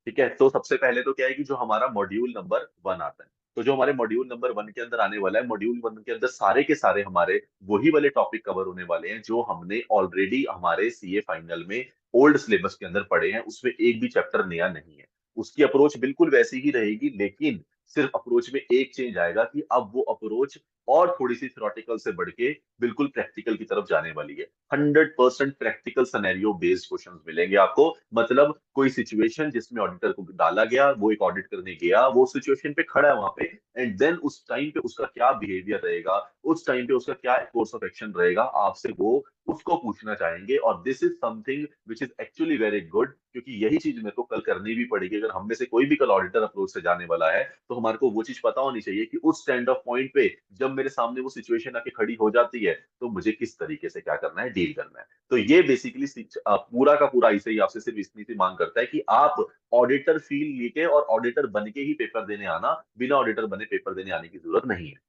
ठीक है, तो सबसे पहले तो क्या है कि जो हमारा मॉड्यूल नंबर 1 आता है, तो जो हमारे मॉड्यूल नंबर 1 के अंदर आने वाला है, मॉड्यूल 1 के अंदर सारे के सारे हमारे वही वाले टॉपिक कवर होने वाले हैं जो हमने ऑलरेडी हमारे सीए फाइनल में ओल्ड सिलेबस के अंदर पढ़े हैं। उसमें एक भी चैप्टर नया नहीं है। उसकी अप्रोच बिल्कुल वैसी ही रहेगी, लेकिन सिर्फ अप्रोच में एक चेंज आएगा कि अब वो अप्रोच और थोड़ी सी थ्योरेटिकल से बढ़ के बिल्कुल प्रैक्टिकल की तरफ जाने वाली है। 100% प्रैक्टिकल सिनेरियो बेस्ड क्वेश्चंस मिलेंगे आपको। मतलब कोई सिचुएशन जिसमें ऑडिटर को डाला गया, वो एक ऑडिट करने गया, वो सिचुएशन पे खड़ा है वहां पे, एंड देन उस टाइम पे उसका क्या बिहेवियर रहेगा, उस टाइम पे उसका क्या कोर्स ऑफ एक्शन रहेगा, आपसे वो उसको पूछना चाहेंगे। और this is something which is actually very good, क्योंकि यही चीज मेरे को कल करनी भी पड़ेगी। अगर हम में से कोई भी कल ऑडिटर अप्रोच से जाने वाला है, तो हमारे को वो चीज पता होनी चाहिए कि उस स्टैंड ऑफ पॉइंट पे जब मेरे सामने वो सिचुएशन आके खड़ी हो जाती है, तो मुझे किस तरीके से क्या करना है, डील करना है। तो ये बेसिकली पूरा का पूरा ऐसे ही आपसे सिर्फ इतनी सी मांग करता है कि आप ऑडिटर फील लेके और ऑडिटर बन के ही पेपर देने आना, बिना ऑडिटर बने पेपर देने आने की जरूरत नहीं है।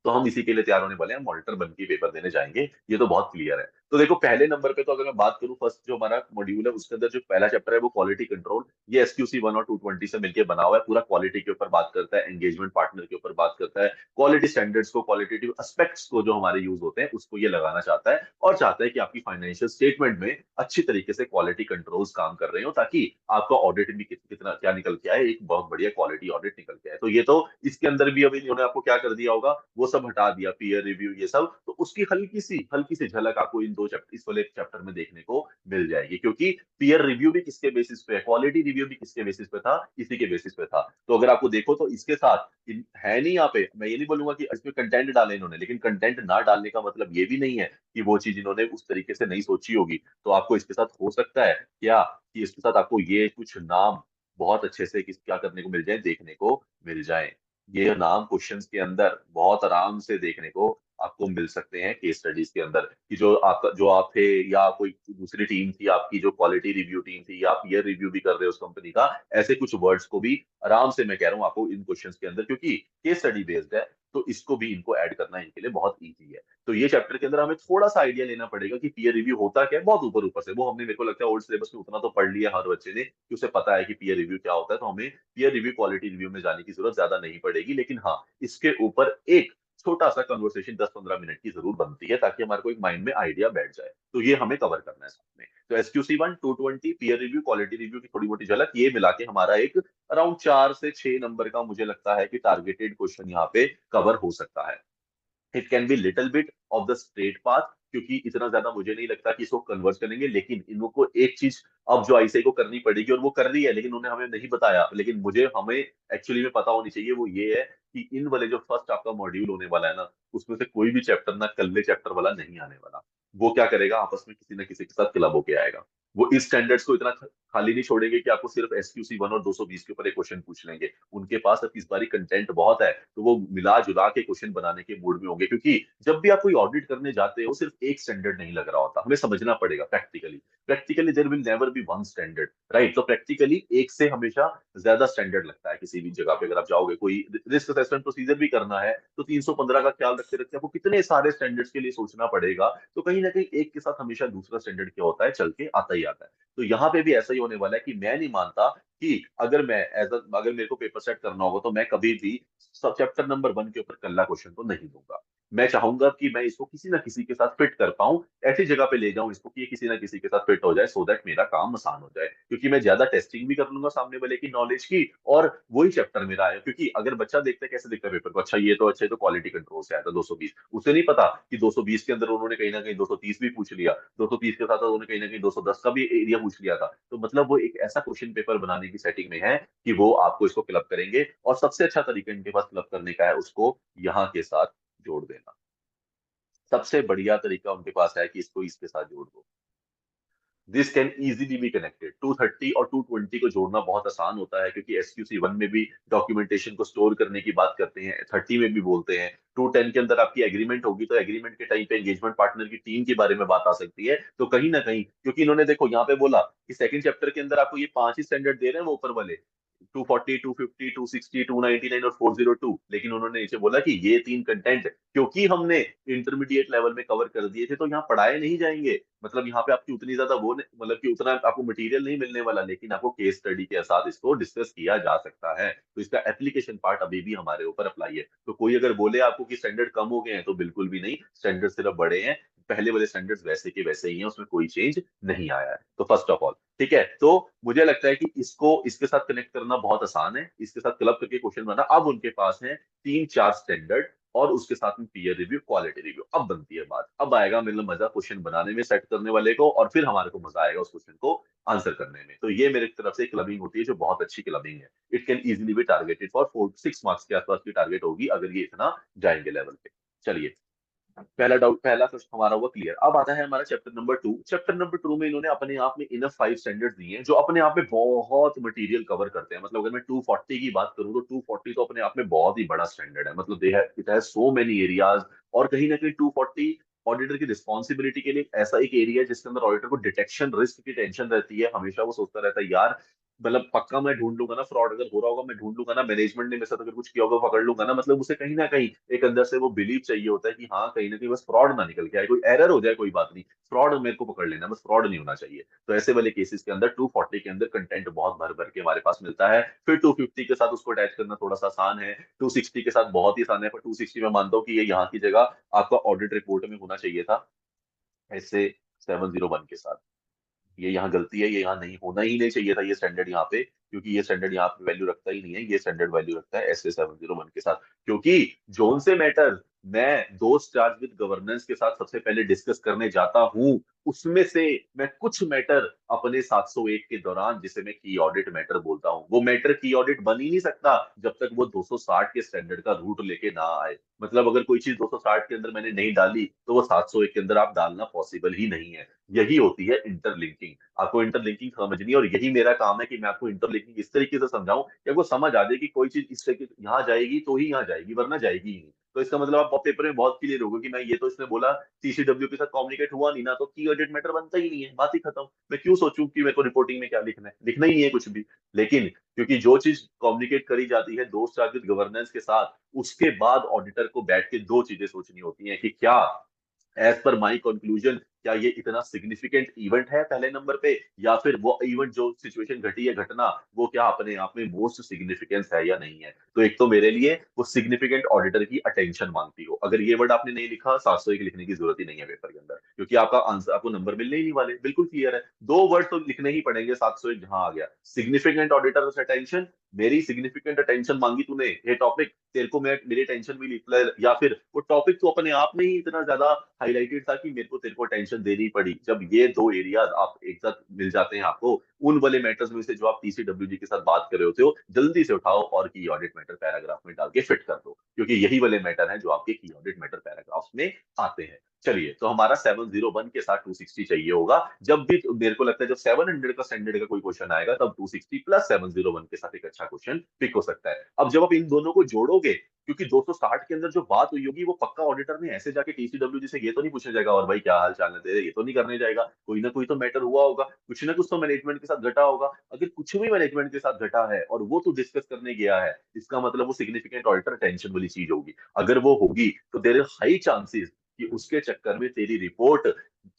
तो हम इसी के लिए तैयार होने वाले हैं, मॉनिटर बन के पेपर देने जाएंगे। ये तो बहुत क्लियर है। तो देखो, पहले नंबर पे तो अगर मैं बात करूं, फर्स्ट जो हमारा मॉड्यूल है उसके अंदर जो पहला चैप्टर है वो क्वालिटी कंट्रोल। ये एसक्यूसी 1 और 220 से मिलकर बना हुआ है। पूरा क्वालिटी के ऊपर बात करता है, एंगेजमेंट पार्टनर के ऊपर बात करता है, क्वालिटी स्टैंडर्ड्स को, क्वालिटेटिव एस्पेक्ट्स को जो हमारे यूज होते हैं उसको ये लगाना चाहता है, और चाहता है कि आपकी फाइनेंशियल स्टेटमेंट में अच्छी तरीके से क्वालिटी कंट्रोल्स काम कर रहे हो, ताकि आपका ऑडिट भी कितना क्या निकल के आए, एक बहुत बढ़िया क्वालिटी ऑडिट निकल के आए। तो ये तो इसके अंदर भी अभी इन्होंने आपको क्या कर दिया होगा, वो सब हटा दिया, पीयर रिव्यू ये सब। तो उसकी हल्की सी झलक आपको इन दो चैप्टर, इस वाले चैप्टर में देखने को मिल जाएगी। क्योंकि पीयर रिव्यू भी किसके बेसिस पे है, क्वालिटी रिव्यू भी किसके बेसिस पे था, इसी के बेसिस पे था। तो अगर आपको देखो तो इसके साथ है नहीं यहाँ पे, मैं ये नहीं बोलूंगा कि इसमें कंटेंट डाले इन्होंने, लेकिन कंटेंट ना डालने का मतलब ये भी नहीं है कि वो चीज इन्होंने उस तरीके से नहीं सोची होगी। तो आपको इसके साथ हो सकता है क्या कि इसके साथ आपको ये कुछ नाम बहुत अच्छे से किस क्या करने को मिल जाए, देखने को मिल जाए। ये नाम क्वेश्चंस के अंदर बहुत आराम से देखने को आपको मिल सकते हैं केस स्टडीज के अंदर, कि जो आप थे, या कोई दूसरी टीम थी आपकी जो क्वालिटी रिव्यू टीम थी, या आप ये रिव्यू भी कर रहे हो उस कंपनी का, ऐसे कुछ वर्ड्स को भी आराम से मैं कह रहा हूँ आपको इन क्वेश्चंस के अंदर, क्योंकि केस स्टडी बेस्ड है, तो इसको भी इनको ऐड करना इनके लिए बहुत ईजी है। तो ये चैप्टर के अंदर हमें थोड़ा सा आइडिया लेना पड़ेगा कि पीयर रिव्यू होता क्या है, बहुत ऊपर ऊपर से। वो हमने, मेरे को लगता है ओल्ड सिलेबस में उतना तो पढ़ लिया हर बच्चे ने कि उसे पता है कि पीयर रिव्यू क्या होता है। तो हमें पीयर रिव्यू, क्वालिटी रिव्यू में जाने की जरूरत ज्यादा नहीं पड़ेगी। लेकिन हाँ, इसके ऊपर एक छोटा सा कन्वर्सेशन 10-15 मिनट की जरूर बनती है, ताकि हमारे को एक माइंड में आइडिया बैठ जाए। तो ये हमें कवर करना है साथ में। तो SQC 1, 220, peer review, quality review की थोड़ी मोटी झलक, ये मिला के हमारा एक अराउंड 4 से 6 नंबर का मुझे लगता है कि टारगेटेड क्वेश्चन यहाँ पे कवर हो सकता है। It can be little bit of the straight path, क्योंकि इतना ज्यादा मुझे नहीं लगता कि इसको कन्वर्ट करेंगे। लेकिन इनको एक चीज अब जो आईसीआई को करनी पड़ेगी, और वो कर रही है, लेकिन उन्हें हमें नहीं बताया, लेकिन मुझे हमें एक्चुअली में पता होनी चाहिए, वो ये है कि इन वाले जो फर्स्ट आपका मॉड्यूल होने वाला है ना, उसमें से कोई भी चैप्टर ना कल्ले चैप्टर वाला नहीं आने वाला। वो क्या करेगा, आपस में किसी ना किसी के साथ क्लब होके आएगा। वो इस स्टैंडर्ड्स को इतना खाली नहीं छोड़ेंगे कि आपको सिर्फ SQC 1 और 220 के ऊपर एक क्वेश्चन पूछ लेंगे। उनके पास अब इस बारी कंटेंट बहुत है, तो वो मिला जुला के क्वेश्चन बनाने के मूड में होंगे। क्योंकि जब भी आप कोई ऑडिट करने जाते हो, सिर्फ एक स्टैंडर्ड नहीं लग रहा होता, हमें समझना पड़ेगा practically. Practically there will never be one standard, right? तो प्रैक्टिकली एक से हमेशा ज्यादा स्टैंडर्ड लगता है। किसी भी जगह पे अगर आप जाओगे, कोई रिस्क असेसमेंट प्रोसीजर भी करना है, तो 315 का ख्याल रखते रखते आपको कितने सारे स्टैंडर्ड्स के लिए सोचना पड़ेगा। तो कहीं ना कहीं एक के साथ हमेशा दूसरा स्टैंडर्ड क्या होता है, चल के आता ही आता है। तो यहाँ पे भी ऐसा ही होने वाला है कि मैं नहीं मानता कि अगर मेरे को पेपर सेट करना होगा, तो मैं कभी भी सब चैप्टर नंबर 1 के ऊपर कल्ला क्वेश्चन तो नहीं दूंगा। मैं चाहूंगा कि मैं इसको किसी ना किसी के साथ फिट कर पाऊं, ऐसी जगह पे ले जाऊं इसको कि ये किसी ना किसी के साथ फिट हो जाए, सो दैट मेरा काम आसान हो जाए। क्योंकि मैं ज्यादा टेस्टिंग भी कर लूंगा सामने वाले की नॉलेज की, और वही चैप्टर मेरा आया। क्योंकि अगर बच्चा देखता है, कैसे देखता है पेपर को, अच्छा ये तो क्वालिटी कंट्रोल से आया था 220, उसे नहीं पता कि 220 के अंदर उन्होंने कहीं ना कहीं 230 भी पूछ लिया, 230 के साथ साथ उन्होंने कहीं ना कहीं 210 का भी एरिया पूछ लिया था। तो मतलब वो एक ऐसा क्वेश्चन पेपर बनाने की सेटिंग में है कि वो आपको इसको क्लब करेंगे, और सबसे अच्छा तरीका इनके पास क्लब करने का है उसको यहाँ के साथ जोड़ देना। सबसे बढ़िया तरीका उनके पास है कि इसको इसके साथ जोड़ दो। This can easily be connected. 230 और 220 को जोड़ना बहुत आसान होता है, क्योंकि SQC 1 में भी डॉक्यूमेंटेशन को स्टोर करने की बात करते हैं, 30 में भी बोलते हैं। 210 के अंदर आपकी एग्रीमेंट होगी, तो एग्रीमेंट के टाइम पे एंगेजमेंट पार्टनर की टीम के बारे में बात आ सकती है। तो कहीं ना कहीं, क्योंकि इन्होंने देखो यहाँ पे बोला कि सेकंड चैप्टर के अंदर आपको ये 5 ही स्टैंडर्ड दे रहे हैं वो ऊपर वाले, 240, 250, 260, 299 और 402, लेकिन उन्होंने नीचे बोला कि ये तीन कंटेंट क्योंकि हमने इंटरमीडिएट लेवल में कवर कर दिए थे तो यहाँ पढ़ाए नहीं जाएंगे। मतलब यहाँ पे आपकी उतनी ज्यादा मतलब कि उतना आपको मटेरियल नहीं मिलने वाला, लेकिन आपको केस स्टडी के साथ इसको डिस्कस किया जा सकता है। तो इसका एप्लीकेशन पार्ट अभी भी हमारे ऊपर अप्लाई है। तो कोई अगर बोले आपको कि स्टैंडर्ड कम हो गए हैं, तो बिल्कुल भी नहीं, स्टैंडर्ड सिर्फ बढ़े हैं। पहले वाले स्टैंडर्ड्स वैसे के वैसे ही हैं, उसमें कोई चेंज नहीं आया है। तो फर्स्ट ऑफ ऑल ठीक है, तो मुझे लगता है कि इसको इसके साथ कनेक्ट करना बहुत आसान है, इसके साथ क्लब करके क्वेश्चन बना। अब उनके पास है तीन चार स्टैंडर्ड और उसके साथ में पीयर रिव्यू, क्वालिटी रिव्यू। अब बनती है बात, अब आएगा मतलब मजा क्वेश्चन बनाने में, सेट करने वाले को, और फिर हमारे को मजा आएगा उस क्वेश्चन को आंसर करने में। तो ये मेरी तरफ से क्लबिंग होती है जो बहुत अच्छी क्लबिंग है। It can easily be targeted for 4 6 marks के आसपास की टारगेट होगी अगर ये इतना जाएंगे लेवल पे। चलिए, पहला डाउट, पहला क्वेश्चन हमारा हुआ क्लियर। अब आता है हमारा चैप्टर नंबर 2। चैप्टर नंबर 2 में इन्होंने अपने आप में इनफ 5 स्टैंडर्ड दिए हैं जो अपने आप में बहुत मटेरियल कवर करते हैं। मतलब अगर मैं 240 की बात करूं तो 240 तो अपने आप में बहुत ही बड़ा स्टैंडर्ड है। मतलब they have it has so many areas. और कहीं ना कहीं 240 ऑडिटर की रिस्पॉन्सिबिलिटी के लिए ऐसा एक एरिया है जिसके अंदर ऑडिटर को डिटेक्शन रिस्क की टेंशन रहती है। हमेशा वो सोचता रहता है यार, मतलब पक्का मैं ढूंढ लूंगा ना, फ्रॉड अगर हो रहा होगा मैं ढूंढ लूंगा ना, मैनेजमेंट ने मेरे साथ अगर कुछ किया होगा पकड़ लूंगा ना। मतलब उसे कहीं ना कहीं एक अंदर से वो बिलीव चाहिए होता है कि हाँ कहीं ना कहीं बस फ्रॉड ना निकल के आए, कोई एरर हो जाए कोई बात नहीं, फ्रॉड मेरे को पकड़ लेना, बस फ्रॉड नहीं होना चाहिए। तो ऐसे वाले केसेस के अंदर 240 के अंदर कंटेंट बहुत भर भर के हमारे पास मिलता है। फिर 250 के साथ उसको अटैच करना थोड़ा सा आसान है, 260 के साथ बहुत ही आसान है, पर 260 में मानता हूँ कि ये यहाँ की जगह आपका ऑडिट रिपोर्ट में होना चाहिए था, ऐसे 701 के साथ। ये यहाँ गलती है, ये यहाँ नहीं होना ही नहीं चाहिए था ये स्टैंडर्ड यहाँ पे, क्योंकि ये स्टैंडर्ड यहाँ पे वैल्यू रखता ही नहीं है। ये स्टैंडर्ड वैल्यू रखता है SA 701 के साथ, क्योंकि जोन से मैटर मैं दो स्टार्स विद गवर्नेंस के साथ सबसे पहले डिस्कस करने जाता हूँ। उसमें से मैं कुछ मैटर अपने 701 के दौरान, जिसे मैं की ऑडिट मैटर बोलता हूँ, वो मैटर की ऑडिट बन ही नहीं सकता जब तक वो 260 के स्टैंडर्ड का रूट लेके ना आए। मतलब अगर कोई चीज 260 के अंदर मैंने नहीं डाली तो वो 701 के अंदर आप डालना पॉसिबल ही नहीं है। यही होती है इंटरलिंकिंग। आपको इंटरलिंकिंग समझनी है, और यही मेरा काम है कि मैं आपको इंटरलिंकिंग इस तरीके से समझाऊं कि आपको समझ आ जाए कि कोई चीज इस तरीके यहाँ जाएगी तो ही यहाँ जाएगी, वरना जाएगी ही नहीं। तो इसका मतलब आप पेपर में बहुत क्लियर होगा कि मैं ये तो इसने बोला, सीसीडब्ल्यू के साथ कम्युनिकेट हुआ नहीं ना, तो की ऑडिट मैटर बनता ही नहीं है, बात ही खत्म। मैं क्यों सोचूं कि मेरे को रिपोर्टिंग में क्या लिखना है, लिखना ही नहीं है कुछ भी। लेकिन क्योंकि जो चीज कम्युनिकेट करी जाती है दो स्टार गवर्नेंस के साथ, उसके बाद ऑडिटर को बैठ के दो चीजें सोचनी होती हैं कि क्या एज पर माई कंक्लूजन क्या ये इतना सिग्निफिकेंट इवेंट है पहले नंबर पे, या फिर वो इवेंट जो सिचुएशन घटी है घटना, वो क्या अपने आप में मोस्ट सिग्निफिकेंस है या नहीं है। तो एक तो मेरे लिए वो सिग्निफिकेंट ऑडिटर की अटेंशन मांगती हो। अगर ये वर्ड आपने नहीं लिखा, 701 लिखने की जरूरत ही नहीं है पेपर के अंदर, क्योंकि आपका आंसर, आपको नंबर मिलने ही नहीं वाले, बिल्कुल क्लियर है। दो वर्ड तो लिखने ही पड़ेंगे 701 जहां आ गया, सिग्निफिकेंट ऑडिटर अटेंशन। मेरी सिग्निफिकेंट अटेंशन मांगी तूने, ये टॉपिक तेरे को मैं मेरी टेंशन भी लिख, या फिर वो टॉपिक तो अपने आप में ही इतना ज्यादा हाईलाइटेड था कि मेरे को तेरे को टेंशन देनी पड़ी। जब ये दो एरियाज आप एक साथ मिल जाते हैं आपको, उन वाले मैटर्स में से जो आप TCWG के साथ बात कर रहे होते हो, जल्दी से उठाओ और की ऑडिट मैटर पैराग्राफ में डाल के फिट कर दो, क्योंकि यही वाले मैटर हैं जो आपके की ऑडिट मैटर पैराग्राफ में आते हैं। चलिए, तो हमारा 701 के साथ 260 चाहिए होगा। जब भी मेरे को लगता है जब 700 का स्टैंडर्ड का कोई क्वेश्चन आएगा, तब 260 प्लस 701 के साथ एक अच्छा क्वेश्चन पिक हो सकता है। अब जब आप इन दोनों को जोड़ोगे, क्योंकि 260 के अंदर जो बात हुई होगी, वो पक्का ऑडिटर ने ऐसे जाके TCWG से ये तो नहीं पूछने जाएगा और भाई क्या हाल चाल है तेरे, ये तो नहीं करने जाएगा। कोई ना कोई तो मैटर हुआ होगा, कुछ ना कुछ तो मैनेजमेंट के साथ घटा होगा। अगर कुछ भी मैनेजमेंट के साथ घटा है और वो तो डिस्कस करने गया है, इसका मतलब वो सिग्निफिकेंट ऑडिटर टेंशन वाली चीज होगी। अगर वो होगी तो देयर इज हाई चांसेस कि उसके चक्कर में तेरी रिपोर्ट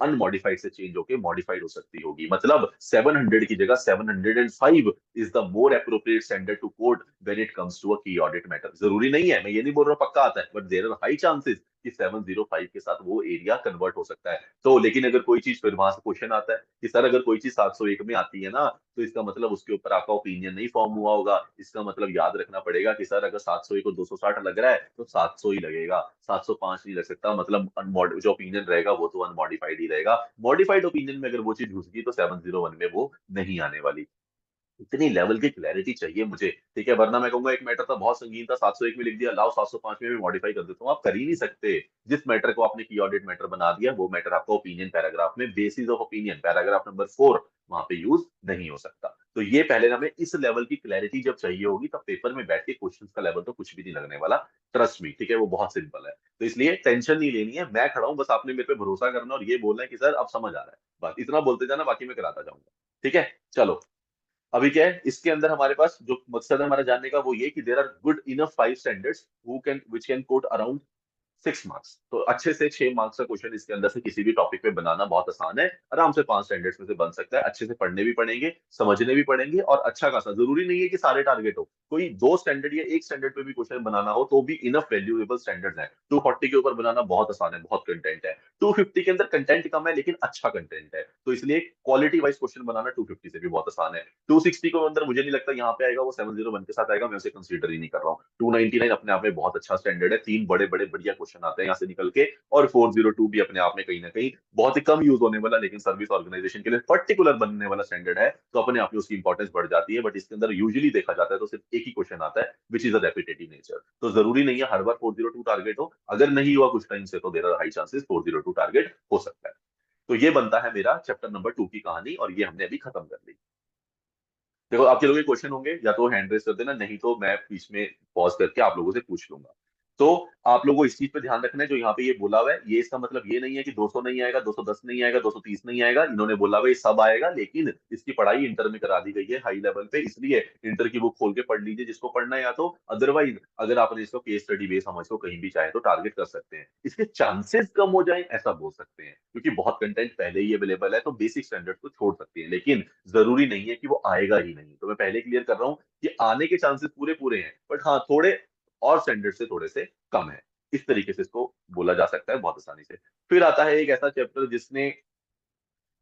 अनमॉडिफाइड से चेंज होके मॉडिफाइड हो सकती होगी। मतलब 700 की जगह 705 is the more appropriate standard to code when it comes to a key audit matter. जरूरी नहीं है, मैं ये नहीं बोल रहा हूँ पक्का आता है, but there are high chances कि 705 के साथ वो एरिया कन्वर्ट हो सकता है। तो लेकिन अगर कोई चीज, फिर वहां से क्वेश्चन आता है कि सर अगर कोई चीज 701 में आती है ना, तो इसका मतलब उसके ऊपर आपका ओपिनियन नहीं फॉर्म हुआ होगा। इसका मतलब याद रखना पड़ेगा कि सर अगर 701 को 260 लग रहा है तो 700 ही लगेगा, 705 नहीं लग सकता। मतलब जो ओपिनियन रहेगा वो तो अनमॉडिफाइड ही रहेगा। मॉडिफाइड ओपिनियन में अगर वो चीज घुस गई तो 701 में वो नहीं आने वाली। इतनी लेवल की क्लैरिटी चाहिए मुझे, ठीक है, वरना मैं कहूंगा एक मैटर था बहुत संगीन था, 701 में लिख दिया, लाओ 705 में भी मॉडिफाई कर देता हूँ। आप कर ही नहीं सकते। जिस मैटर को आपने की ऑडिट मैटर बना दिया, वो मैटर आपका ओपिनियन पैराग्राफ में, basis of opinion paragraph number 4, वहां पे यूज नहीं हो सकता। तो ये पहले हमें इस लेवल की क्लैरिटी जब चाहिए होगी, तब पेपर में बैठ के क्वेश्चंस का लेवल तो कुछ भी नहीं लगने वाला। ट्रस्ट मी, ठीक है, वो बहुत सिंपल है। तो इसलिए टेंशन नहीं लेनी है, मैं खड़ा हूं, बस आपने मेरे पे भरोसा करना और ये बोलना है कि सर अब समझ आ रहा है, बस इतना बोलते जाना, बाकी मैं कराता जाऊंगा। ठीक है, चलो। अभी क्या है इसके अंदर हमारे पास जो मकसद है हमारा जानने का वो ये कि there are good enough 5 standards who can which can quote around 6 marks. तो अच्छे से 6 मार्क्स का क्वेश्चन इसके अंदर से किसी भी टॉपिक पे बनाना बहुत आसान है। आराम से 5 स्टैंडर्ड्स में से बन सकता है। अच्छे से पढ़ने भी पड़ेंगे, समझने भी पड़ेंगे, और अच्छा खासा जरूरी नहीं है कि सारे टारगेट हो। कोई 2 स्टैंडर्ड या 1 स्टैंडर्ड पे भी क्वेश्चन बनाना हो तो भी इनफ वैल्यूएबल स्टैंडर्ड है। 240 के ऊपर बनाना बहुत आसान है, बहुत कंटेंट है। 250 के अंदर कंटेंट कम है लेकिन अच्छा कंटेंट है, तो इसलिए क्वालिटी वाइज क्वेश्चन बनाना 250 से भी बहुत आसान है। 260 को अंदर मुझे नहीं लगता यहाँ पे आएगा, वो 701 के साथ आएगा, मैं उसे कंसीडर ही नहीं कर रहा हूँ। 299 अपने आप में बहुत अच्छा स्टैंडर्ड है, 3 बड़े बड़े बढ़िया क्वेश्चन आते हैं यहाँ से निकल के। और 402 भी अपने आप में कहीं ना कहीं बहुत ही कम यूज होने वाला लेकिन सर्विस ऑर्गेनाइजेशन के लिए पर्टिकुलर बनने वाला स्टैंडर्ड है, तो अपने आप में उसकी इंपॉर्टेंस बढ़ जाती है। बट इसके अंदर यूजुअली देखा जाता है तो सिर्फ एक ही क्वेश्चन आता है which is a repetitive nature. तो जरूरी नहीं है हर बार 402 टारगेट हो, अगर नहीं हुआ कुछ टाइम से तो there are high chances 402 target हो सकता है। तो ये बनता है मेरा चैप्टर नंबर 2 की कहानी, और ये हमने अभी खत्म कर ली। देखो आपके लोगों के क्वेश्चन होंगे, या तो हैंड रेस कर देना, नहीं तो मैं बीच में पॉज करके आप लोगों से पूछ लूंगा। तो आप लोगों को इस चीज पे ध्यान रखना है, जो यहाँ पे ये बोला हुआ है ये इसका मतलब ये नहीं है कि 200 नहीं आएगा, 210 नहीं आएगा, 230 नहीं आएगा। इन्होंने बोला हुआ है ये सब आएगा, लेकिन इसकी पढ़ाई इंटर में करा दी गई है हाई लेवल पे, इसलिए इंटर की बुक खोल के पढ़ लीजिए जिसको पढ़ना है, या तो अदरवाइज अगर आपने इसको केस स्टडी बेस समझ को कहीं भी चाहे तो टारगेट कर सकते हैं। इसके चांसेस कम हो जाए ऐसा बोल सकते हैं, क्योंकि बहुत कंटेंट पहले ही अवेलेबल है, तो बेसिक स्टैंडर्ड को छोड़ सकते हैं, लेकिन जरूरी नहीं है कि वो आएगा ही नहीं। तो मैं पहले क्लियर कर रहा हूँ कि आने के चांसेस पूरे पूरे हैं, बट हाँ थोड़े और स्टैंडर्ड से थोड़े से कम है। इस तरीके से इसको बोला जा सकता है बहुत आसानी से। फिर आता है एक ऐसा चैप्टर जिसने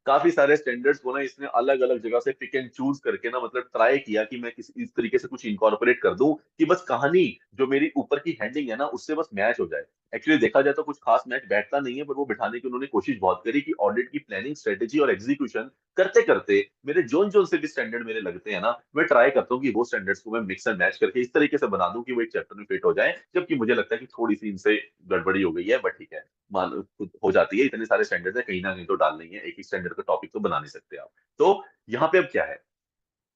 काफी सारे स्टैंडर्ड्स को ना इसने अलग अलग जगह से पिक एंड चूज करके ना, मतलब ट्राई किया कि मैं किसी इस तरीके से कुछ इनकॉर्पोरेट कर दूं कि बस कहानी जो मेरी ऊपर की हेडिंग है ना उससे बस मैच हो जाए। एक्चुअली देखा जाए तो कुछ खास मैच बैठता नहीं है, पर वो बिठाने की उन्होंने कोशिश बहुत करी कि ऑडिट की प्लानिंग, स्ट्रेटेजी और एग्जीक्यूशन करते करते मेरे जोन जोन से भी स्टैंडर्ड मेरे लगते हैं ना, मैं ट्राई करता हूँ कि वो स्टैंडर्ड्स को मैं मिक्स एंड मैच करके इस तरीके से बना दूं कि वो एक चैप्टर में फिट हो जाए। जबकि मुझे लगता है कि थोड़ी सी इनसे गड़बड़ी हो गई है, बट ठीक है, मान खुद हो जाती है, इतने सारे स्टैंडर्ड है, कहीं ना कहीं तो डालनी है, एक ही स्टैंडर्ड का टॉपिक तो बना नहीं सकते आप। तो यहाँ पे अब क्या है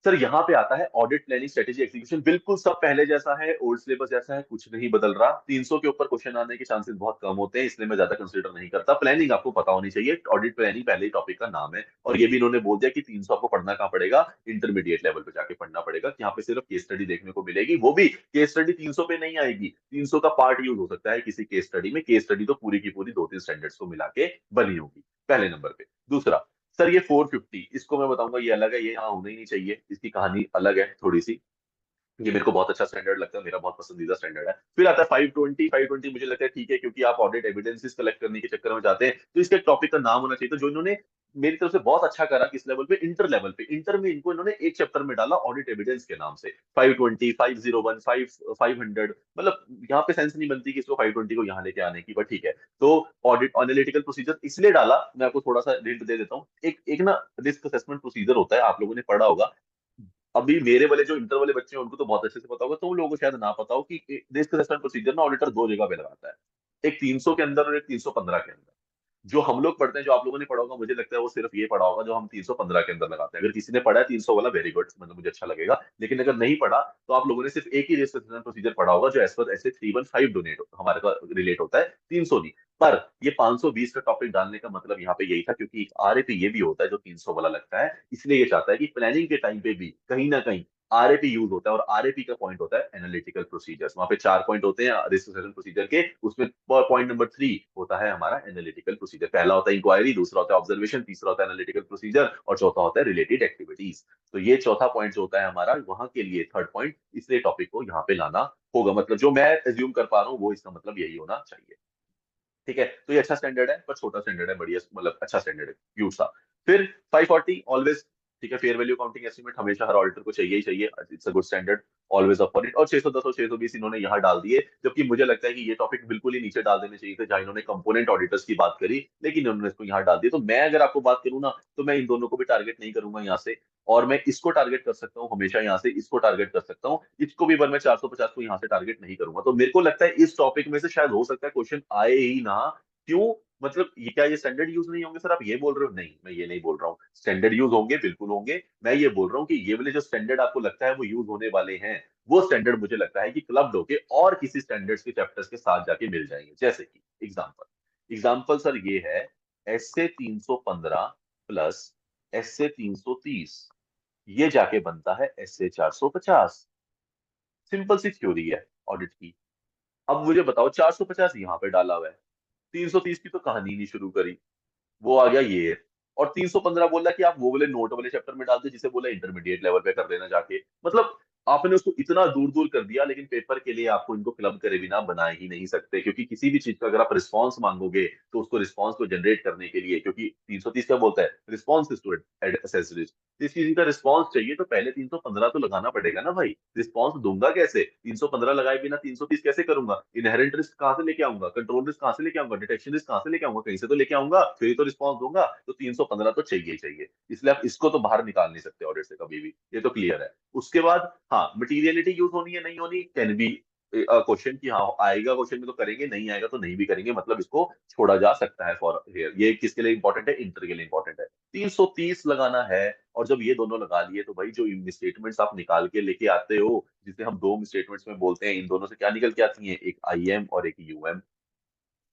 सर, यहाँ पे आता है ऑडिट प्लानिंग स्ट्रेटेजी एग्जीक्यूशन। बिल्कुल सब पहले जैसा है, ओल्ड सिलेबस जैसा है, कुछ नहीं बदल रहा। 300 के ऊपर क्वेश्चन आने के चांसेस बहुत कम होते हैं, इसलिए मैं ज्यादा कंसीडर नहीं करता। प्लानिंग आपको पता होनी चाहिए, ऑडिट प्लानिंग पहले ही टॉपिक का नाम है, और ये भी इन्होंने बोल दिया कि 300 आपको पढ़ना कहाँ पड़ेगा, इंटरमीडिएट लेवल पे जाके पढ़ना पड़ेगा। यहाँ पे सिर्फ केस स्टडी देखने को मिलेगी, वो भी केस स्टडी 300 पे नहीं आएगी, 300 का पार्ट यूज हो सकता है किसी केस स्टडी में। केस स्टडी तो पूरी की पूरी 2-3 स्टैंडर्ड्स को मिला के बनी होगी, पहले नंबर पे। दूसरा, सर ये 450 इसको मैं बताऊंगा ये अलग है, ये यहाँ होना ही नहीं चाहिए, इसकी कहानी अलग है थोड़ी सी। ये मेरे को बहुत अच्छा स्टैंडर्ड लगता है, मेरा बहुत पसंदीदा स्टैंडर्ड है। फिर आता है 520। 520 मुझे लगता है ठीक है, क्योंकि आप ऑडिट एविडेंसेस कलेक्ट करने के चक्कर में जाते हैं, तो इसके टॉपिक का नाम होना चाहिए। तो जो इन्होंने मेरी तरफ से बहुत अच्छा करा किस लेवल पे, इंटर लेवल पे, इंटर में इनको इन्होंने एक चैप्टर में डाला ऑडिट एविडेंस के नाम से। 520, 501, 500, मतलब यहाँ पे सेंस नहीं बनती कि इसको 520 को यहाँ लेके आने की, बट ठीक है। तो ऑडिट एनालिटिकल प्रोसीजर इसलिए डाला, मैं आपको थोड़ा सा हिंट दे देता हूँ। एक एक ना रिस्क असेसमेंट प्रोसीजर होता है, आप लोगों ने पढ़ा होगा। अभी मेरे वाले जो इंटर वाले बच्चे हैं उनको तो बहुत अच्छे से पता होगा, तुम लोगों को शायद ना पता हो कि रिस्क असेसमेंट प्रोसीजर ना ऑडिटर 2 जगह पे लगाता है, एक 300 के अंदर और एक 315 के अंदर। जो हम लोग पढ़ते हैं, जो आप लोगों ने पढ़ा होगा, मुझे लगता है वो सिर्फ ये पढ़ा होगा जो हम 315 के अंदर लगाते हैं। अगर किसी ने पढ़ा है 300 वाला, वेरी गुड, मतलब मुझे अच्छा लगेगा। लेकिन अगर नहीं पढ़ा तो आप लोगों ने सिर्फ एक ही रिस्क असेसमेंट प्रोसीजर पढ़ा होगा जो एज पर ऐसे 315 डोनेट हमारे का रिलेट होता है, 300 नहीं। पर ये 520 का टॉपिक डालने का मतलब यहाँ पे यही था, क्योंकि आरएपी ये भी होता है जो 300 वाला लगता है, इसलिए ये चाहता है कि प्लानिंग के टाइम पे भी कहीं ना कहीं आरएपी यूज होता है। और आरएपी का पॉइंट होता है एनालिटिकल प्रोसीजर्स, वहां पे 4 पॉइंट होते हैं रिस्क असेसमेंट प्रोसीजर के, उसमें पॉइंट नंबर 3 होता है हमारा एनालिटिकल प्रोसीजर। पहला होता है इंक्वायरी, दूसरा होता है ऑब्जर्वेशन, तीसरा होता है एनालिटिकल प्रोसीजर, और चौथा होता है रिलेटेड एक्टिविटीज। तो ये चौथा पॉइंट जो होता है हमारा वहां के लिए थर्ड पॉइंट, इसलिए टॉपिक को यहाँ पे लाना होगा, मतलब जो मैं एज्यूम कर पा रहा हूँ वो इसका मतलब यही होना चाहिए। ठीक है, तो ये अच्छा स्टैंडर्ड है, पर छोटा स्टैंडर्ड है, बढ़िया मतलब अच्छा स्टैंडर्ड है, क्यूट सा। फिर 540 ऑलवेज, ठीक है, फेयर वैल्यू काउंटिंग एस्टीमेट हमेशा हर ऑडिटर को चाहिए ही चाहिए, it's a good standard, always up for it. और 610 और 620 इन्होंने यहाँ डाल दिए, जबकि मुझे लगता है कि ये टॉपिक बिल्कुल ही नीचे डाल देने चाहिए थे, जहां इन्होंने कंपोनेंट ऑडिटर्स की बात करी, लेकिन इन्होंने इसको यहाँ डाल दिया। तो मैं अगर आपको बात करूँ ना, तो मैं इन दोनों को भी टारगेट नहीं करूंगा यहाँ से, और मैं इसको टारगेट कर सकता हूँ हमेशा यहाँ से, इसको टारगेट कर सकता हूँ, इसको भी, पर मैं 450 को यहाँ से टारगेट नहीं करूंगा। तो मेरे को लगता है इस टॉपिक में से शायद हो सकता है क्वेश्चन आए ही ना। क्यों? मतलब ये क्या, ये स्टैंडर्ड यूज नहीं होंगे सर, आप ये बोल रहे हो? नहीं, मैं ये नहीं बोल रहा हूँ, स्टैंडर्ड यूज होंगे, बिल्कुल होंगे। मैं ये बोल रहा हूँ कि ये वाले जो स्टैंडर्ड आपको लगता है वो यूज होने वाले हैं, वो स्टैंडर्ड मुझे लगता है कि क्लब्ड होके और किसी स्टैंडर्ड्स के चैप्टर्स के साथ जाके मिल जाएंगे। जैसे कि एग्जाम्पल, एग्जाम्पल सर ये है, एस से 315 प्लस एस से 330, ये जाके बनता है SA 450। सिंपल सी थ्योरी है ऑडिट की। अब मुझे बताओ 450 यहाँ पे डाला हुआ है, 330 की तो कहानी नहीं शुरू करी, वो आ गया ये। और 315 बोला कि आप वो वाले नोट वाले चैप्टर में डाल दो जिसे बोला इंटरमीडिएट लेवल पे कर देना जाके। मतलब आपने उसको इतना दूर दूर कर दिया, लेकिन पेपर के लिए आपको इनको क्लब करे बिना बना ही नहीं सकते, क्योंकि किसी भी चीज का अगर आप रिस्पॉन्स मांगोगे तो उसको रिस्पॉन्स को जनरेट करने के लिए, क्योंकि 330 क्या बोलता है, रिस्पॉन्स टू असेस रिस्क। इस किसी का रिस्पॉन्स चाहिए तो पहले 315 तो लगाना पड़ेगा ना भाई। रिस्पॉन्स दूंगा कैसे, 315 लगाए बिना 330 कैसे करूंगा? इनहेरेंट रिस्क कहां से लेके आऊंगा, कंट्रोल रिस्क कहां से लेके आऊंगा, डिटेक्शन रिस्क कहां से लेके आऊंगा, कहीं से तो लेके आऊंगा, फिर ही तो रिस्पॉन्स दूंगा। तो 315 तो चाहिए ही चाहिए, इसलिए आप इसको तो बाहर निकाल नहीं सकते ऑडिट से कभी भी, ये तो क्लियर है। उसके बाद हाँ, मटीरियलिटी यूज होनी है नहीं होनी, कैन बी क्वेश्चन की, हाँ आएगा क्वेश्चन में तो करेंगे, नहीं आएगा तो नहीं भी करेंगे, मतलब इसको छोड़ा जा सकता है फॉर हेयर। ये किसके लिए इंपॉर्टेंट है, इंटर के लिए इंपॉर्टेंट है। 330 लगाना है। और जब ये दोनों लगा लिए तो भाई जो स्टेटमेंट्स आप निकाल के लेके आते हो, जिसे हम दो स्टेटमेंट्स में बोलते हैं, इन दोनों से क्या निकल के आती है, एक IM और एक UM।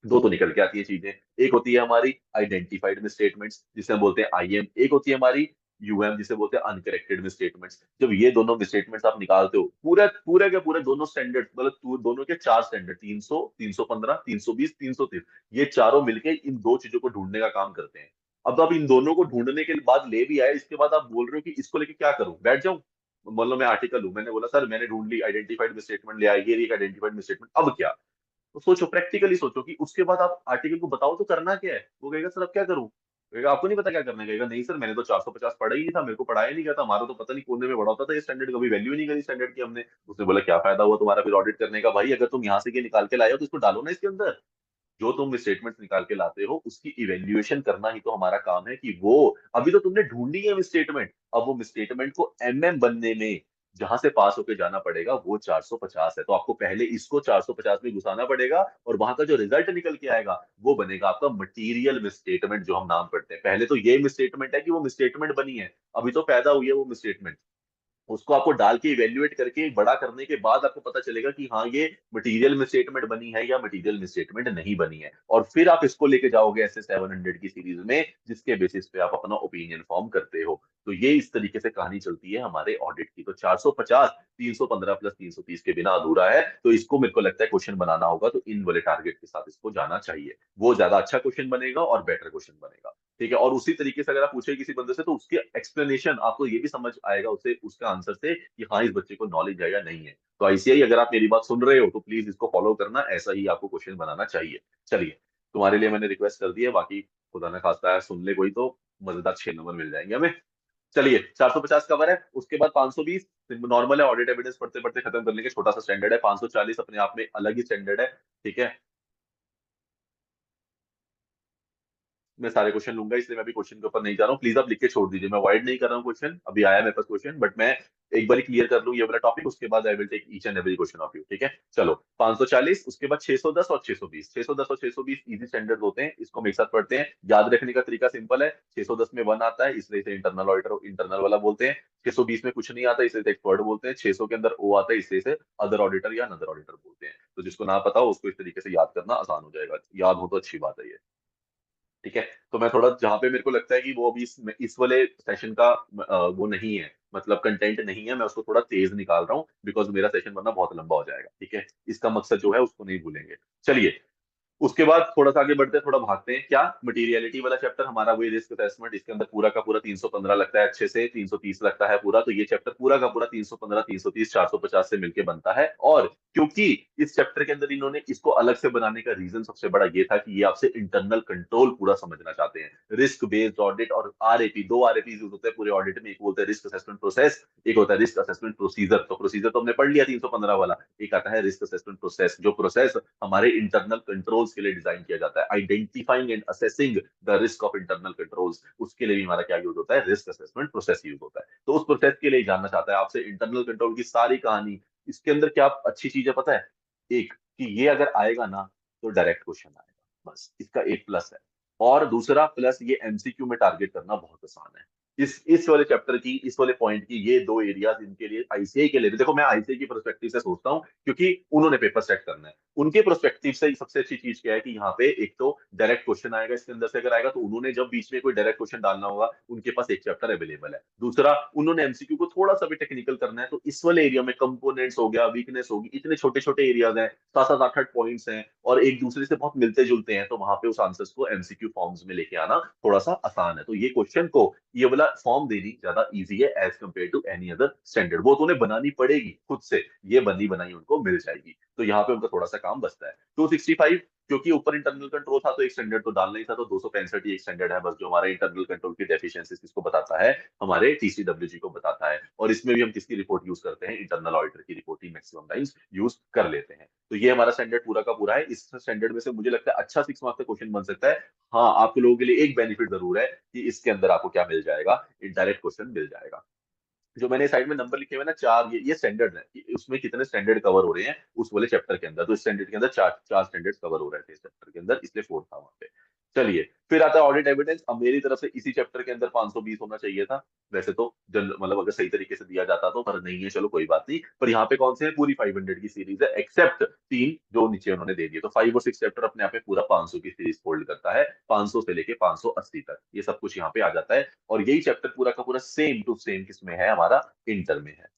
दो तो निकल के आती है चीजें। एक होती है हमारी आइडेंटिफाइड मिसस्टेटमेंट्स जिसे हम बोलते हैं IM, एक होती है हमारी UM जिसे बोलते हैं अनकरेक्टेड मिसस्टेटमेंट्स। जब ये दोनों मिसस्टेटमेंट्स आप निकालते हो, पूरे पूरे के पूरे दोनों स्टैंडर्ड, मतलब दोनों के चार स्टैंडर्ड, 300, 315, 320, 330, ये चारों मिलके इन दो चीजों को ढूंढने का काम करते हैं। अब आप इन दोनों को ढूंढने के बाद ले भी आए, इसके बाद आप बोल रहे हो कि इसको लेके क्या करूं, बैठ जाऊं? मतलब मैं आर्टिकल हूं, मैंने बोला सर मैंने ढूंढ ली, आइडेंटिफाइड मिसस्टेटमेंट ले आई, ये एक आइडेंटिफाइड मिसस्टेटमेंट, अब क्या? तो सोचो, प्रैक्टिकली सोचो कि उसके बाद आप आर्टिकल को बताओ तो करना क्या है। वो कहेगा सर अब क्या करूं, कहेगा आपको नहीं पता क्या करना है, कहेगा नहीं सर मैंने तो 450 पढ़ा ही नहीं था, मेरे को पढ़ाया नहीं गया था, हमारा तो पता नहीं कोने में बड़ा होता था ये स्टैंडर्ड, कभी वैल्यू ही नहीं करी स्टैंडर्ड की हमने। उसने बोला क्या फायदा हुआ तुम्हारा फिर ऑडिट करने का, भाई अगर तुम यहाँ से ये निकाल के लाए हो तो इसको डालो ना इसके अंदर। जो तुम स्टेटमेंट निकाल के लाते हो उसकी इवेल्युएशन करना ही तो हमारा काम है, कि वो अभी तो तुमने ढूंढी है स्टेटमेंट, अब वो स्टेटमेंट को बनने में जहां से पास होके जाना पड़ेगा वो 450 है, तो आपको पहले इसको 450 में घुसाना पड़ेगा, और वहां का जो रिजल्ट निकल के आएगा वो बनेगा आपका मटीरियल मिसस्टेटमेंट, जो हम नाम पढ़ते हैं। पहले तो ये मिसस्टेटमेंट है कि वो मिसस्टेटमेंट बनी है, अभी तो पैदा हुई है वो मिसस्टेटमेंट। उसको आपको डाल के इवेल्युएट करके बड़ा करने के बाद आपको पता चलेगा कि हाँ ये मटेरियल मिसस्टेटमेंट बनी है या मटेरियल मिसस्टेटमेंट नहीं बनी है, और फिर आप इसको लेके जाओगे ऐसे 700 की सीरीज में, जिसके बेसिस पे आप अपना ओपिनियन फॉर्म करते हो। तो ये इस तरीके से कहानी चलती है हमारे ऑडिट की। तो 450, 315 प्लस 330 के बिना अधूरा है, तो इसको मेरे को लगता है क्वेश्चन बनाना होगा तो इन वाले टारगेट के साथ इसको जाना चाहिए, वो ज्यादा अच्छा क्वेश्चन बनेगा और बेटर क्वेश्चन बनेगा। ठीक है, और उसी तरीके से अगर आप पूछे किसी बंदे से तो उसके एक्सप्लेनेशन आपको ये भी समझ आएगा उसे, उसका आंसर से, कि हाँ इस बच्चे को नॉलेज है या नहीं है। तो ICI अगर आप मेरी बात सुन रहे हो तो प्लीज इसको फॉलो करना, ऐसा ही आपको क्वेश्चन बनाना चाहिए। चलिए, तुम्हारे लिए मैंने रिक्वेस्ट कर दी है, बाकी खुदा ना खास्ता है सुन ले कोई तो मजेदार 6 नंबर मिल जाएंगे हमें। चलिए, 450 कवर है, उसके बाद 520 नॉर्मल है, ऑडिट एविडेंस पढ़ते पढ़ते खत्म कर लेंगे, छोटा सा स्टैंडर्ड है। 540 अपने आप में अलग ही स्टैंडर्ड है। ठीक है, मैं सारे क्वेश्चन लूंगा, इसलिए मैं अभी क्वेश्चन के ऊपर नहीं जा रहा हूँ, प्लीज आप लिख के छोड़ दीजिए, मैं अवॉइड नहीं कर रहा हूँ क्वेश्चन, अभी आया मेरे पास क्वेश्चन, बट मैं एक बार क्लियर कर लूँ ये वाला टॉपिक, उसके बाद I will take each and every question of you. ठीक है, चलो 540, उसके बाद 610 और 620, 610 और 620 इजी स्टैंडर्ड होते हैं, इसको हम एक साथ पढ़ते हैं। याद रखने का तरीका सिंपल है, 610 में 1 आता है इसलिए इसे इंटरनल ऑडिटर इंटरनल वाला बोलते हैं, 620 में कुछ नहीं आता इसलिए एक्सपर्ट बोलते हैं, 600 के अंदर O आता है इसलिए इसे अदर ऑडिटर या नदर ऑडिटर बोलते हैं। तो जिसको ना पता हो उसको इस तरीके से याद करना आसान हो जाएगा, याद हो तो अच्छी बात है ये। ठीक है, तो मैं थोड़ा जहां पे मेरे को लगता है कि वो अभी इस वाले सेशन का वो नहीं है, मतलब कंटेंट नहीं है, मैं उसको थोड़ा तेज निकाल रहा हूँ, बिकॉज मेरा सेशन वरना बहुत लंबा हो जाएगा। ठीक है, इसका मकसद जो है उसको नहीं भूलेंगे। चलिए, उसके बाद थोड़ा सा आगे बढ़ते हैं, थोड़ा भागते हैं, क्या मटेरियलिटी वाला चैप्टर हमारा वही रिस्क असेसमेंट, इसके अंदर पूरा का पूरा 315 लगता है अच्छे से, 330 लगता है पूरा, तो ये चैप्टर पूरा का पूरा 315, 330, 450 से मिलके बनता है। और क्योंकि इस चैप्टर के अंदर इन्होंने इसको अलग से बनाने का रीजन सबसे बड़ा ये था कि ये आपसे इंटरनल कंट्रोल पूरा समझना चाहते हैं। रिस्क बेस्ड ऑडिट और RAP, दो RAP यूज होते हैं पूरे ऑडिट में, एक बोलते हैं रिस्क असेसमेंट प्रोसेस, एक होता है रिस्क असेसमेंट प्रोसीजर। तो प्रोसीजर तो हमने पढ़ लिया 315 वाला, एक आता है रिस्क असेसमेंट प्रोसेस, जो प्रोसेस हमारे इंटरनल कंट्रोल्स के लिए डिजाइन किया जाता है, identifying and assessing the risk of internal controls, उसके लिए भी हमारा क्या यूज होता है, रिस्क असेसमेंट प्रोसेस यूज होता है। तो उस प्रोसेस के लिए जानना चाहता है आपसे इंटरनल कंट्रोल की सारी कहानी। इसके अंदर क्या अच्छी चीज है पता है, एक कि ये अगर आएगा ना तो डायरेक्ट क्वेश्चन आएगा, बस इसका एक प्लस है। और दूसरा प्लस, ये MCQ में टारगेट करना बहुत आसान है। इस वाले चैप्टर की, इस वाले पॉइंट की, ये दो एरियाज इनके लिए आईसीआई के लिए, देखो मैं आईसीआई की पर्सपेक्टिव से सोचता हूँ क्योंकि उन्होंने पेपर सेट करना है। उनके पर्सपेक्टिव से सबसे अच्छी चीज क्या है कि यहाँ पे एक तो डायरेक्ट क्वेश्चन आएगा इसके अंदर से, अगर आएगा तो उन्होंने जब बीच में कोई डायरेक्ट क्वेश्चन डालना होगा उनके पास एक चैप्टर अवेलेबल है। दूसरा, उन्होंने एमसीक्यू को थोड़ा सा भी टेक्निकल करना है तो इस वाले एरिया में कंपोनेंट्स हो गया, वीकनेस होगी, इतने छोटे छोटे एरियाज हैं, 7 7 8 8 पॉइंट्स हैं और एक दूसरे से बहुत मिलते जुलते हैं, तो वहां पे उस आंसर्स को एमसीक्यू फॉर्म्स में लेके आना थोड़ा सा आसान है। तो ये क्वेश्चन को, ये वाला फॉर्म देनी ज्यादा इजी है as compare to any other standard. वो तो उन्हें बनानी पड़ेगी खुद से, ये बनी बनाई उनको मिल जाएगी, तो यहाँ पे उनका थोड़ा सा काम बचता है। 265, क्योंकि ऊपर इंटरनल कंट्रोल था तो एक स्टैंडर्ड तो डालना ही था, तो 265 ही एक स्टैंडर्ड है बस, जो हमारे इंटरनल कंट्रोल की डेफिशिएंसीज किसको बताता है, हमारे टीसीडब्ल्यूजी को बताता है। और इसमें भी हम किसकी रिपोर्ट यूज करते हैं, इंटरनल ऑडिटर की रिपोर्ट ही मैक्सिमम टाइम्स यूज कर लेते हैं। तो ये हमारा स्टैंडर्ड पूरा का पूरा है। इस स्टैंडर्ड में से मुझे लगता है अच्छा 6 मार्क्स का क्वेश्चन बन सकता है। हाँ, आप लोगों के लिए एक बेनिफिट जरूर है कि इसके अंदर आपको क्या मिल जाएगा, डायरेक्ट क्वेश्चन मिल जाएगा। जो मैंने साइड में नंबर लिखे हुए ना चार, ये स्टैंडर्ड है कि उसमें कितने स्टैंडर्ड कवर हो रहे हैं उस वाले चैप्टर के अंदर। तो इस स्टैंडर्ड के अंदर चार चार स्टैंडर्ड कवर हो रहे थे इस चैप्टर के अंदर, इसलिए 4 था वहां पे। चलिए, फिर आता है ऑडिट एविडेंस। अब मेरी तरफ से इसी चैप्टर के अंदर 520 होना चाहिए था वैसे तो, मतलब अगर सही तरीके से दिया जाता तो, पर नहीं है, चलो कोई बात नहीं। पर यहाँ पे कौन से है, पूरी 500 की सीरीज है एक्सेप्ट तीन जो नीचे उन्होंने दे दिए। तो 5 और 6 चैप्टर अपने आप में पूरा 500 की सीरीज होल्ड करता है, 500 से लेके 580 तक ये सब कुछ यहाँ पे आ जाता है। और यही चैप्टर पूरा का पूरा सेम टू सेम किसमें है, हमारा इंटर में है।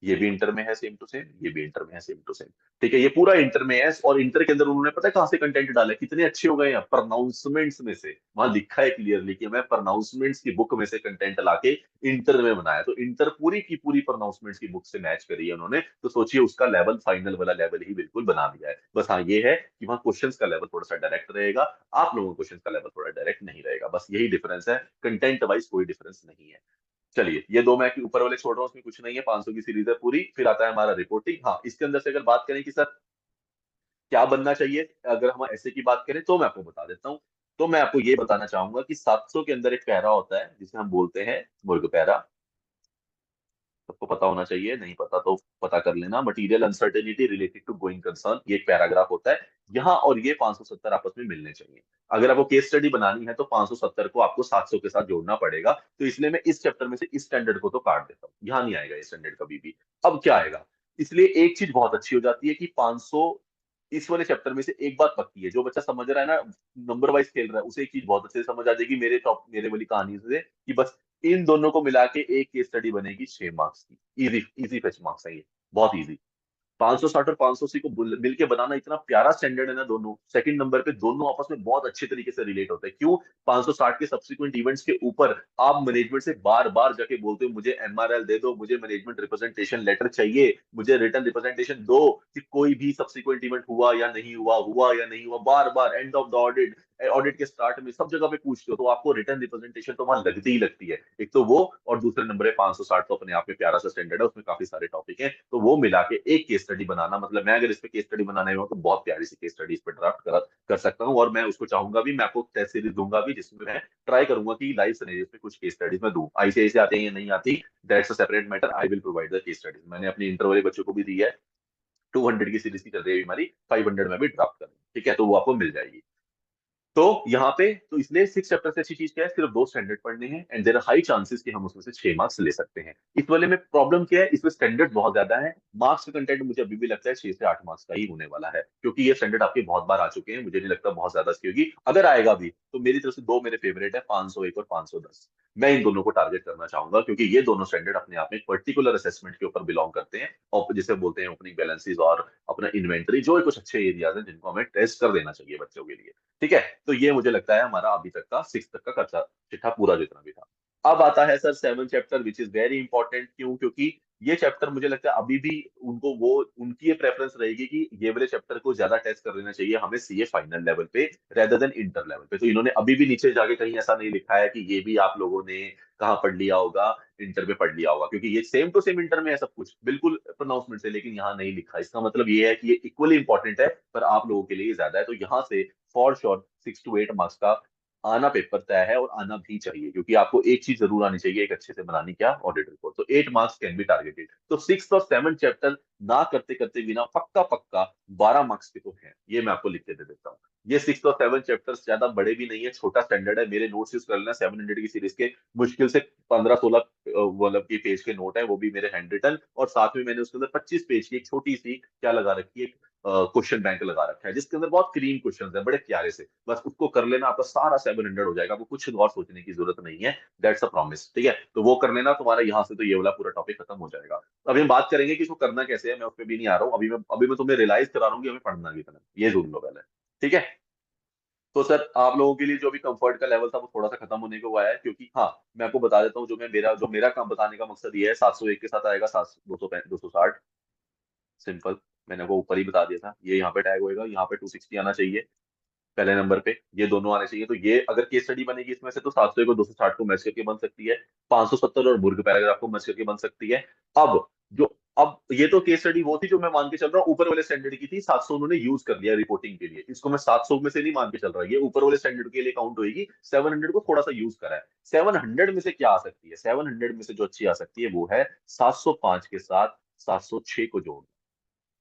ये भी इंटर में है सेम टू सेम, ये भी इंटर में है सेम टू सेम। ठीक है, ये पूरा इंटर में है। और इंटर के अंदर उन्होंने पता है कहाँ से कंटेंट डाला है, कितने अच्छे हो गए हैं, प्रोनाउंसमेंट्स में से। वहां लिखा है क्लियरली कि मैं प्रोनाउंसमेंट्स की बुक में से कंटेंट लाके इंटर में बनाया। तो इंटर पूरी की पूरी प्रोनाउंसमेंट्स की बुक से मैच करी है उन्होंने, तो सोचिए उसका लेवल फाइनल वाला लेवल ही बिल्कुल बना दिया है। बस हाँ ये है कि वहाँ क्वेश्चंस का लेवल थोड़ा सा डायरेक्ट रहेगा, आप लोगों को क्वेश्चंस का लेवल थोड़ा डायरेक्ट नहीं रहेगा, बस यही डिफरेंस है, कंटेंट वाइज कोई डिफरेंस नहीं है। चलिए, ये दो मैं ऊपर वाले छोड़ रहा हूँ, उसमें कुछ नहीं है, 500 की सीरीज है पूरी। फिर आता है हमारा रिपोर्टिंग। हाँ, इसके अंदर से अगर बात करें कि सर क्या बनना चाहिए, अगर हम ऐसे की बात करें तो मैं आपको बता देता हूँ। तो मैं आपको ये बताना चाहूंगा कि 700 के अंदर एक पैरा होता है जिसे हम बोलते हैं वर्ग पैरा। सबको पता होना चाहिए, नहीं पता तो पता कर लेना। Material uncertainty related to going concern, ये एक पैराग्राफ होता है यहाँ, और ये 570 आपस में मिलने चाहिए। अगर आपको केस स्टडी बनानी है तो 570 को आपको 700 के साथ जोड़ना पड़ेगा। तो इसलिए मैं इस चैप्टर में से इस स्टैंडर्ड को तो काट देता हूँ, यहाँ नहीं आएगा ये स्टैंडर्ड कभी भी। अब क्या आएगा, इसलिए एक चीज बहुत अच्छी हो जाती है कि 500, इस वाले चैप्टर में से एक बात पक्की है, जो बच्चा समझ रहा है ना, नंबर वाइज खेल रहा है, उसे एक चीज बहुत अच्छे से समझ आ जाएगी मेरे वाली कहानी से, कि बस इन दोनों को मिला के एक केस स्टडी बनेगी 6 मार्क्स की। इजी इजी फेच मार्क्स है ये, बहुत इजी। 560 और 580 को मिलके बनाना इतना प्यारा स्टैंडर्ड है ना, दोनों सेकंड नंबर पे दोनों आपस में बहुत अच्छे तरीके से रिलेट होते हैं। क्यों, 560 के सब्सिक्वेंट इवेंट्स के ऊपर आप मैनेजमेंट से बार बार जाके बोलते हो मुझे एमआरएल दे दो, मुझे मैनेजमेंट रिप्रेजेंटेशन लेटर चाहिए, मुझे रिटर्न रिप्रेजेंटेशन दो कि कोई भी सब्सिक्वेंट इवेंट हुआ या नहीं हुआ, हुआ या नहीं हुआ, बार बार end of the audit, audit के स्टार्ट में सब जगह पे पूछते हो, तो आपको रिटर्न रिप्रेजेंटेशन तो वहां लगती ही लगती है। एक तो वो, और दूसरे नंबर है 560 तो अपने आप में प्यारा सा स्टैंडर्ड है, उसमें काफी सारे टॉपिक हैं, तो वो मिला के एक केस स्टडी बनाना, मतलब मैं अगर इस पे केस स्टडी बनाने में हूं, तो बहुत प्यारी सी केस स्टडी इस पे ड्राफ्ट कर सकता हूँ। और मैं उसको चाहूंगा भी, मैं आपको टेस्ट सीरीज दूंगा भी जिसमें मैं ट्राई करूंगा कि लाइव सिनेरियोस में कुछ केस स्टडीज में दूं। आईसीआई से आते हैं या नहीं आती, that's a separate matter, I will provide the case studies. मैंने अपने इंटर वाले बच्चों को भी दी है, 200 की सीरीज की चल रही है हमारी, 500 में भी ड्राफ्ट करें, ठीक है, तो वो आपको मिल जाएगी। तो यहाँ पे तो इसलिए 6 चैप्टर से अच्छी चीज क्या है, सिर्फ दो स्टैंडर्ड पढ़ने हैं, and there are high chances कि हम उसमें से 6 मार्क्स ले सकते हैं। इस वाले में प्रॉब्लम क्या है, इसमें स्टैंडर्ड बहुत ज्यादा है, मार्क्स का कंटेंट मुझे अभी भी लगता है 6 से 8 मार्क्स का ही होने वाला है, क्योंकि ये स्टैंडर्ड आपके बहुत बार आ चुके हैं, मुझे नहीं लगता बहुत ज्यादा इसकी होगी। अगर आएगा भी तो मेरी तरफ से दो मेरे फेवरेट है, 501 और 510। मैं इन दोनों को टारगेट करना चाहूंगा क्योंकि ये दोनों स्टैंडर्ड अपने आप में एक पर्टिकुलर असेसमेंट के ऊपर बिलोंग करते हैं, और जिसे बोलते हैं ओपनिंग बैलेंसेस और अपना इन्वेंटरी, जो कुछ अच्छे एरियाज हैं जिनको हमें टेस्ट कर देना चाहिए बच्चों के लिए। ठीक है, तो ये मुझे लगता है हमारा अभी तक का 6 तक का खर्चा चिट्ठा पूरा जितना भी था। अब आता है sir 7 chapter, which is very important. क्यों, क्योंकि ये चैप्टर मुझे लगता है अभी भी उनको वो, उनकी ये प्रेफरेंस रहेगी कि ये वाले चैप्टर को ज्यादा टेस्ट कर लेना चाहिए हमें सीए फाइनल लेवल पे रेदर देन इंटर लेवल पे। तो इन्होंने अभी भी नीचे जाके कहीं ऐसा नहीं लिखा है कि ये भी आप लोगों ने कहाँ पढ़ लिया होगा, इंटर में पढ़ लिया होगा, क्योंकि ये सेम टू सेम इंटर में है सब कुछ बिल्कुल प्रोनाउंसमेंट से, लेकिन यहाँ नहीं लिखा। इसका मतलब ये है कि ये इक्वली इंपॉर्टेंट है, पर आप लोगों के लिए ज्यादा है। तो यहाँ से फॉर श्योर 6 to 8 मार्क्स का आना पेपर तय है और आना भी चाहिए, क्योंकि आपको एक चीज जरूर आनी चाहिए, एक अच्छे से बनानी, क्या, ऑडिट रिपोर्ट। तो 8 मार्क्स कैन बी टारगेटेड। तो 6 और 7 चैप्टर ना करते करते बिना पक्का पक्का 12 मार्क्स के तो है, ये मैं आपको लिख के दे देता हूँ। ये 6 और 7 चैप्टर्स ज्यादा बड़े भी नहीं है, छोटा स्टैंडर्ड है। मेरे नोट्स यूज कर लेना, 700 की सीरीज के मुश्किल से 15-16 मतलब की पेज के नोट है, वो भी मेरे हैंड रिटन, और साथ में मैंने उसके अंदर 25 पेज की एक छोटी सी क्या लगा रखी है, क्वेश्चन बैंक लगा रखा है, जिसके अंदर बहुत क्लीन क्वेश्चन है, बड़े प्यारे से। बस उसको कर लेना, आपका सारा 700 हो जाएगा, आपको कुछ और सोचने की जरूरत नहीं है। दैट्स अ प्रॉमिस, ठीक है। तो वो कर लेना, तुम्हारा यहाँ से तो ये वाला पूरा टॉपिक खत्म हो जाएगा। अभी हम बात करेंगे कि इसको करना कैसे है, मैं उस पर भी नहीं आ रहा हूँ। अभी मैं तुम्हें रियलाइज करा रहा हूँ कि हमें पढ़ना कितना है, ये सुन लो पहले, ठीक है। तो सर आप लोगों के लिए जो भी कंफर्ट का लेवल था वो थोड़ा सा खत्म होने को आया है, क्योंकि हाँ, मैं आपको बता देता हूँ, जो मेरा काम बताने का मकसद ये है, 701 के साथ आएगा 260 सिंपल। मैंने वो ऊपर ही बता दिया था, ये यहाँ पे टैग होएगा, यहाँ पे 260 आना चाहिए पहले नंबर पे, ये दोनों आने चाहिए। तो ये अगर केस स्टडी बनेगी इसमें से, तो 700 को 260 को मैच करके बन सकती है, 570 और बुर्ग पैराग्राफ को मैच करके बन सकती है। अब जो अब ये तो केस स्टडी वो थी जो मैं मान के चल रहा हूँ ऊपर वाले स्टैंडर्ड की थी, 700 उन्होंने यूज कर लिया रिपोर्टिंग के लिए, इसको मैं 700 में से नहीं मान के चल रहा, ये ऊपर वाले स्टैंडर्ड के लिए काउंट होगी। 700 को थोड़ा सा यूज करा है। 700 में से क्या आ सकती है, 700 में से जो अच्छी आ सकती है वो है 705 के साथ 706 को जोड़।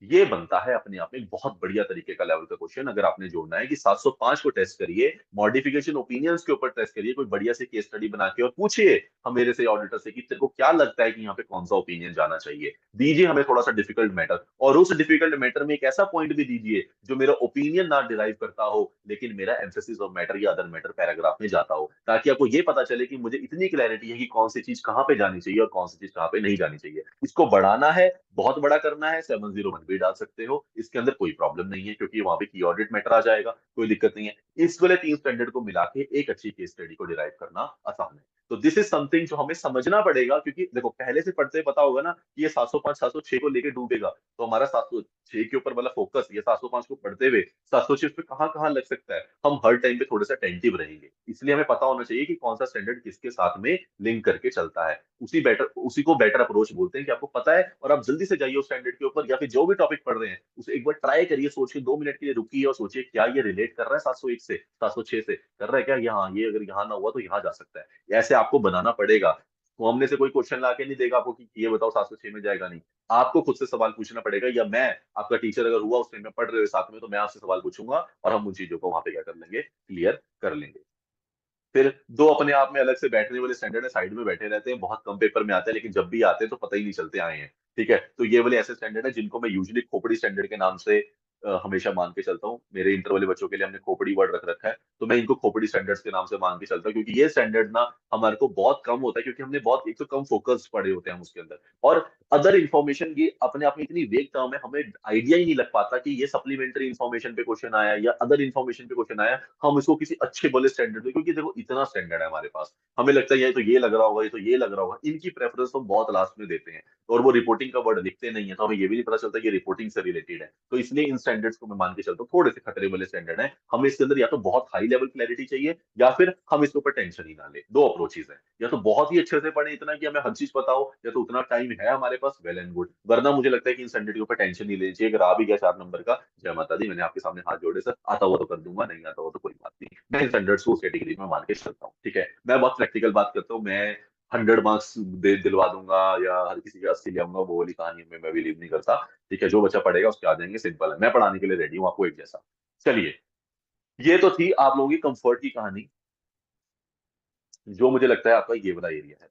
ये बनता है अपने आप में एक बहुत बढ़िया तरीके का लेवल का क्वेश्चन। अगर आपने जोड़ना है कि 705 को टेस्ट करिए, मॉडिफिकेशन ओपिनियंस के ऊपर टेस्ट करिए, कोई बढ़िया से केस स्टडी बना के, और पूछिए हम मेरे से ऑडिटर से कि तेरे को क्या लगता है कि यहाँ पे कौन सा ओपिनियन जाना चाहिए। दीजिए हमें थोड़ा सा डिफिकल्ट मैटर, और उस डिफिकल्ट मैटर में एक ऐसा पॉइंट भी दीजिए जो मेरा ओपिनियन ना डिराइव करता हो, लेकिन मेरा एम्फेसिस ऑफ मैटर या अदर मैटर पैराग्राफ में जाता हो, ताकि आपको ये पता चले कि मुझे इतनी क्लैरिटी है कि कौन सी चीज कहाँ पे जानी चाहिए और कौन सी चीज कहाँ पे नहीं जानी चाहिए। इसको बढ़ाना है, बहुत बड़ा करना है, 701 भी डाल सकते हो, इसके अंदर कोई प्रॉब्लम नहीं है, क्योंकि वहां पे की ऑडिट मैटर आ जाएगा, कोई दिक्कत नहीं है। इस वाले 3 स्टैंडर्ड को मिला के एक अच्छी केस स्टडी को डिराइव करना आसान है। तो दिस इज समथिंग जो हमें समझना पड़ेगा, क्योंकि देखो पहले से पढ़ते पता होगा ना कि ये 705 706 को लेके डूबेगा, तो हमारा 706 के ऊपर वाला फोकस, ये 705 को पढ़ते हुए 706 पे कहाँ कहाँ लग सकता है, हम हर टाइम पे थोड़े सा टेंटिव रहेंगे। इसलिए हमें पता होना चाहिए कि कौन सा स्टैंडर्ड किसके साथ में लिंक करके चलता है। उसी को बेटर अप्रोच बोलते हैं, कि आपको पता है और आप जल्दी से जाइए उस स्टैंडर्ड के ऊपर, या फिर जो भी टॉपिक पढ़ रहे हैं उसे एक बार ट्राई करिए, सोच के 2 मिनट के लिए रुकिए और सोचिए क्या ये रिलेट कर रहा है 701 से, 706 से कर रहा है क्या, यहाँ ये अगर यहाँ ना हुआ तो यहाँ जा सकता है। ऐसे आपको बनाना पड़ेगा। तो हमने से कोई क्वेश्चन ला के नहीं देगा आपको कि ये बताओ 706 में जाएगा, नहीं। आपको खुद से सवाल पूछना पड़ेगा, या मैं आपका टीचर अगर हुआ उस टाइम में पढ़ रहे हो साथ में, तो मैं आपसे सवाल पूछूंगा और हम उन चीजों को वहां पे क्या कर लेंगे, क्लियर कर लेंगे। फिर दो अपने आप में अलग से बैठने वाले स्टैंडर्ड है, साइड में बैठे रहते हैं, बहुत कम पेपर में आते हैं, लेकिन जब भी आते हैं तो पता ही नहीं चलते आए हैं। ठीक है, तो ये वाले ऐसे स्टैंडर्ड है जिनको मैं यूजली खोपड़ी स्टैंडर्ड के नाम से हमेशा मान के चलता हूँ। मेरे इंटर वाले बच्चों के लिए हमने खोपड़ी वर्ड रख रखा है, तो मैं इनको खोपड़ी स्टैंडर्ड्स के नाम से मान के चलता हूँ, क्योंकि ये स्टैंडर्ड ना हमारे को बहुत कम होता है, क्योंकि हमने बहुत एक तो कम फोकस पढ़े होते हैं हम उसके अंदर, और अदर इन्फॉर्मेशन ये अपने आप में इतनी वेग टर्म है, हमें आइडिया ही नहीं लग पाता कि ये सप्लीमेंट्री इन्फॉर्मेशन पे क्वेश्चन आया या अदर इन्फॉर्मेशन पे क्वेश्चन आया, हम इसको किसी अच्छे बोले स्टैंडर्ड में, क्योंकि देखो इतना स्टैंडर्ड है हमारे पास, हमें लगता है ये तो ये लग रहा होगा, ये तो ये लग रहा होगा, इनकी प्रेफरेंस हम बहुत लास्ट में देते हैं, और वो रिपोर्टिंग का वर्ड लिखते नहीं है, तो हमें ये भी नहीं पता चलता कि रिपोर्टिंग से रिलेटेड है। तो इसलिए इन स्टैंडर्ड्स को मैं मान के चलता हूँ, थोड़े से खतरे वाले स्टैंडर्ड है, हमें इसके अंदर या तो बहुत हाई लेवल क्लैरिटी चाहिए, या फिर हम इसके ऊपर टेंशन ही ना ले। दो अप्रोचेज है, या तो बहुत ही अच्छे से पढ़े इतना कि हमें हर चीज पता हो, या तो उतना टाइम है हमारे पास, वेल एंड गुड, वरना मुझे लगता है कि इन स्टैंडर्ड के ऊपर टेंशन नहीं लेनी चाहिए। अगर आ भी गया 4 नंबर का, जय माता दी, मैंने आपके सामने हाथ जोड़े सर, आता हुआ तो कर दूंगा, नहीं आता हुआ तो कोई बात नहीं, मैं इन स्टैंडर्ड्स को उस कैटेगरी में मान के चलता हूँ, ठीक है। मैं बहुत प्रैक्टिकल बात करता हूँ, मैं 100 मार्क्स दिलवा दूंगा या हर किसी के 80 ले आऊंगा, वो वाली कहानी में मैं बिलीव नहीं करता। ठीक है, जो बच्चा पढ़ेगा उसके आ जाएंगे, सिंपल है, मैं पढ़ाने के लिए रेडी हूँ आपको एक जैसा। चलिए, ये तो थी आप लोगों की कंफर्ट की कहानी, जो मुझे लगता है आपका ये वाला एरिया है।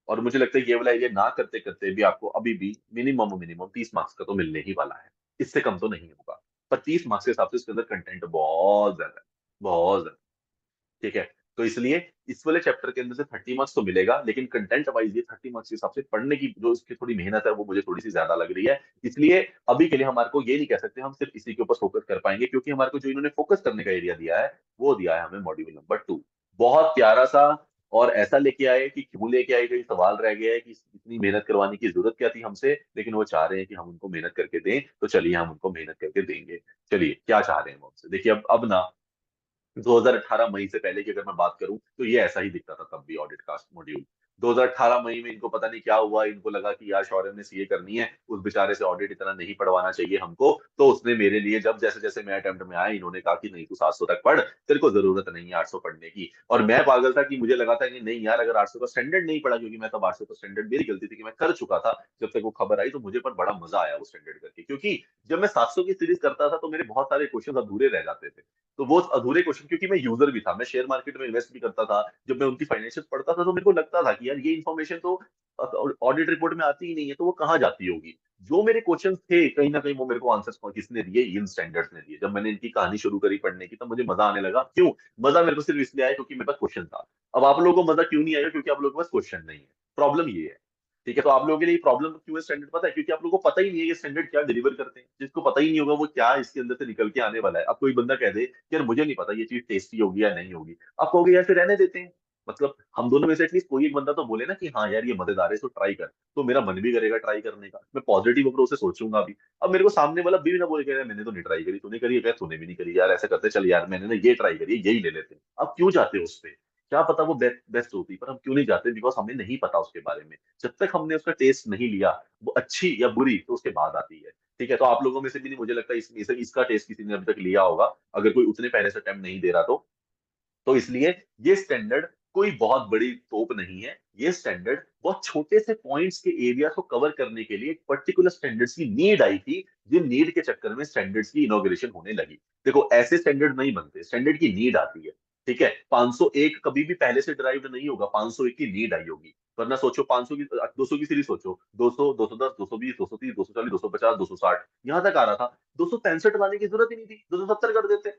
और मुझे लगता है ये वाला एरिया ना करते करते भी आपको अभी भी मिनिमम मिनिमम 30 मार्क्स का तो मिलने ही वाला है, इससे कम तो नहीं होगा। पर 30 मार्क्स के हिसाब से इसके अंदर कंटेंट बहुत ज्यादा है, बहुत ज्यादा। ठीक है, तो इसलिए इस वाले चैप्टर के अंदर से 30 मार्क्स तो मिलेगा, लेकिन कंटेंट वाइज ये 30 मार्क्स के हिसाब से पढ़ने की जो इसकी थोड़ी मेहनत है वो मुझे थोड़ी सी ज्यादा लग रही है। इसलिए अभी के लिए हमारे को ये नहीं कह सकते हम सिर्फ इसी के ऊपर फोकस कर पाएंगे, क्योंकि हमारे को जो इन्होंने फोकस करने का एरिया दिया है वो दिया है हमें मॉड्यूल नंबर 2। बहुत प्यारा सा, और ऐसा लेके आए कि क्यों लेके आए, कई सवाल रह गया है कि इतनी मेहनत करवाने की जरूरत क्या थी हमसे, लेकिन वो चाह रहे हैं कि हम उनको मेहनत करके दें, तो चलिए हम उनको मेहनत करके देंगे। चलिए, क्या चाह रहे हैं वो हमसे, देखिए अब ना 2018 मई से पहले की अगर मैं बात करूं तो ये ऐसा ही दिखता था तब भी, ऑडिट कास्ट मॉड्यूल। 2018 मई में इनको पता नहीं क्या हुआ, इनको लगा कि यार शौर्य ने सीए करनी है, उस बेचारे से ऑडिट इतना नहीं पढ़वाना चाहिए हमको, तो उसने मेरे लिए जब जैसे जैसे मैं अटेम्प्ट में आया, इन्होंने कहा कि नहीं तू 700 तक पढ़, तेरे को जरूरत नहीं है 800 पढ़ने की। और मैं पागल था कि मुझे लगा था कि नहीं यार, अगर 800 का स्टैंडर्ड नहीं पढ़ा, क्योंकि मैं तब 800 का स्टैंडर्ड, मेरी गलती थी कि मैं कर चुका था जब तक वो खबर आई, तो मुझे पर बड़ा मजा आया वो स्टैंडर्ड करके, क्योंकि जब मैं 700 की सीरीज करता था तो मेरे बहुत सारे क्वेश्चन अधूरे रह जाते थे। तो वो अधूरे क्वेश्चन, क्योंकि मैं यूजर भी था, मैं शेयर मार्केट में इन्वेस्ट भी करता था, जब मैं उनकी फाइनेंशियल पढ़ता था तो मेरे को लगता था कि यार ये इन्फॉर्मेशन तो ऑडिट रिपोर्ट में आती ही नहीं है, तो वो कहाँ जाती होगी। जो मेरे क्वेश्चंस थे कहीं ना कहीं वो मेरे को आंसर्स किसने दिए, इन स्टैंडर्ड्स ने दिए। जब मैंने इनकी कहानी शुरू करी पढ़ने की, तब मुझे मजा आने लगा। क्यों मजा मेरे को सिर्फ इसलिए आया क्योंकि मेरे पास क्वेश्चन था। अब आप लोगों को मजा क्यों नहीं आएगा, क्योंकि आप लोगों के पास क्वेश्चन नहीं है। प्रॉब्लम ये है। ठीक है, तो आप लोगों के लिए प्रॉब्लम क्यों है स्टैंडर्ड, पता है? क्योंकि आप लोगों को पता ही नहीं है ये स्टैंडर्ड क्या डिलीवर करते हैं। जिसको पता ही नहीं होगा वो क्या इसके अंदर से निकल के आने वाला है। अब कोई बंदा कह दे कि यार मुझे नहीं पता ये चीज टेस्टी होगी या नहीं होगी, आप कहोगे यार फिर रहने देते हैं। मतलब हम दोनों में से एटलीस्ट कोई एक बंदा तो बोले ना कि हाँ यार ये मजेदार है, इसको ट्राई कर। तो मेरा मन भी करेगा ट्राई करने का, मैं पॉजिटिव अप्रोच से सोचूंगा भी। अब मेरे को सामने वाला भी ना बोले कि यार मैंने तो नहीं ट्राई करी, तूने करी है क्या? तूने भी नहीं करी यार, ऐसा करते चल यार, मैंने ना ये ट्राई करी है, यही ले लेते हैं। अब क्यों जाते हो उस पे? क्या पता वो बेस्ट होती, पर हम क्यों नहीं जाते? बिकॉज हमें नहीं पता उसके बारे में। जब तक हमने उसका टेस्ट नहीं लिया, वो अच्छी या बुरी तो उसके बाद आती है। ठीक है, तो आप लोगों में से भी नहीं मुझे लगता इसका टेस्ट किसी ने अभी तक लिया होगा, अगर कोई उतने पहले से अटेम्प्ट नहीं दे रहा तो इसलिए ये स्टैंडर्ड कोई बहुत बड़ी तोप नहीं है। ये स्टैंडर्ड बहुत छोटे से पॉइंट्स के एरिया को कवर करने के लिए एक पर्टिकुलर स्टैंडर्ड्स की नीड आई थी, जिन नीड के चक्कर में स्टैंडर्ड्स की इनॉग्रेशन होने लगी। देखो ऐसे स्टैंडर्ड नहीं बनते, स्टैंडर्ड की नीड आती है। ठीक है, 501 कभी भी पहले से ड्राइव्ड नहीं होगा, 501 की नीड आई होगी। वरना सोचो 500 की, 200 की सीरीज सोचो, 200, 210, 220, 230, 240, 250, 260, यहां तक आ रहा था। 265 लाने की जरूरत ही नहीं थी, 270 कर देते।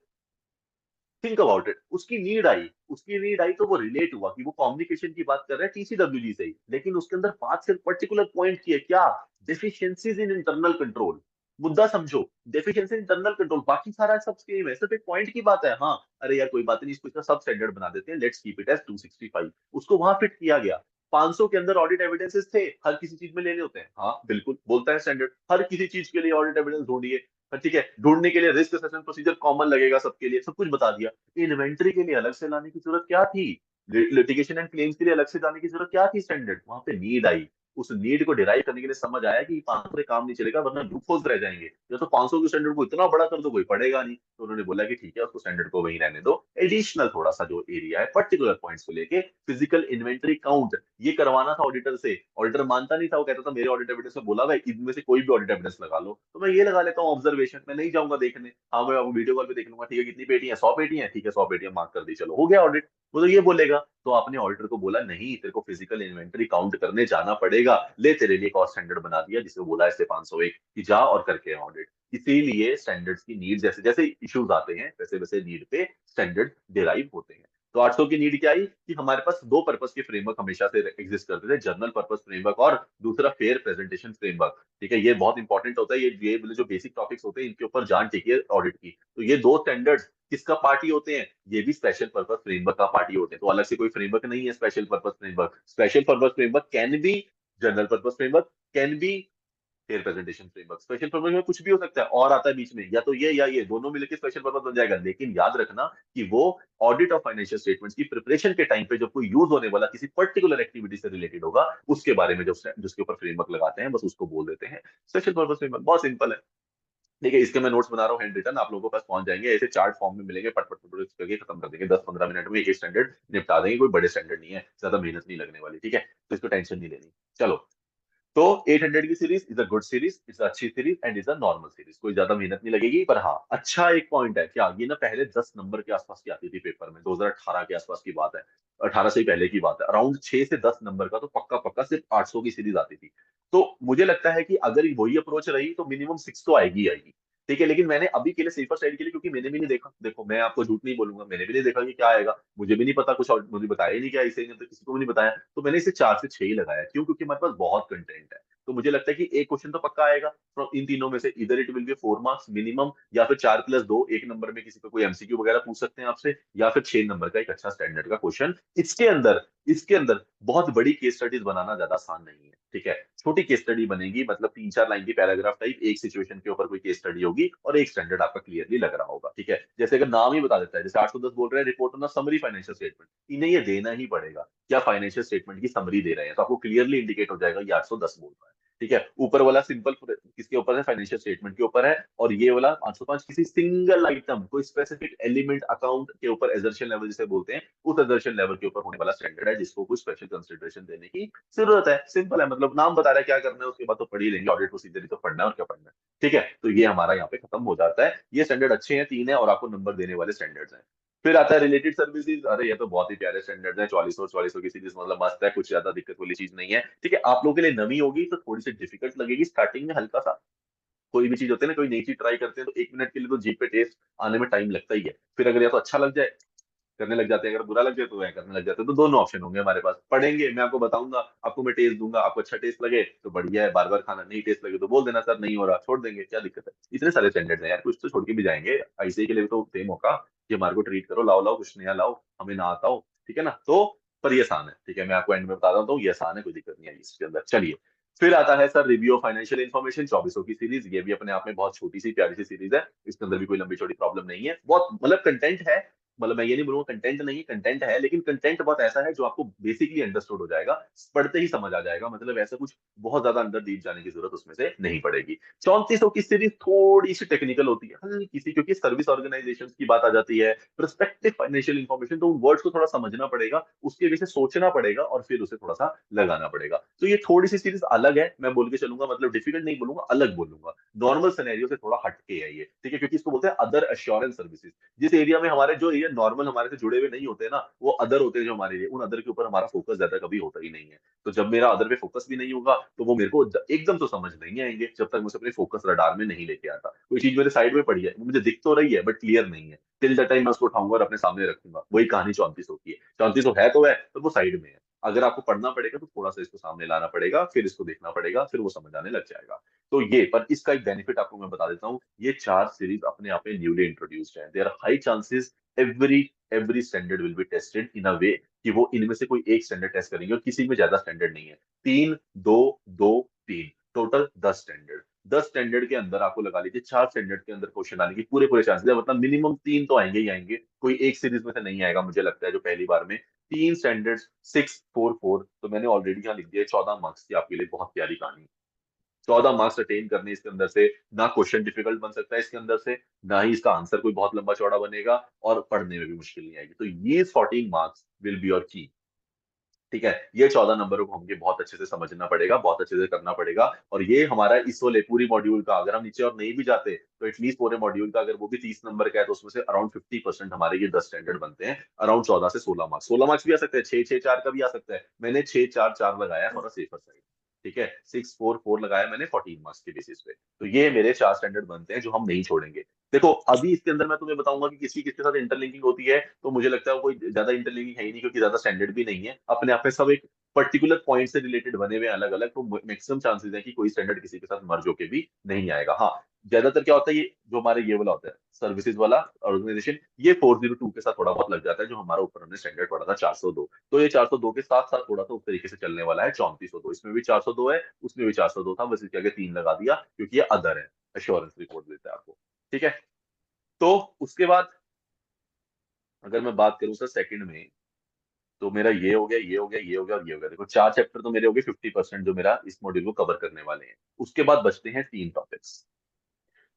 थिंक अबाउट इट, उसकी नीड आई तो वो रिलेट हुआ कि वो कम्युनिकेशन की बात कर रहे हैं टीसीडब्ल्यूजी से ही, लेकिन उसके अंदर बात सिर्फ पर्टिकुलर पॉइंट की है, क्या? Deficiencies in internal control. मुद्दा समझो, डेफिशिएंसी इंटरनल कंट्रोल, बाकी सारा सब सेम है, सिर्फ एक पॉइंट की बात है। हाँ, अरे यार कोई बात नहीं, इसको इसका सब स्टैंडर्ड बना देते हैं, लेट्स कीप इट एज 265। उसको वहां फिट किया गया। 500 के अंदर ऑडिट एविडेंसेस थे, हर किसी चीज में लेने होते हैं, हाँ बिल्कुल बोलता है स्टैंडर्ड, हर किसी चीज के लिए ऑडिट एविडेंस ढूंढिए। ठीक है, ढूंढने के लिए रिस्क असेसमेंट प्रोसीजर कॉमन लगेगा सबके लिए, सब कुछ बता दिया। इन्वेंट्री के लिए अलग से लाने की जरूरत क्या थी? लिटिगेशन एंड क्लेम्स के लिए अलग से जाने की जरूरत क्या थी? स्टैंडर्ड वहां पे नीड आई। उस नीड को डिराइव करने के लिए समझ आया कि 500 से काम नहीं चलेगा, वरना लूपहोल्स रह जाएंगे। या तो 500 के स्टैंडर्ड को इतना बड़ा कर दो, कोई पढ़ेगा नहीं। तो उन्होंने बोला कि ठीक है, उसको स्टैंडर्ड को वहीं रहने दो। एडिशनल थोड़ा सा जो एरिया है पर्टिकुलर पॉइंट्स को लेके, फिजिकल इन्वेंट्री काउंट ये करवाना था ऑडिटर से। ऑडिटर मानता नहीं था, वो कहता था मेरे ऑडिट एविडेंस में बोला हुआ है, इनमें से कोई भी ऑडिट एविडेंस लगा लो। तो मैं ये लगा लेता हूँ ऑब्जर्वेशन, मैं नहीं जाऊंगा देखने। हाँ मैं आपको वीडियो कॉल पे देख लूंगा, ठीक है कितनी पेटी है, 100 पेटी है, ठीक है 100 पेटियां मार्क कर दी, चलो हो गया ऑडिट। वो तो ये बोलेगा। तो आपने ऑडिटर को बोला नहीं, तेरे को फिजिकल इन्वेंटरी काउंट करने जाना पड़ेगा, ले तेरे लिए एक और स्टैंडर्ड बना दिया जिसमें बोला इससे 501 कि जा और करके ऑडिट। इसीलिए स्टैंडर्ड्स की नीड, जैसे जैसे इश्यूज आते हैं वैसे वैसे नीड पे स्टैंडर्ड डिराइव होते हैं। तो 800 की नीड क्या आई कि हमारे पास दो पर्पस के फ्रेमवर्क हमेशा से एग्जिस्ट करते थे, जर्नल पर्पस फ्रेमवर्क और दूसरा फेयर प्रेजेंटेशन फ्रेमवर्क। ठीक है, ये बहुत इंपॉर्टेंट होता है, ये जो बेसिक टॉपिक्स होते हैं इनके ऊपर जान टिकी है ऑडिट की। तो ये दो स्टैंडर्ड किसका पार्टी होते हैं? ये भी स्पेशल पर्पस फ्रेमवर्क का पार्टी होते हैं। तो अलग से कोई फ्रेमवर्क नहीं है special purpose framework. Special purpose framework can be general purpose framework, can be fair presentation framework. Special purpose में कुछ भी हो सकता है, और आता है बीच में, या तो ये या ये दोनों मिलकर स्पेशल पर्पस बन जाएगा। लेकिन याद रखना कि वो ऑडिट ऑफ फाइनेंशियल स्टेटमेंट्स की प्रिपरेशन के टाइम पे जब कोई यूज होने वाला किसी पर्टिकुलर एक्टिविटी से रिलेटेड होगा, उसके बारे में जो जिसके ऊपर फ्रेमवर्क लगाते हैं, बस उसको बोल देते हैं स्पेशल पर्पस फ्रेमवर्क। बहुत सिंपल है। ठीक है, इसके मैं नोट्स बना रहा हूँ हैंड रिटन, आप लोगों के पास पहुंच जाएंगे, ऐसे चार्ट फॉर्म में मिलेंगे, पट पट पट करके खत्म कर देंगे 10-15 मिनट में, एक स्टैंडर्ड निपटा देंगे। कोई बड़े स्टैंडर्ड नहीं है, ज्यादा मेहनत नहीं लगने वाली। ठीक है, तो इसको टेंशन नहीं लेनी। चलो, तो 800 की series is a good series, is अच्छी series and is a normal series, कोई ज्यादा मेहनत नहीं लगेगी। पर हाँ, अच्छा एक पॉइंट है क्या, ये ना पहले 10 नंबर के आसपास की आती थी पेपर में, 2018 के आसपास की बात है, 18 से ही पहले की बात है, अराउंड 6 से 10 नंबर का तो पक्का पक्का सिर्फ 800 की सीरीज आती थी। तो मुझे लगता है कि अगर वही अप्रोच रही तो मिनिमम 6 तो आएगी ही आएगी। ठीक है, लेकिन मैंने अभी के लिए सेफर साइड के लिए, क्योंकि मैंने भी नहीं देखा, देखो मैं आपको झूठ नहीं बोलूंगा, मैंने भी नहीं देखा कि क्या आएगा, मुझे भी नहीं पता कुछ, और मुझे बताया ही नहीं क्या, इसे नहीं तो किसी को भी नहीं बताया, तो मैंने इसे 4 से 6 ही लगाया। क्यों? क्योंकि हमारे पास बहुत कंटेंट है। तो मुझे लगता है कि एक क्वेश्चन तो पक्का आएगा फ्रॉम इन तीनों में से, इधर it will be 4 marks minimum, या फिर 4+2 एक नंबर में किसी पे कोई एमसीक्यू वगैरह पूछ सकते हैं आपसे, या फिर 6 नंबर का एक अच्छा स्टैंडर्ड का क्वेश्चन। इसके अंदर बहुत बड़ी केस स्टडीज बनाना ज्यादा आसान नहीं है, ठीक है। छोटी केस स्टडी बनेगी, मतलब 3-4 लाइन की पैराग्राफ टाइप, एक सिचुएशन के ऊपर कोई केस स्टडी होगी और एक स्टैंडर्ड आपका क्लियरली लग रहा होगा, ठीक है। जैसे अगर नाम ही बता देता है, जैसे 810 बोल रहे हैं report on summary financial statement, इन्हें ये देना ही पड़ेगा क्या फाइनेंशियल स्टेटमेंट की समरी दे रहे हैं, तो आपको क्लियरली इंडिकेट हो जाएगा ये 810 बोल रहा है, ठीक है। ऊपर वाला सिंपल किसके ऊपर है, फाइनेंशियल स्टेटमेंट के ऊपर है, और ये वाला 505 किसी सिंगल आइटम, कोई स्पेसिफिक एलिमेंट अकाउंट के ऊपर एजर्शन लेवल जिसे बोलते हैं, उस एजर्शन लेवल के ऊपर होने वाला स्टैंडर्ड है, जिसको कुछ स्पेशल कंसिडरेशन देने की जरूरत है। सिंपल है, मतलब नाम बता रहा है क्या करना है, उसके बाद तो पढ़ ही लेंगे, ऑडिट प्रोसीजर ही तो पढ़ना है और क्या पढ़ना है, ठीक है। तो ये हमारा यहाँ पे खत्म हो जाता है, ये स्टैंडर्ड अच्छे हैं, 3 है और आपको नंबर देने वाले स्टैंडर्ड्स हैं। फिर आता है रिलेटेड सर्विसेज, अरे ये तो बहुत ही प्यारे स्टैंडर्ड है, 4400 की सीरीज, मतलब मस्त है, कुछ ज्यादा दिक्कत वाली चीज नहीं है, ठीक है। आप लोगों के लिए नवी होगी तो थोड़ी सी डिफिकल्ट लगेगी स्टार्टिंग में, हल्का सा। कोई भी चीज होती है ना, कोई नई चीज ट्राई करते हैं तो 1 मिनट के लिए तो जीप पे टेस्ट आने में टाइम लगता ही है, फिर अगर या तो अच्छा लग जाए करने लग जाते हैं, अगर बुरा लग जाए तो वह करने लग जाते हैं, तो दोनों ऑप्शन होंगे हमारे पास, पढ़ेंगे, मैं आपको बताऊंगा, आपको मैं टेस्ट दूंगा, आपको अच्छा टेस्ट लगे तो बढ़िया है, बार बार खाना, नहीं टेस्ट लगे तो बोल देना सर नहीं हो रहा, छोड़ देंगे, क्या दिक्कत है। इतने सारे स्टैंडर्ड है यार, कुछ तो छोड़ के भी जाएंगे, आईसीआई के लिए भी तो सेम मौका कि हमारे को ट्रीट करो, लाओ लाओ कुछ नया लाओ, हमें ना आता हो, ठीक है ना। तो पर ये आसान है, ठीक है, मैं आपको एंड में बता रहा हूँ, ये आसान है, कोई दिक्कत नहीं है इसके अंदर। चलिए, फिर आता है sir review of financial information, 2400 की सीरीज, ये भी अपने आप में बहुत छोटी सी प्यारी सी सीरीज है, इसके अंदर भी कोई लंबी छोटी प्रॉब्लम नहीं है, बहुत मतलब कंटेंट है, मतलब मैं ये नहीं बोलूंगा कंटेंट नहीं, कंटेंट है, लेकिन कंटेंट बहुत ऐसा है जो आपको बेसिकली अंडरस्टूड हो जाएगा, पढ़ते ही समझ आ जाएगा, मतलब ऐसा कुछ बहुत ज्यादा अंदर डीप जाने की जरूरत उसमें से नहीं पड़ेगी। 3400 की सीरीज थोड़ी सी टेक्निकल होती है, हल्की सी, क्योंकि सर्विस ऑर्गेनाइजेशन की बात आ जाती है, प्रोस्पेक्टिव फाइनेंशियल इन्फॉर्मेशन, तो उन वर्ड्स को थोड़ा समझना पड़ेगा, उसके वजह से सोचना पड़ेगा और फिर उसे थोड़ा सा लगाना पड़ेगा, तो ये थोड़ी सी सीरीज अलग है, मैं बोल के चलूंगा, मतलब डिफिकल्ट नहीं बोलूंगा, अलग बोलूंगा, नॉर्मल सिनेरियो से थोड़ा हटके है ये, ठीक है, क्योंकि इसको बोलते हैं अदर अश्योरेंस सर्विसेज। जिस एरिया में हमारे जो एरिया नॉर्मल हमारे से जुड़े हुए नहीं होते ना, वो अदर होते हैं जो हमारे लिए, उन अदर के ऊपर हमारा फोकस ज्यादा कभी होता ही नहीं है। तो जब मेरा अदर पे फोकस भी नहीं होगा तो वो मेरे को एकदम तो समझ नहीं आएंगे, जब तक मैं उसे अपने फोकस रडार में नहीं लेके आता। कोई चीज मेरे साइड में पड़ी है, वो मुझे दिख तो रही है बट क्लियर नहीं है, टिल द टाइम मैं उसको उठाऊंगा और अपने सामने रखूंगा, वही कहानी 3400 की है, 3400 है तो वो साइड में है, अगर आपको पढ़ना पड़ेगा तो थोड़ा सा इसको सामने लाना पड़ेगा, फिर इसको देखना पड़ेगा, फिर वो समझ आने लग जाएगा। तो ये, पर इसका एक बेनिफिट आपको मैं बता देता हूँ, ये 4 सीरीज अपने आप में न्यूली इंट्रोड्यूस्ड है, there are high chances every every standard will be tested in a way कि वो इनमें से कोई एक स्टैंडर्ड टेस्ट करेंगे, और किसी में ज्यादा स्टैंडर्ड नहीं है, 3 2 2 3 टोटल 10 स्टैंडर्ड, 10 स्टैंडर्ड के अंदर आपको लगा लीजिए 4 स्टैंडर्ड के अंदर क्वेश्चन आने की पूरे पूरे चांसेस है, मतलब मिनिमम 3 तो आएंगे ही आएंगे, कोई एक सीरीज में से नहीं आएगा मुझे लगता है जो पहली बार में। 3 स्टैंडर्ड 6 4 4, तो मैंने ऑलरेडी यहाँ लिख दिया 14 मार्क्स की आपके लिए बहुत प्यारी कहानी, 14 मार्क्स अटेन करने इसके अंदर से, ना क्वेश्चन डिफिकल्ट बन सकता है इसके अंदर से, ना ही इसका आंसर कोई बहुत लंबा चौड़ा बनेगा, और पढ़ने में भी मुश्किल नहीं आएगी, तो ये 14 मार्क्स विल बी योर की, ठीक है। ये 14 नंबरों को हमको बहुत अच्छे से समझना पड़ेगा, बहुत अच्छे से करना पड़ेगा, और ये हमारा इस वाले पूरी मॉड्यूल का, अगर हम नीचे और नहीं भी जाते तो एटलीस्ट पूरे मॉड्यूल का अगर वो भी 30 नंबर का है, तो उसमें से अराउंड 50% हमारे ये 10 स्टैंडर्ड बनते हैं, अराउंड 14 से 16 मार्क्स, 16 मार्क्स भी आ सकते हैं, 6 6 4 का भी आ सकता है, मैंने 6 4 4 लगाया थोड़ा सेफर साइड, ठीक है, 6 4 4 लगाया मैंने 14 मार्क्स के बेसिस पे। तो ये मेरे 4 स्टैंडर्ड बनते हैं जो हम नहीं छोड़ेंगे। देखो अभी इसके अंदर मैं तुम्हें बताऊंगा कि किसकी किसके साथ इंटरलिंकिंग होती है, तो मुझे लगता है वो कोई ज्यादा इंटरलिंकिंग है ही नहीं, क्योंकि ज्यादा स्टैंडर्ड भी नहीं है, अपने आप में सब एक पर्टिकुलर पॉइंट से रिलेटेड बने हुए अलग अलग, तो मैक्सिमम चांसेस है कि कोई स्टैंडर्ड किसी के साथ मर्ज होके भी नहीं आएगा। हाँ, ज्यादातर क्या होता है, ये जो हमारे ये वाला होता है सर्विसेज वाला ऑर्गेनाइजेशन, ये 402 के साथ थोड़ा बहुत लग जाता है, जो हमारा ऊपर हमने स्टैंडर्ड पढ़ा था 402, तो ये 402 के साथ साथ थोड़ा सा उस तरीके से चलने वाला है 3402, इसमें भी 402 है, उसमें भी 402 था, बस इसके आगे 3 लगा दिया क्योंकि ये अदर है, एश्योरेंस रिपोर्ट देता है आपको, ठीक है। तो उसके बाद अगर मैं बात करूं सर सेकंड में, तो मेरा ये हो गया, ये हो गया, ये हो गया और ये हो गया, देखो 4 चैप्टर तो मेरे हो गए 50% जो मेरा इस मॉड्यूल को कवर करने वाले हैं। उसके बाद बचते हैं 3 टॉपिक्स।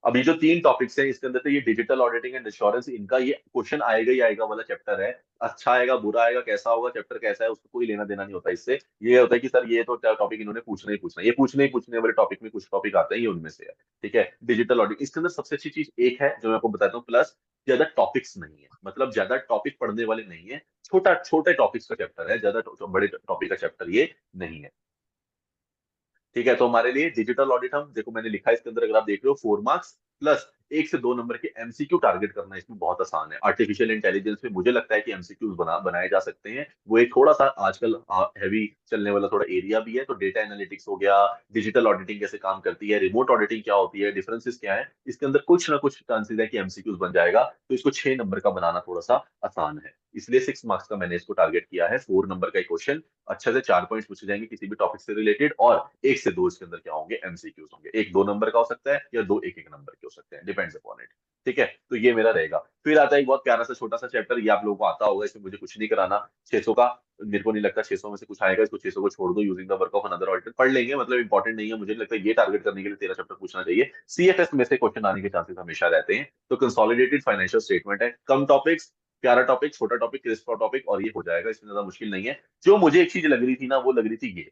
अब ये जो 3 टॉपिक्स हैं इसके अंदर से ये डिजिटल ऑडिटिंग एंड इंश्योरेंस, इनका ये क्वेश्चन आएगा ही आएगा वाला चैप्टर है, अच्छा आएगा बुरा आएगा कैसा होगा चैप्टर कैसा है उसको कोई लेना देना नहीं होता इससे, ये होता है कि सर ये तो टॉपिक इन्होंने पूछना ही पूछना है, ये पूछने ही पूछने वाले टॉपिक में कुछ टॉपिक आते हैं, ये उनमें से है, ठीक है। डिजिटल ऑडिट इसके अंदर सबसे अच्छी चीज एक है जो मैं आपको बताता हूँ, प्लस ज्यादा टॉपिक्स नहीं है, मतलब ज्यादा टॉपिक पढ़ने वाले नहीं है, छोटा छोटे टॉपिक्स का चैप्टर है, ज्यादा बड़े टॉपिक का चैप्टर ये नहीं है, ठीक है। तो हमारे लिए डिजिटल ऑडिट, हम देखो मैंने लिखा है इसके अंदर, अगर आप देख रहे हो 4 मार्क्स प्लस 1 से 2 नंबर के एमसीक्यू टारगेट करना इसमें बहुत आसान है। आर्टिफिशियल इंटेलिजेंस में मुझे लगता है कि एमसीक्यूज बनाए जा सकते हैं। वो एक थोड़ा सा आजकल हैवी चलने वाला थोड़ा एरिया भी है। तो डेटा एनालिटिक्स हो गया, डिजिटल ऑडिटिंग कैसे काम करती है, रिमोट ऑडिटिंग क्या होती है, डिफरेंसेस क्या है, इसके अंदर कुछ ना कुछ चांसेस है कि एमसीक्यूज बन जाएगा। तो इसको 6 नंबर का बनाना थोड़ा सा आसान है, इसलिए 6 मार्क्स का मैंने इसको टारगेट किया है। 4 नंबर का एक क्वेश्चन, अच्छे से 4 पॉइंट्स पूछे जाएंगे किसी भी टॉपिक से रिलेटेड, और 1 से 2 इसके अंदर क्या होंगे, एमसीक्यूज होंगे। एक 2 नंबर का हो सकता है या दो 1-1 नंबर के हो सकते हैं, डिपेंड्स अपॉन इट। ठीक है, तो ये मेरा रहेगा। फिर आता है एक बहुत प्यारा सा छोटा सा चैप्टर, ये आप लोगों को आता होगा, इसमें मुझे कुछ नहीं कराना। 600 का, मेरे को नहीं लगता 600 में से कुछ आएगा, इसको 600 को छोड़ दो। Using the work of another auditor पढ़ लेंगे, मतलब इंपॉर्टेंट नहीं है। मुझे नहीं लगता ये टारगेट करने के लिए 13 चैप्टर पूछना चाहिए। सीएफएस में से क्वेश्चन आने के चांसेस हमेशा रहते हैं। तो कंसोलिडेटेड फाइनेंशियल स्टेटमेंट है, कम टॉपिक्स, प्यारा टॉपिक, छोटा टॉपिक, क्रिस्प टॉपिक, और ये हो जाएगा, इसमें ज्यादा मुश्किल नहीं है। जो मुझे एक चीज लग रही थी ना, वो लग रही थी ये,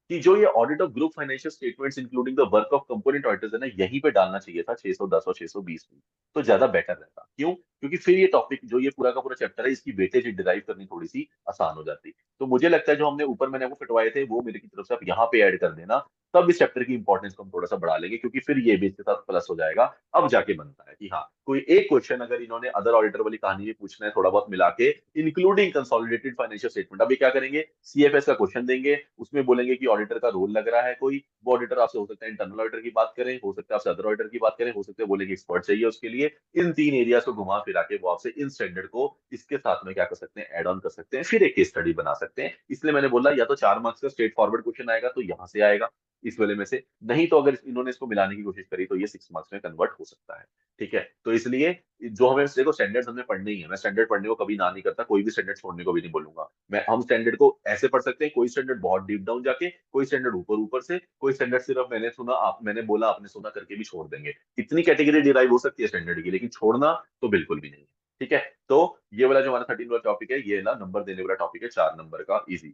कि जो ये audit of group financial statements including the work of component auditors है ना, यहीं पे डालना चाहिए था 610 और 620 में, तो ज्यादा बेटर रहता। क्यों? क्योंकि फिर ये टॉपिक जो ये पूरा का पूरा चैप्टर है, इसकी वेटेज डिराइव करनी थोड़ी सी आसान हो जाती। तो मुझे लगता है जो हमने ऊपर मैंने वो फिटवाए थे, वो मेरे की तरफ से आप यहाँ पे ऐड कर देना, तब इस चैप्टर की इंपॉर्टेंस को हम थोड़ा सा बढ़ा लेंगे, क्योंकि फिर ये भी इसके साथ प्लस हो जाएगा। अब जाके बनता है कि हाँ, कोई एक क्वेश्चन अगर इन्होंने अदर ऑडिटर वाली कहानी में पूछना है थोड़ा बहुत मिला के, इंक्लूडिंग कंसोलिडेटेड फाइनेंशियल स्टेटमेंट, अभी क्या करेंगे, सीएफएस का क्वेश्चन देंगे, उसमें बोलेंगे कि ऑडिटर का रोल लग रहा है कोई, वो ऑडिटर आपसे हो सकता है इंटरनल ऑडिटर की बात करें, हो सकता है आपसे अदर ऑडिटर की बात करें, हो सकता है बोलेंगे एक्सपर्ट चाहिए उसके लिए। इन 3 एरियाज को घुमा फिरा के वो आपसे इन स्टैंडर्ड को इसके साथ में क्या कर सकते हैं, एड ऑन कर सकते हैं, फिर एक केस स्टडी बना सकते हैं। इसलिए मैंने बोला या तो 4 मार्क्स का स्ट्रेट फॉरवर्ड क्वेश्चन आएगा तो यहाँ से आएगा, इस वाले में से, नहीं तो अगर इन्होंने इसको मिलाने की कोशिश करी तो ये 6 मार्क्स में कन्वर्ट हो सकता है। ठीक है, तो इसलिए जो हमें देखो स्टैंडर्ड्स हमने पढ़ने ही है, मैं स्टैंडर्ड पढ़ने को कभी ना नहीं करता, कोई भी स्टैंडर्ड छोड़ने को भी नहीं बोलूंगा मैं। हम स्टैंडर्ड को ऐसे पढ़ सकते हैं, कोई स्टैंडर्ड बहुत डीप डाउन जाके, कोई स्टैंडर्ड ऊपर ऊपर से, कोई स्टैंडर्ड सिर्फ मैंने सुना आप मैंने बोला आपने सुना करके भी छोड़ देंगे। इतनी कैटेगरी डिराइव हो सकती है स्टैंडर्ड की, लेकिन छोड़ना तो बिल्कुल भी नहीं है। ठीक है, तो ये वाला जो हमारा 13 वाला टॉपिक है, ये ना नंबर देने वाला टॉपिक है, 4 नंबर का इजी।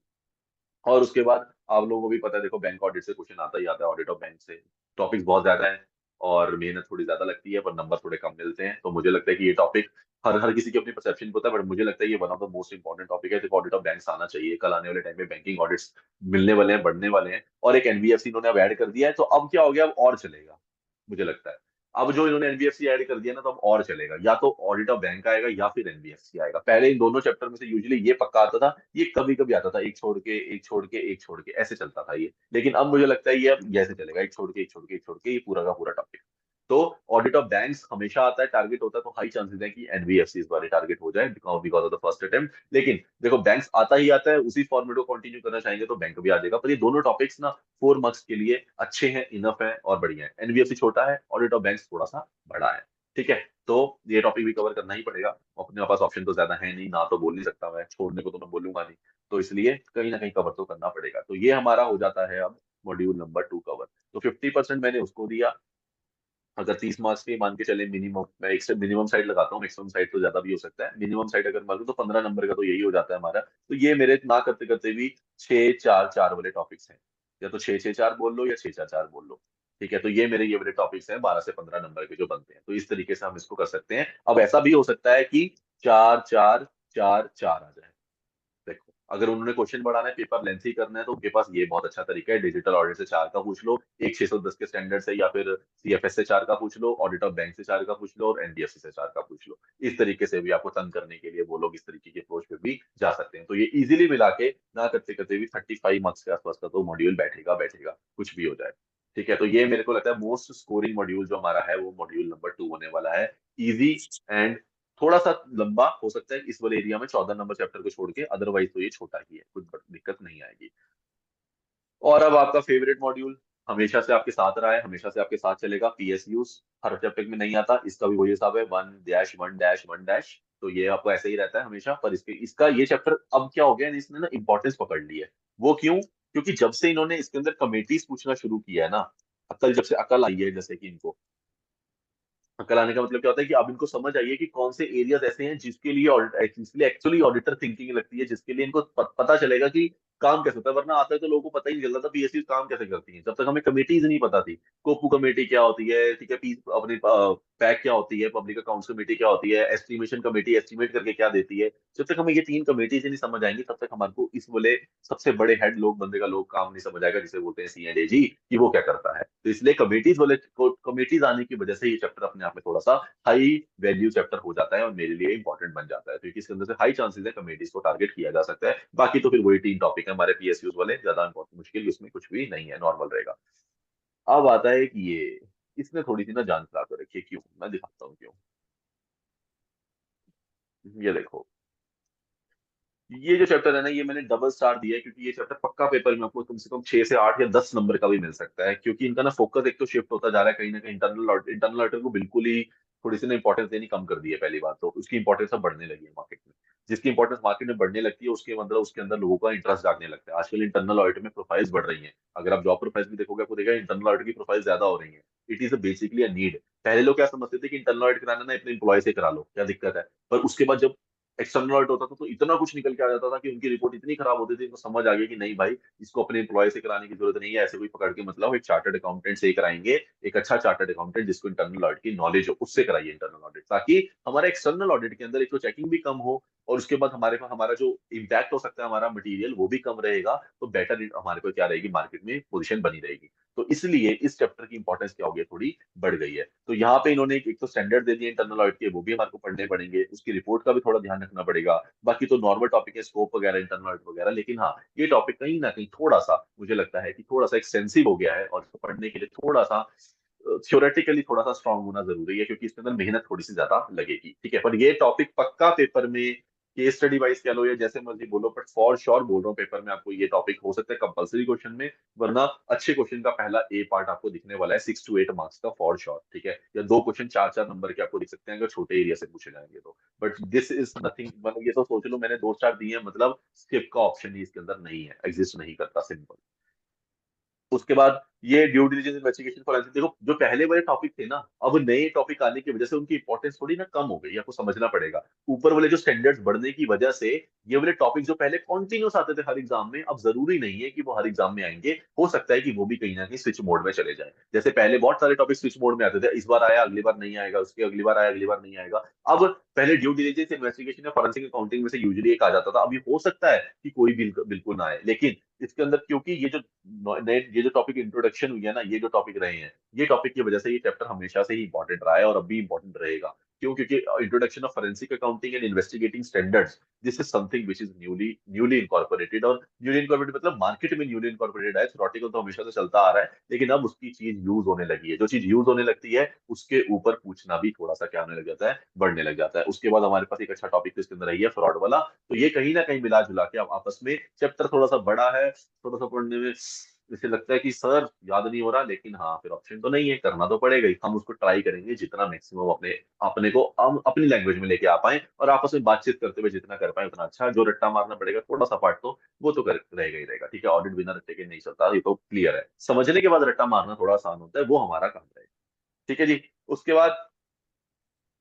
और उसके बाद आप लोगों को भी पता है, देखो बैंक ऑडिट से क्वेश्चन आता ही आता है, ऑडिट ऑफ बैंक से। टॉपिक्स बहुत ज्यादा है और मेहनत थोड़ी ज्यादा लगती है, पर नंबर थोड़े कम मिलते हैं। तो मुझे लगता है कि ये टॉपिक हर हर किसी की अपनी परसेप्शन होता है, बट मुझे लगता है ये one of the most important topic है। तो ऑडिट ऑफ बैंक्स आना चाहिए, कल आने वाले टाइम में बैंकिंग ऑडिट्स मिलने वाले हैं, बढ़ने वाले हैं। और एक एनबीएफसी इन्होंने अब ऐड कर दिया है, तो अब क्या हो गया, अब और चलेगा मुझे लगता है। अब जो इन्होंने एनबीएफसी ऐड कर दिया ना, तो अब और चलेगा, या तो ऑडिट ऑफ बैंक आएगा या फिर एनबीएफसी आएगा। पहले इन दोनों चैप्टर में से यूजुअली ये पक्का आता था, ये कभी कभी आता था, एक छोड़ के एक छोड़ के एक छोड़ के ऐसे चलता था ये। लेकिन अब मुझे लगता है ये अब ऐसे चलेगा, एक छोड़ के एक छोड़ के एक छोड़ के, ये पूरा का पूरा टॉपिक। तो ऑडिट ऑफ बैंक्स हमेशा आता है, टारगेट होता है, तो हाई चांसेस है कि एनबीएफसी इस बार टारगेट हो जाए, because of the first attempt. लेकिन देखो बैंक्स आता ही आता है, उसी फॉर्मेट को कंटिन्यू करना चाहेंगे तो बैंक भी आ जाएगा। पर ये दोनों टॉपिक्स ना 4 मार्क्स के लिए अच्छे हैं, इनफ है और बढ़िया है। एनबीएफसी छोटा है, ऑडिट ऑफ बैंक्स थोड़ा सा बड़ा है। ठीक है, तो ये टॉपिक भी कवर करना ही पड़ेगा, अपने पास ऑप्शन तो ज्यादा है नहीं, ना तो बोल नहीं सकता मैं, छोड़ने को तो मैं बोलूंगा नहीं। तो इसलिए कहीं ना कहीं कवर तो करना पड़ेगा। तो ये हमारा हो जाता है अब मॉड्यूल नंबर 2 कवर। तो 50% मैंने उसको दिया। अगर 30 मार्क्स के मान के चले मिनिमम, मैं एक मिनिमम साइड लगाता हूँ, मैक्सिमम साइड तो ज्यादा भी हो सकता है। मिनिमम साइड अगर मान लो तो 15 नंबर का तो यही हो जाता है हमारा। तो ये मेरे ना करते करते भी 6-4-4 वाले टॉपिक्स हैं, या तो 6-6-4 बोल लो या 6-4-4 बोल लो। ठीक है, तो ये मेरे ये वाले टॉपिक्स हैं 12 से 15 नंबर के जो बनते हैं। तो इस तरीके से हम इसको कर सकते हैं। अब ऐसा भी हो सकता है कि 4-4-4-4 आ जाए। देखो अगर उन्होंने क्वेश्चन बढ़ाना है, पेपर लेंथी करना है, तो उनके पास ये बहुत अच्छा तरीका है, डिजिटल ऑडिट से 4 का पूछ लो, एक 610 के स्टैंडर्ड से, या फिर सीएफएस से 4 का पूछ लो, ऑडिट ऑफ बैंक से 4 का पूछ लो, और एनडीएफसी से 4 का पूछ लो। इस तरीके से भी आपको तंग करने के लिए वो लोग इस तरीके की अप्रोच पे भी जा सकते हैं। तो ये इजीली मिला के ना करते करते भी 35 मार्क्स के आसपास का तो मॉड्यूल बैठेगा बैठेगा, कुछ भी हो जाए। ठीक है, तो ये मेरे को लगता है मोस्ट स्कोरिंग मॉड्यूल जो हमारा है वो मॉड्यूल नंबर 2 होने वाला है। इजी एंड थोड़ा सा लंबा हो सकता है इस वाले एरिया में, 14 नंबर चैप्टर को छोड़ के, अदरवाइज तो ये छोटा ही है, कुछ दिक्कत नहीं आएगी। और अब आपका फेवरेट मॉड्यूल, हमेशा से आपके साथ रहा है, हमेशा से आपके साथ चलेगा, पीएसयूज। हर चैप्टर में नहीं आता, इसका भी वही हिसाब है, 1-1-1-1। तो ये आपको ऐसे ही रहता है हमेशा। पर इसके इसका ये चैप्टर अब क्या हो गया, इसने ना इंपॉर्टेंस पकड़ ली है। वो क्यों? क्योंकि जब से इन्होंने इसके अंदर कमेटीज पूछना शुरू किया है ना, अकल जब से अकल आई है, जैसे कि इनको अकल आने का मतलब क्या होता है कि अब इनको समझ आई है कि कौन से एरियाज ऐसे हैं जिसके लिए जिसके लिए एक्चुअली ऑडिटर थिंकिंग लगती है, जिसके लिए इनको पता चलेगा कि काम कैसे होता है। वरना आता है तो लोगों को पता ही नहीं चलता था पीएससी काम कैसे करती है, जब तक हमें कमेटीज नहीं पता थी। कोपू कमेटी क्या होती है, ठीक है, अपनी पैक क्या होती है, पब्लिक अकाउंट्स कमेटी क्या होती है, एस्टिमेशन कमेटी एस्टिमेट करके क्या देती है, जब तक हमें ये तीन कमेटीज नहीं समझ आएंगी तब तक हमारे को इस बोले सबसे बड़े हेड लोग बंदे का लोग काम नहीं समझ आएगा, जिसे बोलते हैं CNAG, कि वो क्या करता है। तो इसलिए कमेटीज वाले कमेटीज आने की वजह से ये चैप्टर अपने आप में थोड़ा सा हाई वैल्यू चैप्टर हो जाता है और मेरे लिए इंपॉर्टेंट बन जाता है, क्योंकि इसके अंदर से हाई चांसेस है कमेटीज को टारगेट किया जा सकता है। बाकी तो फिर वही तीन टॉपिक है हमारे PSUs वाले, ज्यादा इंपॉर्टेंट मुश्किल इसमें कुछ भी नहीं है, नॉर्मल रहेगा। अब आता है कि ये इसने थोड़ी सी ना जान खराब कर रखी है, क्यों, मैं दिखाता हूँ क्यों। ये देखो, ये जो चैप्टर है ना, ये मैंने डबल स्टार दिया है क्योंकि ये चैप्टर पक्का पेपर में आपको कम से कम 6 से 8 या 10 नंबर का भी मिल सकता है, क्योंकि इनका ना फोकस एक तो शिफ्ट होता जा रहा है कहीं ना कहीं इंटरनल ऑडिटर को बिल्कुल ही थोड़ी सी ना इंपॉर्टेंस देनी कम कर दी है। पहली बात तो उसकी इंपॉर्टेंस अब बढ़ने लगी है मार्केट में। जिसकी इंपॉर्टेंस मार्केट में बढ़ने लगती है उसके मतलब उसके अंदर लोगों का इंटरेस्ट जागने लगता है। आजकल इंटरनल ऑडिट में प्रोफाइल्स बढ़ रही हैं, अगर आप जॉब प्रोफाइल्स भी देखोगे आपको देखा इंटरनल ऑडिट की प्रोफाइल ज्यादा हो रही है। It is basically a need. पहले लोग क्या समझते थे कि इंटरनल ऑडिट कराना ना अपने इंप्लॉय से करा लो, क्या दिक्कत है। पर उसके बाद जब एक्सटर्नल ऑडिट होता था तो इतना कुछ निकल के आ जाता था कि उनकी रिपोर्ट इतनी खराब होती थी, इनको समझ आ गया कि नहीं भाई, इसको अपने एम्प्लॉय से कराने की जरूरत नहीं है, ऐसे कोई पकड़ के मतलब एक चार्टर्ड अकाउंटेंट से ही कराएंगे। एक अच्छा चार्टर्ड अकाउंटेंट जिसको इंटरनल ऑडिट की नॉलेज हो उससे कराइए इंटरनल ऑडिट, ताकि हमारा एक्सटर्नल ऑडिट के अंदर एक तो चेकिंग भी कम हो और उसके बाद हमारे पास हमारा जो इम्पैक्ट हो सकता है हमारा मटेरियल वो भी कम रहेगा। तो बेटर हमारे को क्या रहेगी, मार्केट में पोजीशन बनी रहेगी। तो इसलिए इस चैप्टर की इंपॉर्टेंस क्या होगी, थोड़ी बढ़ गई है। तो यहाँ पे इन्होंने एक तो स्टैंडर्ड दे दिए इंटरनल ऑडिट के, वो भी हमारे को पढ़ने पड़ेंगे, उसकी रिपोर्ट का भी थोड़ा ध्यान रखना पड़ेगा। बाकी तो नॉर्मल टॉपिक है, स्कोप वगैरह इंटरनल ऑडिट वगैरह, लेकिन हाँ ये टॉपिक कहीं ना कहीं थोड़ा सा मुझे लगता है कि थोड़ा सा एक्सटेंसिव हो गया है और इसको पढ़ने के लिए थोड़ा सा थ्योरेटिकली थोड़ा सा स्ट्रांग होना जरूरी है, क्योंकि इसके अंदर मेहनत थोड़ी सी ज्यादा लगेगी। ठीक है, पर ये टॉपिक पक्का पेपर में केस स्टडी वाइज कह लो या जैसे मर्जी बोलो, बट फॉर श्योर बोल रहा हूँ पेपर में आपको ये टॉपिक हो सकता है कंपलसरी क्वेश्चन में। वरना अच्छे क्वेश्चन का पहला ए पार्ट आपको दिखने वाला है 6 to 8 मार्क्स का फॉर श्योर। ठीक है, या दो क्वेश्चन 4-4 नंबर के आपको दिख सकते हैं अगर छोटे एरिया से पूछे जाएंगे तो। बट दिस इज नथिंग, मतलब ये तो सोच लो मैंने 2 स्टार दिए हैं, मतलब स्किप का ऑप्शन ही इसके अंदर नहीं है, एग्जिस्ट नहीं करता, सिंपल। उसके बाद ये ड्यू डिलिजेंस इन्वेस्टिगेशन फॉरेंसिक, देखो जो पहले वाले टॉपिक थे ना, अब नए टॉपिक आने की वजह से उनकी इंपॉर्टेंस थोड़ी ना कम हो गई, आपको समझना पड़ेगा। ऊपर वाले जो स्टैंडर्ड्स बढ़ने की वजह से ये वाले टॉपिक जो पहले कॉन्टिन्यूस आते थे हर एग्जाम में, अब जरूरी नहीं है कि वो हर एग्जाम में आएंगे। हो सकता है कि वो भी कहीं ना कहीं स्विच मोड में चले जाए। जैसे पहले बहुत सारे टॉपिक स्विच मोड में आते थे, इस बार आया अगली बार नहीं आएगा, उसके अगली बार आया अगली बार नहीं आएगा। अब पहले ड्यू डिलिजेंस इन्वेस्टिगेशन या फॉरेंसिक अकाउंटिंग में से यूजुअली एक आ जाता था, अभी हो सकता है कि कोई बिल्कुल ना आए। लेकिन इसके अंदर क्योंकि ये जो टॉपिक इंट्रोडक्शन हुई है ना, ये जो टॉपिक रहे हैं, ये टॉपिक की वजह से ये चैप्टर हमेशा से ही इंपॉर्टेंट रहा है और अब भी इंपॉर्टेंट रहेगा। क्यों? क्योंकि introduction of forensic accounting and investigating standards, this is something which is newly newly incorporated. और न्यूली इनकॉर्पोरेटेड मतलब मार्केट में न्यूली इनकॉर्पोरेटेड है, थ्योरेटिकल तो हमेशा से चलता आ रहा है, लेकिन अब उसकी चीज यूज होने लगी है। जो चीज यूज होने लगती है उसके ऊपर पूछना भी थोड़ा सा क्या होने लग जाता है, बढ़ने लग जाता है। उसके बाद हमारे पास एक अच्छा टॉपिक इसके अंदर है फ्रॉड वाला। तो ये कहीं ना कहीं मिला जुला के अब आपस में चैप्टर थोड़ा सा बड़ा है, थोड़ा सा पढ़ने में जैसे लगता है कि सर याद नहीं हो रहा, लेकिन हाँ फिर ऑप्शन तो नहीं है, करना तो पड़ेगा ही। हम उसको ट्राई करेंगे जितना मैक्सिमम अपने अपने को हम अपनी लैंग्वेज में लेके आ पाए और आपस में बातचीत करते हुए जितना कर पाए उतना अच्छा। जो रट्टा मारना पड़ेगा थोड़ा सा पार्ट तो वो तो रहेगा ही रहेगा। ठीक है, ऑडिट बिना रट्टे के नहीं चलता, ये तो क्लियर है। समझने के बाद रट्टा मारना थोड़ा आसान होता है, वो हमारा काम रहेगा। ठीक है जी। उसके बाद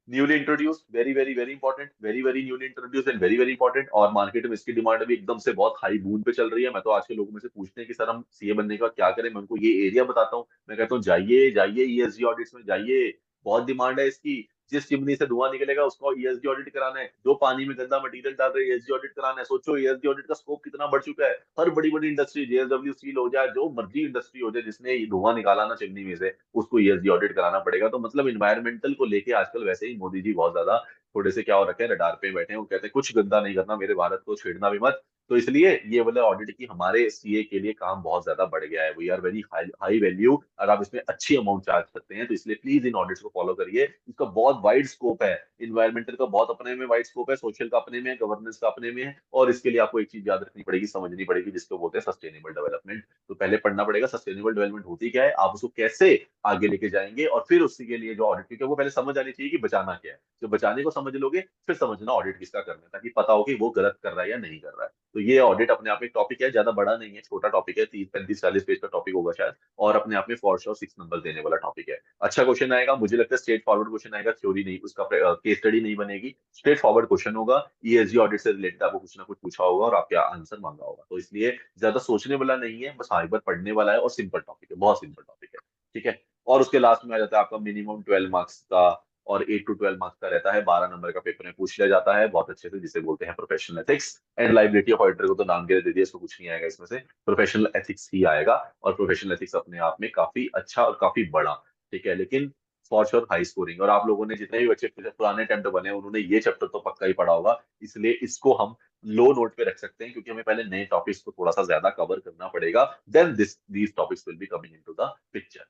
newly introduce, very very very important, very very newly introduce and very very important. और मार्केट में इसकी डिमांड भी एकदम से बहुत हाई बूम पे चल रही है। मैं तो आज के लोगों में से पूछते हैं कि सर हम CA बनने का क्या करें, मैं उनको ये एरिया बताता हूँ, मैं कहता हूँ जाइए जाइए ESG ऑडिट्स में जाइए, बहुत डिमांड है इसकी। जिस चिमनी से धुआं निकलेगा उसको ESG ऑडिट कराना है, जो पानी में गंदा मटेरियल डाल रहे हैं ESG ऑडिट कराना है। सोचो ESG ऑडिट का स्कोप कितना बढ़ चुका है। हर बड़ी बड़ी इंडस्ट्री, JSW स्टील हो जाए, जो मर्जी इंडस्ट्री हो जाए जिसने ये धुआं निकाला ना चिमनी में से, उसको ESG ऑडिट कराना पड़ेगा। तो मतलब इन्वायरमेंटल को लेके आजकल वैसे ही मोदी जी बहुत ज्यादा थोड़े से क्या हो रखे हैं, रडार पे बैठे हैं। वो कहते हैं कुछ गंदा नहीं करना, मेरे भारत को छेड़ना भी मत। तो इसलिए ये वाला ऑडिट की हमारे CA के लिए काम बहुत ज्यादा बढ़ गया है। We are very high high value और आप इसमें अच्छी अमाउंट चार्ज करते हैं, तो इसलिए प्लीज इन ऑडिट्स को फॉलो करिए। इसका बहुत वाइड स्कोप है, इन्वायरमेंटल का बहुत अपने में वाइड स्कोप है, सोशल का अपने में है, गवर्नेंस का अपने में है। और इसके लिए आपको एक चीज याद रखनी पड़ेगी, समझनी पड़ेगी, जिसको बोलते हैं सस्टेनेबल डेवलपमेंट। तो पहले पढ़ना पड़ेगा सस्टेनेबल डेवलपमेंट होती क्या है, आप उसको कैसे आगे लेके जाएंगे, और फिर उसी के लिए जो ऑडिट, क्योंकि वो पहले समझ आनी चाहिए कि बचाना क्या है। जब बचाने को समझ लोगे फिर समझना ऑडिट किसका करना है, ताकि पता हो कि वो गलत कर रहा है या नहीं कर रहा है। तो ये ऑडिट अपने आप में टॉपिक है, ज्यादा बड़ा नहीं है, छोटा टॉपिक है, 30 35 40 पेज का टॉपिक होगा शायद। और अपने आप में फॉर श्योर 6 नंबर देने वाला टॉपिक है। अच्छा क्वेश्चन आएगा, मुझे लगता है स्ट्रेट फॉरवर्ड क्वेश्चन आएगा, थ्योरी नहीं, उसका केस स्टडी नहीं बनेगी, स्ट्रेट फॉरवर्ड क्वेश्चन होगा। ESG ऑडिट से रिलेटेड आपको कुछ ना कुछ पूछा होगा और आपका आंसर मांगा होगा, तो इसलिए ज्यादा सोचने वाला नहीं है, बस हाँ एक बार पढ़ने वाला है और सिंपल टॉपिक है, बहुत सिंपल टॉपिक है। ठीक है। और उसके लास्ट में आ जाता है आपका मिनिमम 12 मार्क्स का और 8 to 12 मार्क्स का रहता है, 12 नंबर का पेपर में पूछ लिया जाता है बहुत अच्छे से, जिसे बोलते हैं professional ethics and liability of auditor. को तो नाम के दे दिया, इसको कुछ नहीं आएगा इसमें से, प्रोफेशनल एथिक्स ही आएगा। और प्रोफेशनल एथिक्स अपने आप में काफी अच्छा और काफी बड़ा, ठीक है, लेकिन फॉर श्योर हाई स्कोरिंग। और आप लोगों ने जितने भी बच्चे पुराने अटेम्प्ट बने हैं उन्होंने ये चैप्टर तो पक्का ही पढ़ा होगा, इसलिए इसको हम लो नोट पे रख सकते हैं, क्योंकि हमें पहले नए टॉपिक्स को थोड़ा सा ज्यादा कवर करना पड़ेगा, then this these topics will be coming into the picture.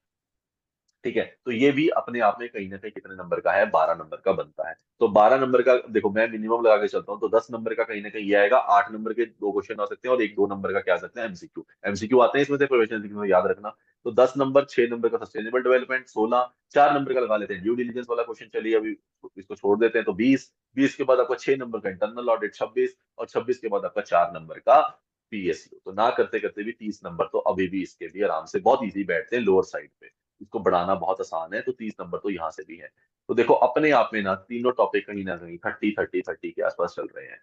ठीक है, तो ये भी अपने आप में कहीं ना कहीं कितने नंबर का है, 12 नंबर का बनता है। तो 12 नंबर का देखो मैं मिनिमम लगा के चलता हूँ, तो 10 नंबर का कहीं ना कहीं ये आएगा, 8 नंबर के दो क्वेश्चन आ सकते हैं, और एक 2 नंबर का क्या आ सकते हैं, एमसीक्यू। एमसीक्यू आते हैं इसमें से प्रोफेशनल में, याद रखना। तो 10 नंबर, 6 नंबर का सस्टेनेबल डेवलपमेंट, 16, 4 नंबर का लगा लेते हैं ड्यू डिलीजेंस वाला क्वेश्चन, चलिए अभी इसको छोड़ देते हैं, तो 20, 20 के बाद आपका 6 नंबर का इंटरनल ऑडिट, 26, और 26 के बाद आपका 4 नंबर का पीएसयू। तो ना करते करते भी 30 नंबर तो अभी भी इसके भी आराम से बहुत इजी बैठते हैं लोअर साइड पे, इसको बढ़ाना बहुत आसान है, तो 30 नंबर तो यहाँ से भी है। तो देखो अपने आप में ना तीनों टॉपिक कहीं ना कहीं 30 30 30 के आसपास चल रहे हैं,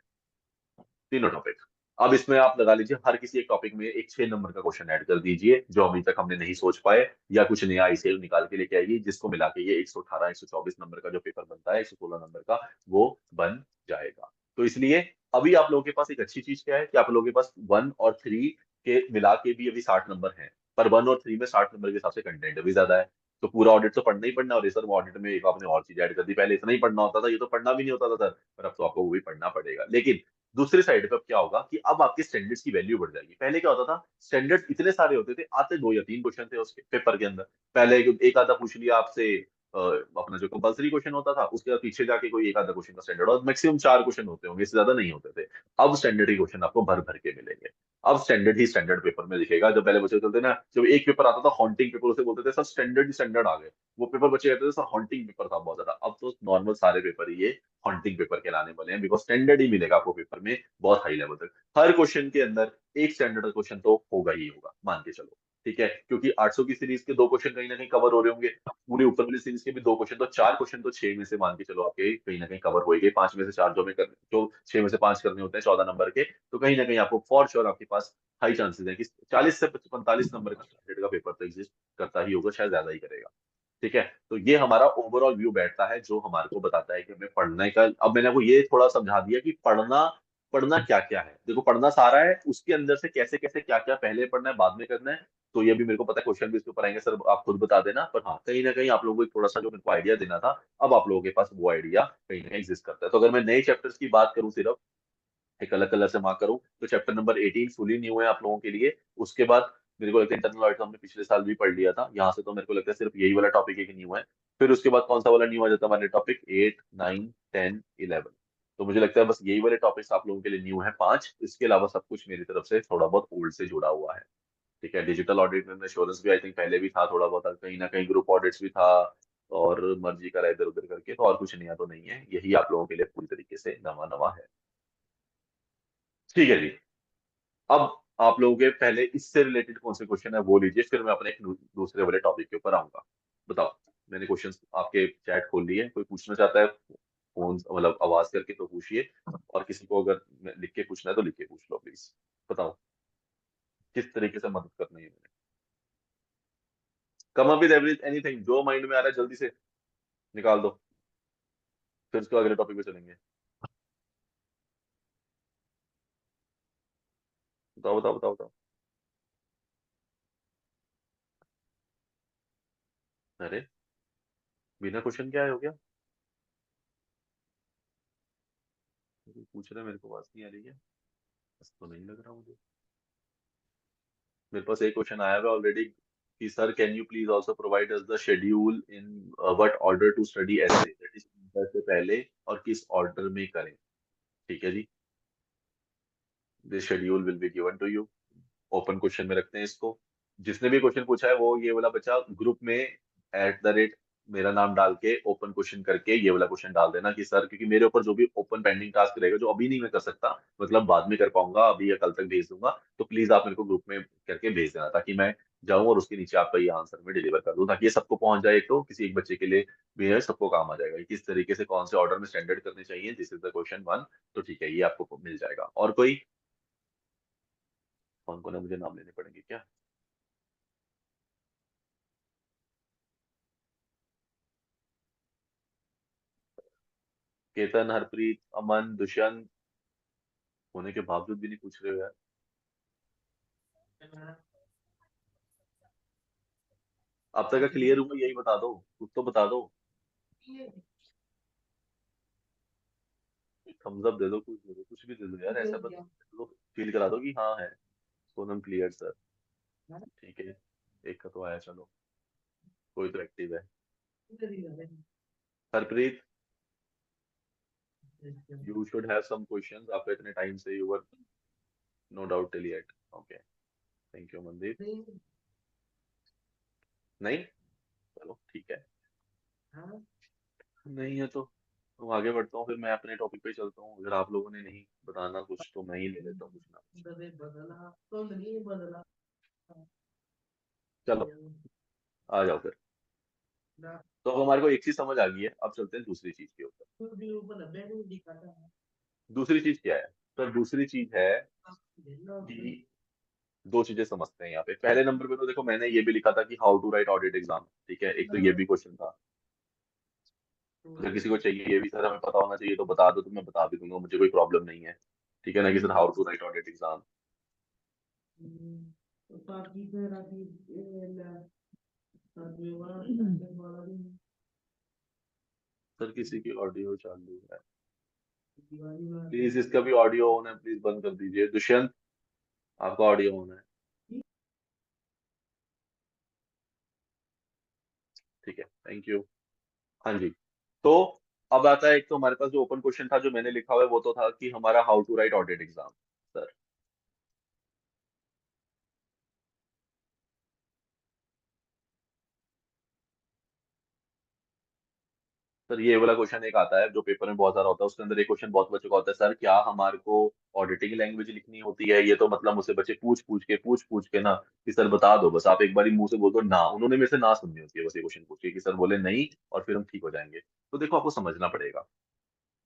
तीनों टॉपिक। अब इसमें आप लगा लीजिए हर किसी एक टॉपिक में एक 6 नंबर का क्वेश्चन ऐड कर दीजिए, जो अभी तक हमने नहीं सोच पाए, या कुछ नया ICL निकाल के लेके आएगी, जिसको मिला के ये 118 124 नंबर का जो पेपर बनता है, 116 नंबर का, वो बन जाएगा। तो इसलिए अभी आप लोगों के पास एक अच्छी चीज क्या है कि आप लोगों के पास 1 और 3 के मिला के भी अभी 60 नंबर है, पर 1 और 3 में 60 नंबर के हिसाब से कंटेंट भी ज्यादा है। तो पूरा ऑडिट तो पढ़ना ही पढ़ना, और रिसर्च ऑडिट में एक आपने और चीज ऐड कर दी, पहले इतना ही पढ़ना होता था, ये तो पढ़ना भी नहीं होता था सर, पर अब तो आपको वो भी पढ़ना पड़ेगा। लेकिन दूसरी साइड पे अब क्या होगा कि अब आपके स्टैंडर्ड्स की वैल्यू बढ़ जाएगी। पहले क्या होता था, स्टैंडर्ड्स इतने सारे होते थे, आते 2 या 3 क्वेश्चन थे उसके पेपर के अंदर, पहले एक आधा पूछ लिया आपसे, अपना जो कंपलसरी क्वेश्चन होता था, उसके बाद पीछे जाके कोई एक आधा क्वेश्चन का स्टैंडर्ड, और मैक्सिमम 4 क्वेश्चन होते होंगे, इससे ज्यादा नहीं होते थे। अब स्टैंडर्ड ही क्वेश्चन आपको भर भर के मिलेंगे। अब स्टैंडर्ड ही स्टैंडर्ड पेपर में दिखेगा। जो पहले बच्चे चलते ना, जब एक पेपर आता था हॉन्टिंग पेपर, उसे बोलते थे सर स्टैंडर्ड ही स्टैंडर्ड आ गए, वो पेपर बच्चे कहते थे सर हॉन्टिंग पेपर था बहुत ज्यादा। अब तो नॉर्मल सारे पेपर ही ये हॉन्टिंग पेपर कहलाने वाले हैं, बिकॉज स्टैंडर्ड ही मिलेगा आपको पेपर में बहुत हाई लेवल तक। हर क्वेश्चन के अंदर एक स्टैंडर्ड क्वेश्चन तो होगा ही होगा, मान के चलो, ठीक है, क्योंकि 800 की सीरीज के 2 क्वेश्चन कहीं ना कहीं कवर हो रहे होंगे, पूरे ऊपर वाली सीरीज के भी 2 क्वेश्चन, तो 4 क्वेश्चन तो 6 में से मान के चलो आपके कहीं ना कहीं कवर होएंगे, 5 में से 4 जो 6 में से 5 करने होते हैं 14 नंबर के, तो कहीं ना कहीं आपको फॉर श्योर आपके पास हाई चांसेस है कि 40 से 45 नंबर का स्टैंडर्ड का पेपर तो एग्जिस्ट करता ही होगा, शायद ज्यादा ही करेगा। ठीक है, तो ये हमारा ओवरऑल व्यू बैठता है, जो हमारे को बताता है कि हमें पढ़ने का। अब मैंने आपको ये थोड़ा समझा दिया कि पढ़ना पढ़ना क्या क्या है। देखो पढ़ना सारा है, उसके अंदर से कैसे कैसे क्या क्या पहले पढ़ना है बाद में करना है, तो ये भी मेरे को पता है, क्वेश्चन भी इसके ऊपर आएंगे सर, आप खुद बता देना। पर हाँ, कहीं ना कहीं आप लोगों को एक थोड़ा सा जो मेरे को आइडिया देना था, अब आप लोगों के पास वो आइडिया कहीं ना कहीं एग्जिस्ट करता है। तो अगर मैं नए चैप्टर्स की बात करूं, सिर्फ एक अलग कलर से मार्क करूं, तो चैप्टर नंबर 18 फुली न्यू है आप लोगों के लिए। उसके बाद मेरे को लगता है इंटरनल ऑडिट हमने पिछले साल भी पढ़ लिया था, यहाँ से तो मेरे को लगता है सिर्फ यही वाला टॉपिक एक न्यू है। फिर उसके बाद कौन सा वाला न्यू आ जाता है हमारे टॉपिक, 8 9 10 11। तो मुझे लगता है बस यही वाले टॉपिक्स आप लोगों के लिए न्यू है, 5। इसके अलावा सब कुछ मेरी तरफ से थोड़ा बहुत ओल्ड से जुड़ा हुआ है। ठीक है, डिजिटल ऑडिट में इंश्योरेंस भी आई थिंक पहले भी था थोड़ा बहुत, कहीं ना कहीं ग्रुप ऑडिट्स भी था, और मर्जी करा इधर उधर करके, तो और कुछ नया तो नहीं है, यही आप लोगों के लिए पूरी तरीके से नवा नवा है। ठीक है जी। अब आप लोगों के पहले इससे रिलेटेड कौन से क्वेश्चन है वो लीजिए, फिर मैं अपने एक दूसरे वाले टॉपिक के ऊपर आऊंगा। बताओ, मैंने क्वेश्चंस आपके चैट खोल लिए, कोई पूछना चाहता है फोन मतलब आवाज करके तो पूछिए, और किसी को अगर लिख के पूछना है तो लिख के पूछ लो प्लीज। बताओ किस तरीके से मदद करनी है मैंने। Come up with every anything, जो माइंड में आ रहा है जल्दी से निकाल दो, फिर उसके अगले टॉपिक पे चलेंगे। बताओ बताओ बताओ बताओ। अरे बिना क्वेश्चन क्या है, हो गया? पूछ रहे मेरे को बात नहीं आ रही है, बस तो नहीं लग रहा मुझे। मेरे पास एक क्वेश्चन आया हुआ ऑलरेडी कि sir can you please also provide us the schedule in what order to study ऐसे, दैट इज से पहले और किस ऑर्डर में करें। ठीक है जी, this schedule will be given to you. Open question में रखते हैं इसको। जिसने भी क्वेश्चन पूछा है वो ये वाला बच्चा ग्रुप में @ मेरा नाम डाल के ओपन क्वेश्चन करके ये वाला क्वेश्चन डाल देना कि सर, क्योंकि मेरे ऊपर जो भी ओपन पेंडिंग टास्क रहेगा जो अभी नहीं मैं कर सकता, मतलब बाद में कर पाऊंगा, अभी या कल तक भेज दूंगा, तो प्लीज आप मेरे को ग्रुप में करके भेज देना, ताकि मैं जाऊं और उसके नीचे आपका ये आंसर में डिलीवर कर दूं, ताकि ये सबको पहुंच जाए, तो किसी एक बच्चे के लिए भी है, सबको काम आ जाएगा कि किस तरीके से कौन से ऑर्डर में स्टैंडर्ड करने चाहिए, दिस इज द क्वेश्चन 1। तो ठीक है, ये आपको मिल जाएगा। और कोई, कौन कौन है, मुझे नाम लेने पड़ेंगे क्या? केतन, हरप्रीत, अमन, दुष्यंत होने के बावजूद भी नहीं पूछ रहे हो यार। अब तक का क्लियर हुआ, यही बता दो, कुछ तो बता दो। थम्स अप दे दो, कुछ दे दो, कुछ भी दे दो यार, ऐसा बस तो फील करा दो कि हाँ है। Sonam clear sir. ठीक है, एक का तो आया, चलो कोई तो एक्टिव है। Harpreet, you should have some questions, आपका इतने टाइम से you were no doubt till yet. Okay, thank you Mandeep. नहीं, चलो ठीक है। नहीं है तो आगे बढ़ता हूँ, फिर मैं अपने टॉपिक पे चलता हूँ। अगर आप लोगों ने नहीं बताना कुछ तो मैं ही ले लेता हूँ कुछ ना कुछ। चलो आ जाओ फिर। तो अब हमारे को एक चीज समझ आ गई है, अब चलते हैं दूसरी चीज के ऊपर। दूसरी चीज क्या है? सर दूसरी चीज है कि दो चीजें समझते हैं यहाँ पे। पहले नंबर पे तो देखो मैंने ये भी लिखा था कि how to write audit exam, ठीक है, एक तो ये भी क्वेश्चन था। अगर किसी को चाहिए ये भी सर हमें पता होना चाहिए तो बता दो, तो मैं बता भी दूंगा, मुझे कोई प्रॉब्लम नहीं है। ठीक है ना, कि sir how to write audit exam. Sir किसी की ऑडियो चालू है, प्लीज इसका भी ऑडियो ऑन है, प्लीज बंद कर दीजिए। दुष्यंत, आपका ऑडियो ऑन है। ठीक है, थैंक यू। हाँ जी। तो अब आता है, एक तो हमारे पास जो ओपन क्वेश्चन था जो मैंने लिखा हुआ है वो तो था कि हमारा how to write audit exam. Sir, sir ये वाला क्वेश्चन एक आता है जो पेपर में बहुत सारा होता है, उसके अंदर एक क्वेश्चन बहुत बच्चों का होता है, सर क्या हमारे को ऑडिटिंग लैंग्वेज लिखनी होती है? ये तो मतलब मुझसे बच्चे पूछ पूछ के ना कि सर बता दो, बस आप एक बार मुंह से बोल दो ना, उन्होंने मेरे से ना सुननी होती है बस ये क्वेश्चन पूछ के कि सर बोले नहीं और फिर हम ठीक हो जाएंगे। तो देखो आपको समझना पड़ेगा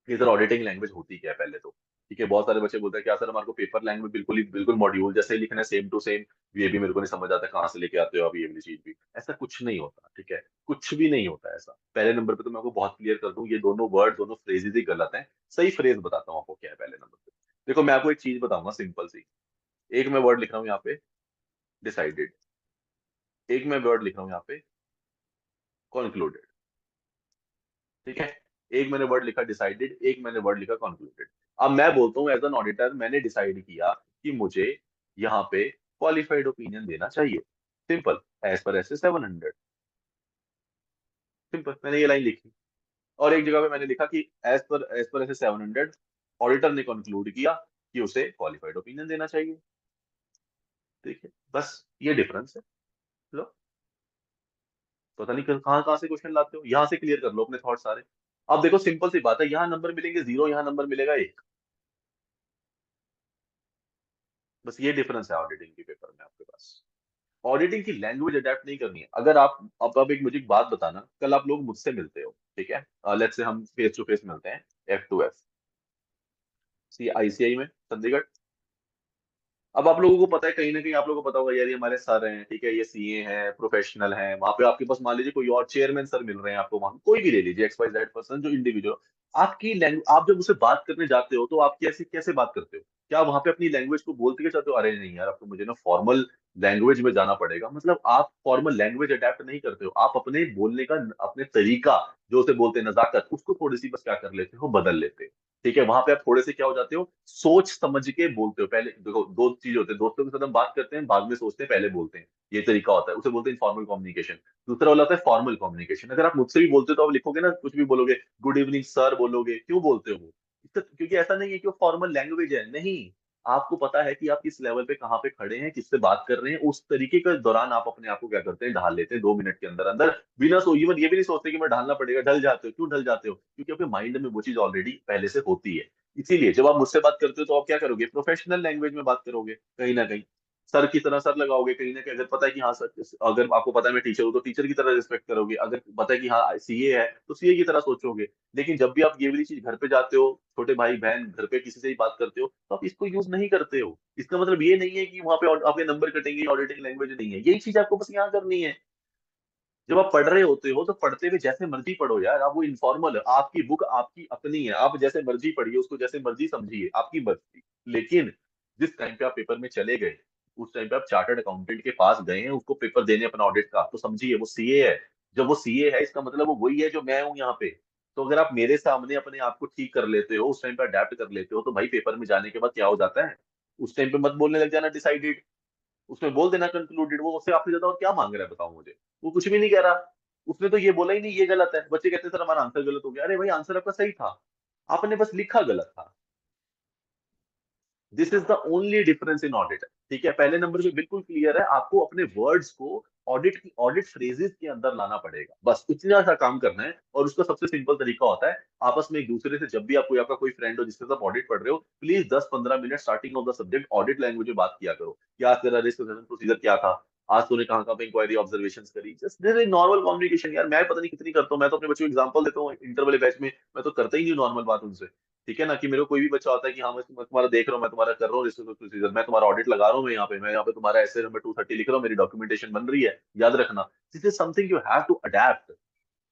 इधर ऑडिटिंग लैंग्वेज होती क्या है पहले तो। ठीक है, बहुत सारे बच्चे बोलते हैं क्या सर हमारे को पेपर लैंग्वेज बिल्कुल मॉड्यूल जैसे ही लिखना है, सेम टू सेम। ये भी मेरे को नहीं समझ आता कहाँ से लेके आते हो आप ये वाली चीज भी। ऐसा कुछ नहीं होता, ठीक है, कुछ भी नहीं होता ऐसा। पहले नंबर पे तो मैं आपको बहुत क्लियर कर दूं, ये दोनों वर्ड दोनों फ्रेजेज ही गलत हैं। सही फ्रेज बताता हूँ आपको क्या है पहले नंबर पे। देखो मैं आपको एक चीज बताऊंगा सिंपल सी। एक मैं वर्ड लिख रहा हूँ यहाँ पे, डिसाइडेड। एक मैं वर्ड लिख रहा हूँ यहाँ पे, कॉन्क्लूडेड। ठीक है, एक मैंने वर्ड लिखा डिसाइडेड, एक मैंने वर्ड लिखा कंक्लूडेड। अब मैं बोलता हूँ एज एन ऑडिटर मैंने डिसाइड किया कि मुझे यहाँ पे क्वालिफाइड ओपिनियन देना चाहिए। Simple, as per S 700। Simple, मैंने ये लाइन लिखी। और एक जगह पे मैंने लिखा कि एज पर एस 700 ऑडिटर ने कंक्लूड किया कि उसे क्वालिफाइड ओपिनियन देना चाहिए। ठीक है, बस ये डिफरेंस है। लो, पता नहीं कहाँ कहाँ से क्वेश्चन लाते हो, यहाँ से क्लियर कर लो अपने थॉट सारे। अब देखो सिंपल सी बात है, यहाँ नंबर मिलेंगे 0, यहाँ नंबर मिलेगा 1। बस ये डिफरेंस है ऑडिटिंग के पेपर में आपके पास। ऑडिटिंग की लैंग्वेज अडेप्ट नहीं करनी है। अगर आप अब एक मुझे एक बात बताना, कल आप लोग मुझसे मिलते हो, ठीक है, लेट्स से हम फेस टू फेस मिलते हैं, F2F सी आईसीआई में, चंडीगढ़। अब आप लोगों को पता है, कहीं ना कहीं आप लोगों को पता होगा यार ये हमारे सर हैं, ठीक है, ये सीए हैं, प्रोफेशनल हैं। वहां पे आपके पास मान लीजिए कोई और चेयरमैन सर मिल रहे हैं आपको, वहां कोई भी ले लीजिए XYZ पर्सन जो इंडिविजुअल। आपकी लैंग्वेज, आप जब उसे बात करने जाते हो तो आप कैसे कैसे बात करते हो? क्या वहां पे अपनी लैंग्वेज को बोलते के जाते हो, अरे नहीं यार अब तो मुझे ना फॉर्मल लैंग्वेज में जाना पड़ेगा? मतलब आप फॉर्मल लैंग्वेज अडेप्ट नहीं करते हो, आप अपने बोलने का अपने तरीका जो उसे बोलते हैं नजाकत, उसको थोड़ी सी बस क्या कर लेते हो, बदल लेते हो। ठीक है, वहां पे आप थोड़े से क्या हो जाते हो, सोच समझ के बोलते हो। पहले देखो दो चीज होते हैं, दोस्तों के साथ हम बात करते हैं, बाद में सोचते हैं, पहले बोलते हैं। ये तरीका होता है, उसे बोलते हैं इनफॉर्मल कम्युनिकेशन। दूसरा वाला होता है फॉर्मल कम्युनिकेशन। अगर आप मुझसे भी बोलते हो तो आप लिखोगे ना, कुछ भी बोलोगे, गुड इवनिंग सर बोलोगे, क्यों बोलते हो वो? क्योंकि ऐसा नहीं है कि वो फॉर्मल लैंग्वेज है, नहीं। आपको पता है कि आप किस लेवल पे कहाँ पे खड़े हैं, किससे बात कर रहे हैं, उस तरीके के दौरान आप अपने आप को क्या करते हैं, ढाल लेते हैं 2 मिनट के अंदर अंदर। बिना सो इवन ये भी नहीं सोचते कि मैं ढालना पड़ेगा। ढल जाते हो, क्यों ढल जाते हो? क्योंकि आपके माइंड में वो चीज ऑलरेडी पहले से होती है। इसीलिए जब आप मुझसे बात करते हो तो आप क्या करोगे, प्रोफेशनल लैंग्वेज में बात करोगे कहीं ना कहीं। सर की तरह सर लगाओगे कहीं ना कहीं। अगर पता है कि हाँ सर, अगर आपको पता है मैं टीचर हूँ तो टीचर की तरह रिस्पेक्ट करोगे। अगर पता है कि हाँ सीए है तो सीए की तरह सोचोगे। लेकिन जब भी आप ये वाली चीज घर पे जाते हो, छोटे भाई बहन घर पे किसी से ही बात करते हो, तो आप इसको यूज नहीं करते हो। इसका मतलब ये नहीं है कि वहां पे आपके नंबर कटेंगे, ऑडिटिंग लैंग्वेज नहीं है, यही चीज आपको बस यहाँ करनी है। जब आप पढ़ रहे होते हो तो पढ़ते हुए जैसे मर्जी पढ़ो यार, आप वो इनफॉर्मल है, आपकी बुक आपकी अपनी है, आप जैसे मर्जी पढ़िए उसको, जैसे मर्जी समझिए, आपकी मर्जी। लेकिन जिस टाइम पे आप पेपर में चले गए, उस टाइम पे आप चार्टर्ड अकाउंटेंट के पास गए हैं उसको पेपर देने अपना ऑडिट का, तो समझिए वो सीए है। जब वो सीए है इसका मतलब वो वही है जो मैं हूं यहाँ पे। तो अगर आप मेरे सामने अपने आप को ठीक कर लेते हो, उस टाइम पे अडेप्ट कर लेते हो, तो भाई पेपर में जाने के बाद क्या हो जाता है, उस टाइम पे मत बोलने लग जाना डिसाइडेड, उसमें बोल देना कंक्लूडेड। वो उससे आपसे ज्यादा और क्या मांग रहा है बताओ मुझे। वो कुछ भी नहीं कह रहा, उसने तो ये बोला ही नहीं ये गलत है। बच्चे कहते हैं सर हमारा आंसर गलत हो गया। अरे भाई आंसर आपका सही था, आपने बस लिखा गलत था। This is the only difference in audit. ठीक है, पहले नंबर पे बिल्कुल क्लियर है, आपको अपने वर्ड्स को ऑडिट फ्रेजेस के अंदर लाना पड़ेगा, बस इतना सा काम करना है। और उसका सबसे सिंपल तरीका होता है, आपस में एक दूसरे से जब भी आपको आपका कोई फ्रेंड हो जिसके साथ ऑडिट पढ़ रहे हो, please 10-15 minute starting of the subject audit language में बात किया करो। क्या तेरा रिस्क असेसमेंट प्रोसीजर क्या था, आज तूने कहाँ कहाँ पे इंक्वायरी ऑब्जर्वेशन करी, just this is normal communication. यार मैं पता नहीं कितनी करता हूँ, मैं तो अपने बच्चों को एग्जांपल देता हूँ इंटर वाले बैच में, मैं तो करता ही नहीं नॉर्मल बात उनसे। ठीक है ना, कि मेरे को कोई भी बच्चा आता है कि हाँ मैं तुम्हारा देख रहा हूँ, मैं तुम्हारा कर रहा हूँ रिसर्च प्रोसीजर, मैं तुम्हारा ऑडिट लगा रहा हूँ, मैं यहाँ पे तुम्हारा ऐसे नंबर 230 लिख रहा हूँ, मेरी डॉक्यूमेंटेशन बन रही है, याद रखना। This is something you have to adept.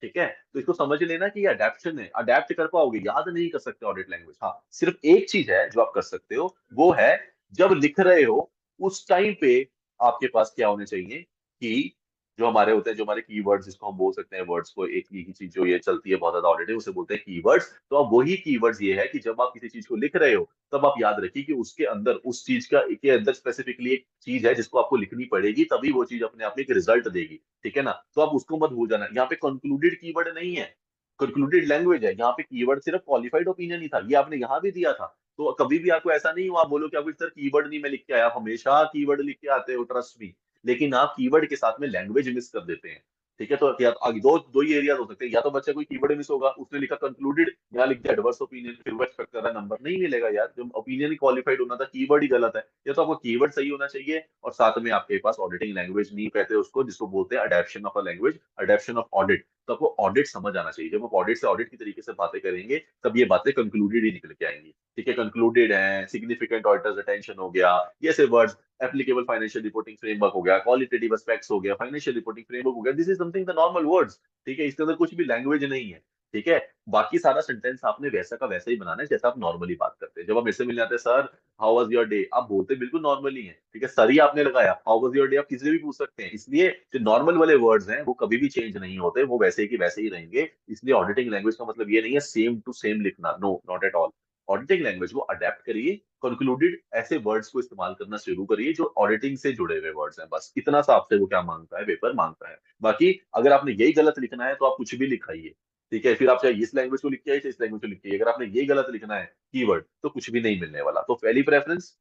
ठीक है, तो इसको समझ लेना कि ये अडेप्शन है, अडेप्ट कर पाओगे, याद नहीं कर सकते ऑडिट लैंग्वेज। हाँ सिर्फ एक चीज है जो आप कर सकते हो, वो है जब लिख रहे हो उस टाइम पे आपके पास क्या होने चाहिए कि जो हमारे होते हैं, जो हमारे कीवर्ड्स जिसको हम बोल सकते हैं, वर्ड्स को, एक ही चीज जो ये चलती है बहुत ज्यादा ऑडिट है उसे बोलते हैं कीवर्ड्स। तो अब वही कीवर्ड्स ये है कि जब आप किसी चीज को लिख रहे हो तब आप याद रखिए कि उसके अंदर उस चीज का के अंदर स्पेसिफिकली एक चीज है जिसको आपको लिखनी पड़ेगी, तभी वो चीज अपने आप में एक रिजल्ट देगी। ठीक है ना, तो आप उसको मत भूल जाना। यहाँ पे कंक्लूडेड कीवर्ड नहीं है, कंक्लूडेड लैंग्वेज है। यहाँ पे कीवर्ड सिर्फ क्वालिफाइड ओपिनियन ही था, ये आपने यहाँ भी दिया था। तो कभी भी आपको ऐसा नहीं हुआ, आप बोलो कि आपको सर कीवर्ड नहीं मैं लिख के आया, आप हमेशा कीवर्ड लिख के आते हो ट्रस्ट मी। लेकिन आप कीवर्ड के साथ में लैंग्वेज मिस कर देते हैं। ठीक है, तो या आगे दो दो ही एरिया हो सकते हैं, या तो बच्चा कोई कीवर्ड मिस होगा, उसने लिखा कंक्लूडेड, यहाँ लिख दिया एडवर्स ओपिनियन, फिर वो एक्सपेक्ट कर रहा है नंबर नहीं मिलेगा यार, जब ओपिनियन ही क्वालिफाइड होना था, कीवर्ड ही गलत है। या तो आपको कीवर्ड सही होना चाहिए और साथ में आपके पास ऑडिटिंग लैंग्वेज नहीं कहते उसको, जिसको बोलते हैं adaptation of a language, adaptation of audit. तो आपको ऑडिट समझ आना चाहिए, जब आप ऑडिट से ऑडिट की तरीके से बातें करेंगे तब ये बातें कंक्लूडेड ही निकल के आएंगी। ठीक है, कंक्लूडेड है, सिग्निफिकेंट ऑडिटर्स अटेंशन हो गया, ये से words, applicable financial reporting framework हो गया, क्वालिटेटिव एस्पेक्ट्स हो गया, फाइनेंशियल रिपोर्टिंग फ्रेमवर्क हो गया, this is something the normal words. ठीक है, इसके अंदर कुछ भी लैंग्वेज नहीं है। ठीक है, बाकी सारा सेंटेंस आपने वैसा का वैसा ही बनाना है जैसा आप नॉर्मली बात करते हैं। जब आप मेरे से मिलने आते हैं, sir how was your day, आप बोलते बिल्कुल नॉर्मली है। ठीक है, सर ही आपने लगाया, हाउ वाज योर डे आप किसी से भी पूछ सकते हैं। इसलिए जो नॉर्मल वाले वर्ड्स हैं वो कभी भी चेंज नहीं होते, वो वैसे की वैसे ही रहेंगे। इसलिए ऑडिटिंग लैंग्वेज का मतलब ये नहीं है सेम टू सेम लिखना, no not at all. Auditing language को अडेप्ट करिए, कंक्लूडेड ऐसे वर्ड्स को इस्तेमाल करना शुरू करिए जो ऑडिटिंग से जुड़े हुए वर्ड्स हैं, बस इतना सा आपसे वो क्या मांगता है, पेपर मांगता है। बाकी अगर आपने यही गलत लिखना है तो आप कुछ भी लिखाइए। ठीक है, फिर आप चाहे इस लैंग्वेज को लिखिए चाहे इस लैंग्वेज को लिखिए, अगर आपने यही गलत लिखना है कीवर्ड तो कुछ भी नहीं मिलने वाला। तो पहली प्रेफरेंस।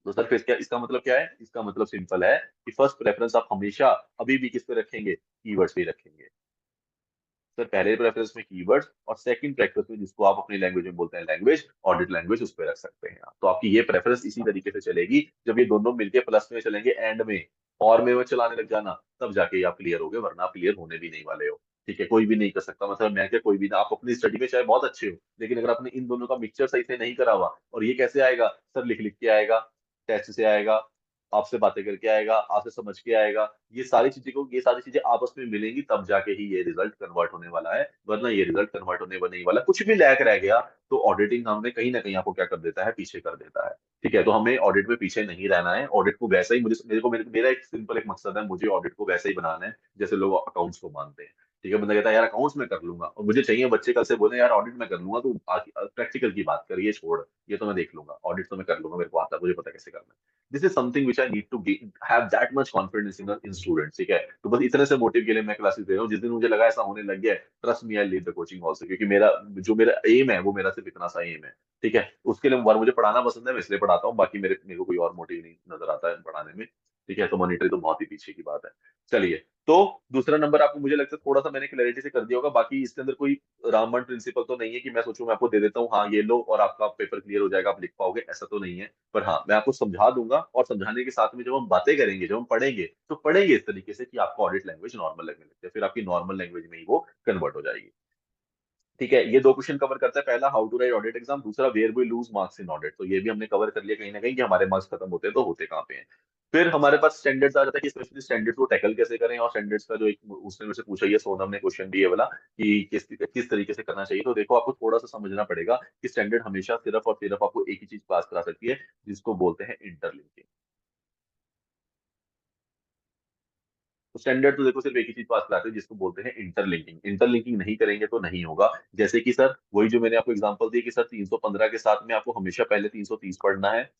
तो सर फिर क्या इसका मतलब क्या है, इसका मतलब सिंपल है कि फर्स्ट प्रेफरेंस आप हमेशा अभी भी किस पे रखेंगे, कीवर्ड्स पे ही रखेंगे। सर पहले प्रेफरेंस में कीवर्ड्स और सेकंड प्रेफरेंस में जिसको आप अपनी लैंग्वेज में बोलते हैं लैंग्वेज, ऑडिट लैंग्वेज, उस पे रख सकते हैं आप। तो आपकी ये प्रेफरेंस इसी तरीके से चलेगी। जब ये दोनों मिलके प्लस में चलेंगे एंड में, और में चलाने लग जाना, तब जाके ये आप क्लियर हो गए, वरना आप क्लियर होने भी नहीं वाले हो। ठीक है, कोई भी नहीं कर सकता, मतलब मैं क्या कोई भी ना, आप अपनी स्टडी में चाहे बहुत अच्छे हो लेकिन अगर आपने इन दोनों का मिक्सचर सही से नहीं करा हुआ, और ये कैसे आएगा सर, लिख लिख के आएगा, टेस्ट से आएगा, आपसे बातें करके आएगा, आपसे समझ के आएगा, ये सारी चीजें आपस में मिलेंगी तब जाके ही ये रिजल्ट कन्वर्ट होने वाला है, वरना ये रिजल्ट कन्वर्ट होने नहीं वाला। कुछ भी लैग रह गया तो ऑडिटिंग हमें कहीं ना कहीं आपको क्या कर देता है, पीछे कर देता है। ठीक है, तो हमें ऑडिट में पीछे नहीं रहना है, ऑडिट को वैसा ही मुझे मेरे को मेरा एक सिंपल एक मकसद है, मुझे ऑडिट को वैसे ही बनाना है जैसे लोग अकाउंट्स को मानते हैं। ठीक है, बंदा कहता है यार अकाउंट्स में कर लूंगा, और मुझे चाहिए बच्चे कल से बोले यार ऑडिट में कर लूंगा, तो प्रैक्टिकल की बात करिए, छोड़, ये तो मैं देख लूंगा, ऑडिट तो मैं कर लूंगा, मेरे को आता है, मुझे पता है कैसे करना है। This is something which I need to have that much confidence in students. ठीक है, तो बस इतने से मोटिव के लिए मैं क्लासेस दे रहा हूँ। जिस दिन मुझे लगा ऐसा होने लग गया है, trust me I leave the coaching also, क्योंकि मेरा एम है वो मेरा सिर्फ इतना सा एम है। ठीक है, उसके लिए मुझे पढ़ाना पसंद है, मैं इसलिए पढ़ाता हूँ, बाकी मेरे को कोई और मोटिव नहीं नजर आता है पढ़ाने में। ठीक है, तो मॉनिटरी तो बहुत ही पीछे की बात है। चलिए, तो दूसरा नंबर आपको मुझे लगता है थोड़ा सा मैंने क्लैरिटी से कर दिया होगा। बाकी इसके अंदर कोई रामबन प्रिंसिपल तो नहीं है कि मैं सोचूं मैं आपको दे देता हूँ हाँ ये लो और आपका पेपर क्लियर हो जाएगा, आप लिख पाओगे, ऐसा तो नहीं है। पर हाँ मैं आपको समझा दूंगा, और समझाने के साथ में जब हम बातें करेंगे, जब हम पढ़ेंगे, तो पढ़ेंगे इस तरीके से कि आपको ऑडिट लैंग्वेज नॉर्मल लगने लगती है, फिर आपकी नॉर्मल लैंग्वेज में ही वो कन्वर्ट हो जाएगी। ठीक है, ये दो क्वेश्चन कवर करता है, पहला how to write audit exam, दूसरा where we lose marks in audit. तो ये भी हमने कवर कर लिया कहीं ना कहीं कि हमारे मार्क्स खत्म होते हैं तो होते कहाँ पे हैं। फिर हमारे पास स्टैंडर्ड्स आ जाता है कि स्पेशली स्टैंडर्ड्स को टैकल कैसे करें, और स्टैंडर्ड्स का जो एक उसने मेरे से पूछा, ये सोनम ने क्वेश्चन भी ये वाला कि किस तरीके से करना चाहिए। तो देखो, आपको थोड़ा सा समझना पड़ेगा कि स्टैंडर्ड हमेशा सिर्फ और सिर्फ आपको एक ही चीज पास करा सकती है, जिसको बोलते हैं इंटरलिंकिंग। तो स्टैंडर्ड तो देखो सिर्फ एक ही चीज पास कराते हैं, जिसको बोलते हैं इंटरलिंकिंग। इंटरलिंकिंग नहीं करेंगे तो नहीं होगा। जैसे कि सर वही जो मैंने आपको एग्जांपल दी कि सर 315 के साथ में आपको हमेशा पहले 330 पढ़ना है,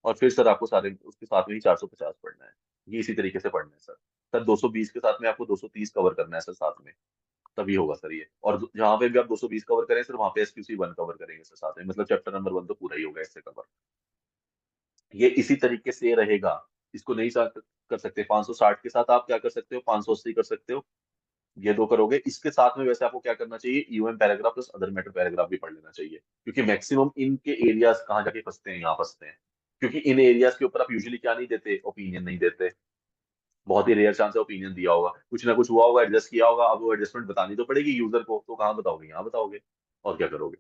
और फिर सर आपको सारे उसके साथ में ही 450 पढ़ना है। ये इसी तरीके से पढ़ना है सर। सर 220 के साथ में आपको 230 कवर करना है सर साथ में, तभी होगा सर ये। और जहां पे भी आप 220 कवर करें सर, वहां पे SQC 1 कवर करेंगे सर साथ में, मतलब चैप्टर नंबर 1 तो पूरा ही होगा इससे कवर। ये इसी तरीके से रहेगा। इसको नहीं कर सकते 560 के साथ आप क्या कर सकते हो, 580 कर सकते हो। ये दो करोगे, इसके साथ में वैसे आपको क्या करना चाहिए, UM paragraph plus other matter paragraph भी पढ़ लेना चाहिए, क्योंकि मैक्सिमम इनके एरियाज कहाँ जाके फंसते हैं, यहाँ फंसते हैं। क्योंकि इन एरियाज के ऊपर आप यूजुअली क्या नहीं देते, ओपिनियन नहीं देते। बहुत ही रेयर चांस है ओपिनियन दिया होगा, कुछ ना कुछ हुआ होगा, एडजस्ट किया होगा, अब वो एडजस्टमेंट बतानी तो पड़ेगी यूजर को, तो कहाँ बताओगे, यहाँ बताओगे, और क्या करोगे।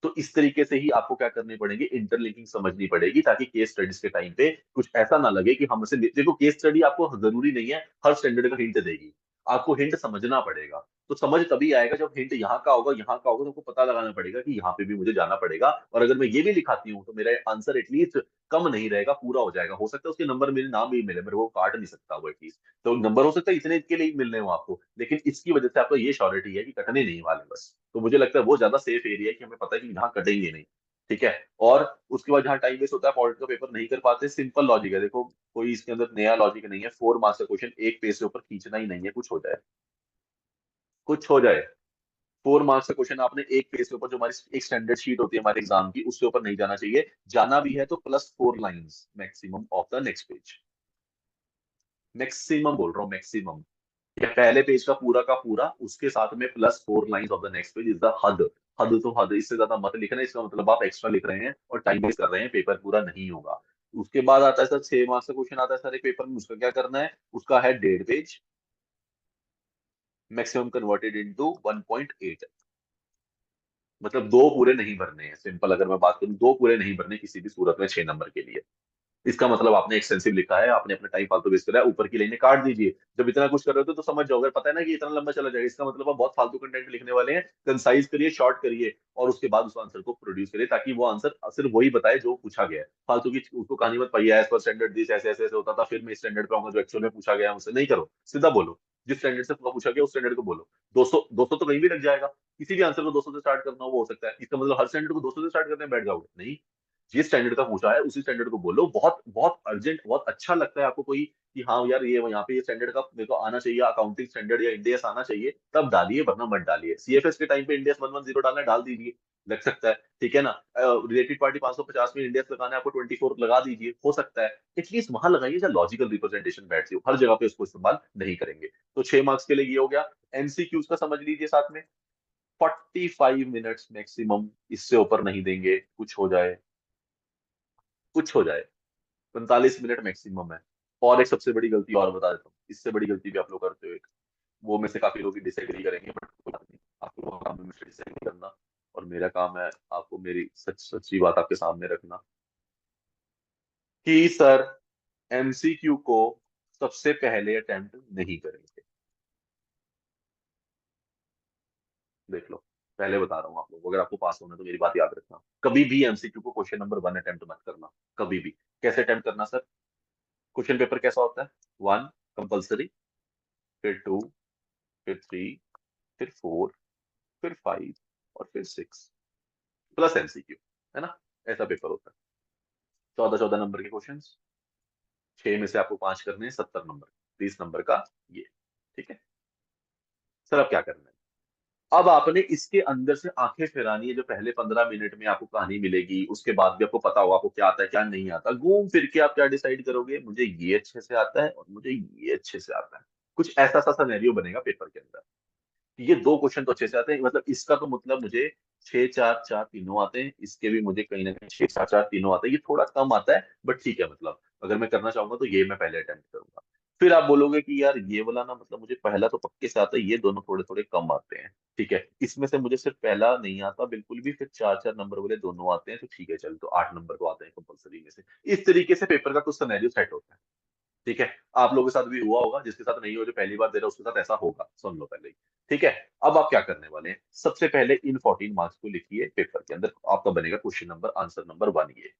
तो इस तरीके से ही आपको क्या करनी पड़ेगी, इंटरलिंकिंग समझनी पड़ेगी, ताकि केस स्टडीज के टाइम पे कुछ ऐसा ना लगे कि हमसे, देखो केस स्टडी आपको जरूरी नहीं है हर स्टैंडर्ड का हिंट देगी। आपको हिंट समझना पड़ेगा। तो समझ तभी आएगा जब हिंट यहाँ का होगा, यहाँ का होगा, तो आपको पता लगाना पड़ेगा कि यहाँ पे भी मुझे जाना पड़ेगा। और अगर मैं ये भी लिखाती हूँ तो मेरा आंसर एटलीस्ट कम नहीं रहेगा, पूरा हो जाएगा। हो सकता है उसके नंबर मेरे नाम भी मिले, मेरे को काट नहीं सकता वो एटलीस्ट। तो नंबर हो सकता है इतने के लिए ही मिलने हो आपको, लेकिन इसकी वजह से आपको ये श्योरिटी है कि कटने नहीं वाले बस। तो मुझे लगता है वो ज्यादा सेफ एरिया है कि हमें पता है कि यहाँ कटेंगे नहीं। ठीक है। और उसके बाद जहाँ टाइम वेस्ट होता है, पॉलिटिकल का पेपर नहीं कर पाते, सिंपल लॉजिक है देखो, कोई इसके अंदर नया लॉजिक नहीं है। 4 मार्क्स का क्वेश्चन एक पेज से ऊपर खींचना ही नहीं है, कुछ हो जाए, कुछ हो जाए। 4 मार्क्स का क्वेश्चन आपने एक पेज के ऊपर, जो हमारी एक स्टैंडर्ड शीट होती है हमारे एग्जाम की, उसके ऊपर नहीं जाना चाहिए। जाना भी है तो +4 lines maximum of the next page. Maximum बोल रहा हूँ, मैक्सिमम। या पहले पेज का पूरा, उसके साथ में +4 lines of the next page is the हद। हद तो हद, इससे ज्यादा मत लिखना। इसका मतलब आप एक्स्ट्रा लिख रहे हैं और टाइम वेस्ट कर रहे हैं, पेपर पूरा नहीं होगा। उसके बाद आता है सर 6 मार्क्स का क्वेश्चन आता है सर एक पेपर में, उसका क्या करना है, उसका है 1.5 पेज, मैक्सिमम कन्वर्टेड इनटू 1.8। मतलब दो पूरे नहीं भरने हैं, सिंपल अगर मैं बात करूं, दो पूरे नहीं भरने किसी भी सूरत में 6 नंबर के लिए। इसका मतलब आपने एक्सटेंसिव लिखा है, आपने अपना टाइम फालतू वेस्ट करा है, ऊपर की लाइनें काट दीजिए। जब इतना कुछ कर रहे हो तो समझ जाओ, अगर पता है ना कि इतना लंबा चला जाएगा, इसका मतलब आप बहुत फालतू कंटेंट लिखने वाले हैं। कंसाइज करिए, शॉर्ट करिए, और उसके बाद उस आंसर को प्रोड्यूस करिए, ताकि वो आंसर सिर्फ वही बताए जो पूछा गया है। फालतू की उसको कहानी मत पाइए, एज पर स्टैंडर्ड दिस ऐसे ऐसे ऐसे होता था, फिर मैं स्टैंडर्ड पे आऊंगा जो एक्चुअल में पूछा गया है मुझसे। नहीं करो, सीधा बोलो। जिस स्टैंडर्ड से पूछा गया उस स्टैंडर्ड को बोलो। 200 200 तो कहीं भी लग जाएगा। किसी भी आंसर को 200 से स्टार्ट करना हो वो हो सकता है, इसका मतलब हर स्टैंडर्ड को 200 से स्टार्ट करने में बैठ जाओगे, नहीं। जिस स्टैंडर्ड का पूछा है उसी स्टैंडर्ड को बोलो। बहुत बहुत अर्जेंट, बहुत अच्छा लगता है आपको कोई कि हाँ यार, ये यहाँ पे ये स्टैंडर्ड का मेरे को आना चाहिए, अकाउंटिंग स्टैंडर्ड या इंडियस आना चाहिए, तब डालिए, वरना मत डालिए। CFS के टाइम पे इंडियस 110 डालना, डाल दीजिए, लग सकता है, ठीक है ना। रिलेटेड पार्टी 550 में इंडियस लगाना है आपको, 24 लगा दीजिए, हो सकता है। एटलीस्ट वहां लगाइए जहाँ लॉजिकल रिप्रेजेंटेशन बैठती हो, हर जगह पे उसको इस्तेमाल नहीं करेंगे। तो 6 मार्क्स के लिए ये हो गया। MCQs का समझ लीजिए साथ में, 45 मिनट्स मैक्सिमम, इससे ऊपर नहीं देंगे, कुछ हो जाए, कुछ हो जाए। 45 मिनट मैक्सिमम है। और एक सबसे बड़ी गलती और बता देता हूँ, इससे बड़ी गलती भी आप लोग करते हो एक, वो में से काफी लोग डिसएग्री करेंगे, बट कोई बात नहीं। आपको वो काम है मुझसे डिसएग्री करना, और मेरा काम है आपको मेरी सच्ची बात आपके सामने रखना, कि सर MCQ को सबसे पहले अटेम्प्ट नहीं करेंगे। देख लो, पहले बता रहा हूँ आप लोग, अगर आपको पास होना है तो मेरी बात याद रखना। कभी भी MCQ को क्वेश्चन नंबर 1 अटेम्प्ट मत करना, कभी भी। कैसे अटेम्प्ट करना सर, क्वेश्चन पेपर कैसा होता है, 1 कंपल्सरी, फिर 2, फिर 3, फिर 4, फिर 5, और फिर 6 प्लस MCQ, है ना। ऐसा पेपर होता है। 14 14 नंबर के क्वेश्चन, 6 में से आपको 5 करने हैं, 70 नंबर, 30 नंबर का ये। ठीक है। सर अब क्या करना है, अब आपने इसके अंदर से आंखें फिरानी है। जो पहले 15 मिनट में आपको कहानी मिलेगी, उसके बाद भी आपको पता होगा आपको क्या आता है क्या नहीं आता, घूम फिर के आप क्या डिसाइड करोगे, मुझे ये अच्छे से आता है और मुझे ये अच्छे से आता है। कुछ ऐसा सा सिनेरियो बनेगा पेपर के अंदर। ये दो क्वेश्चन तो अच्छे से आते हैं, मतलब इसका तो मतलब मुझे 6 4 4 तीनों आते हैं, इसके भी मुझे कहीं ना कहीं 6 4 4 तीनों आते हैं। ये थोड़ा कम आता है, बट ठीक है, मतलब अगर मैं करना चाहूंगा तो ये मैं पहले अटेम्प्ट करूंगा। फिर आप बोलोगे कि यार ये वाला ना मतलब मुझे पहला तो पक्के से आता है, ये दोनों थोड़े थोड़े कम आते हैं, ठीक है, इसमें से मुझे सिर्फ पहला नहीं आता बिल्कुल भी, फिर चार चार नंबर वाले दोनों आते हैं, तो ठीक है चल, तो 8 नंबर तो आते हैं कंपलसरी में से। इस तरीके से पेपर का कुछ सिनेरियो सेट होता है, ठीक है। आप लोगों के साथ भी हुआ होगा, जिसके साथ नहीं हो, जो पहली बार दे रहा है उसके साथ ऐसा होगा, सुन लो पहले ही, ठीक है। अब आप क्या करने वाले हैं, सबसे पहले इन 14 मार्क्स को लिखिए पेपर के अंदर, आपका बनेगा क्वेश्चन नंबर, आंसर नंबर 1 ये।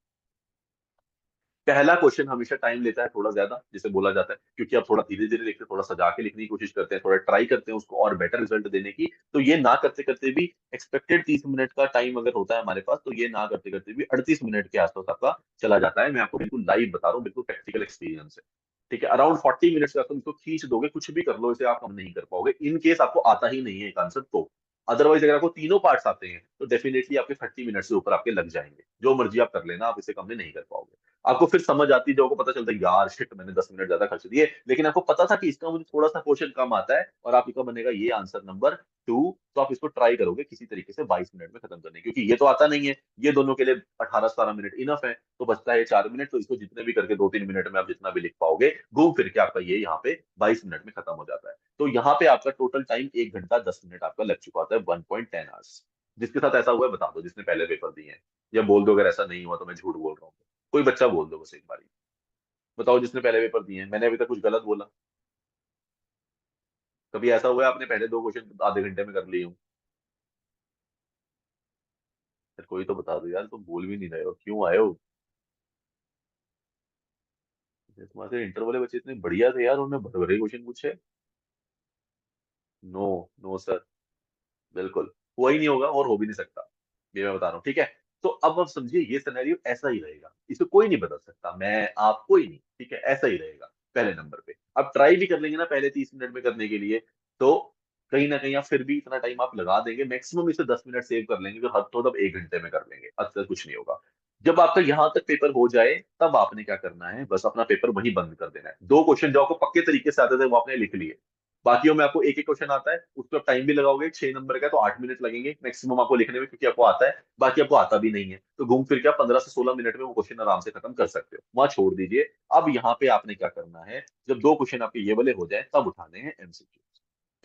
पहला क्वेश्चन हमेशा टाइम लेता है थोड़ा ज्यादा, जिसे बोला जाता है, क्योंकि आप थोड़ा धीरे धीरे लिखते हैं, थोड़ा सजा के लिखने की कोशिश करते हैं, थोड़ा ट्राई करते हैं उसको और बेटर रिजल्ट देने की। तो ये ना करते करते भी एक्सपेक्टेड 30 मिनट का टाइम अगर होता है हमारे पास, तो ये ना करते करते भी 38 मिनट के आसपास आपका चला जाता है। मैं आपको बिल्कुल लाइव बता रहा हूँ, बिल्कुल प्रैक्टिकल एक्सपीरियंस है, ठीक है। अराउंड 40 मिनट्स का तुम इसको खींच दोगे, कुछ भी कर लो, इसे आप कम नहीं कर पाओगे, इन केस आपको आता ही नहीं है एक आंसर तो। अदरवाइज अगर आपको तीनों पार्ट्स आते हैं तो डेफिनेटली आपके 30 मिनट से ऊपर आपके लग जाएंगे, जो मर्जी आप कर लेना, आप इसे कम में नहीं कर पाओगे। आपको फिर समझ आती है, जो आपको पता चलता है यार शिट, मैंने 10 मिनट ज्यादा खर्च दिए, लेकिन आपको पता था कि इसका मुझे थोड़ा सा क्वेश्चन कम आता है, और आप इसका बनेगा ये आंसर नंबर 2। तो आप इसको ट्राई करोगे किसी तरीके से 22 मिनट में खत्म करने की, क्योंकि ये तो आता नहीं है, ये दोनों के लिए 18-17 मिनट इनफ है, तो बचता है 4 मिनट, तो इसको जितने भी करके 2-3 मिनट में आप जितना भी लिख पाओगे, घूम फिर के आपका ये यहाँ पे 22 मिनट में खत्म हो जाता है। तो यहाँ पे आपका टोटल टाइम 1 घंटा 10 मिनट आपका लग चुका होता है, 1.10 आवर्स। जिसके साथ ऐसा हुआ है बता दो, जिसने पहले पेपर दिए हैं, या बोल दो अगर ऐसा नहीं हुआ तो मैं झूठ बोल रहा हूँ। कोई बच्चा बोल दो बस एक बारी, बताओ जिसने पहले पेपर दिए हैं, मैंने अभी तक कुछ गलत बोला? कभी ऐसा हुआ है आपने पहले दो क्वेश्चन आधे घंटे में कर लिए हूँ? फिर कोई तो बता दो यार, तुम बोल भी नहीं रहे हो, क्यों आए हो? तुम्हारे इंटर वाले बच्चे इतने बढ़िया थे यार, उन्होंने भर भरे क्वेश्चन पूछे। नो, नो सर, बिल्कुल हुआ ही नहीं होगा और हो भी नहीं सकता, ये मैं बता रहा हूँ, ठीक है। तो अब आप समझिए, ये सिनेरियो ऐसा ही रहेगा, इसे कोई नहीं बदल सकता, मैं आप कोई नहीं, ठीक है, ऐसा ही रहेगा पहले नंबर पे। अब ट्राई भी कर लेंगे ना पहले 30 मिनट में करने के लिए, तो कहीं ना कहीं आप फिर भी इतना टाइम आप लगा देंगे, मैक्सिमम इसे 10 मिनट सेव कर लेंगे, तो हद तो तब 1 घंटे में कर लेंगे, अक्सर कुछ नहीं होगा। जब आपका यहाँ तक पेपर हो जाए, तब आपने क्या करना है, बस अपना पेपर वहीं बंद कर देना है। दो क्वेश्चन जो आपको पक्के तरीके से आते थे वो आपने लिख लिए, बाकियों में आपको एक एक क्वेश्चन आता है, उस पर टाइम भी लगाओगे, 6 नंबर का है, तो 8 मिनट लगेंगे मैक्सिमम आपको लिखने में, क्योंकि आपको आता है, बाकी आपको आता भी नहीं है, तो घूम फिर के आप 15 से 16 मिनट में वो क्वेश्चन आराम से खत्म कर सकते हो, वहां छोड़ दीजिए। अब यहाँ पे आपने क्या करना है, जब दो क्वेश्चन आपके ये वाले हो जाए, तब उठाने हैं एमसीक्यू,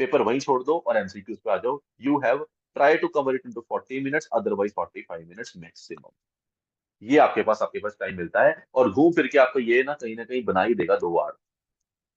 पेपर वहीं छोड़ दो और एमसीक्यूज पे आ जाओ। You have try to cover it into 40 minutes, otherwise 45 minutes maximum. ये आपके पास टाइम मिलता है, और घूम फिर के आपको ये ना कहीं बना ही देगा 2 बार,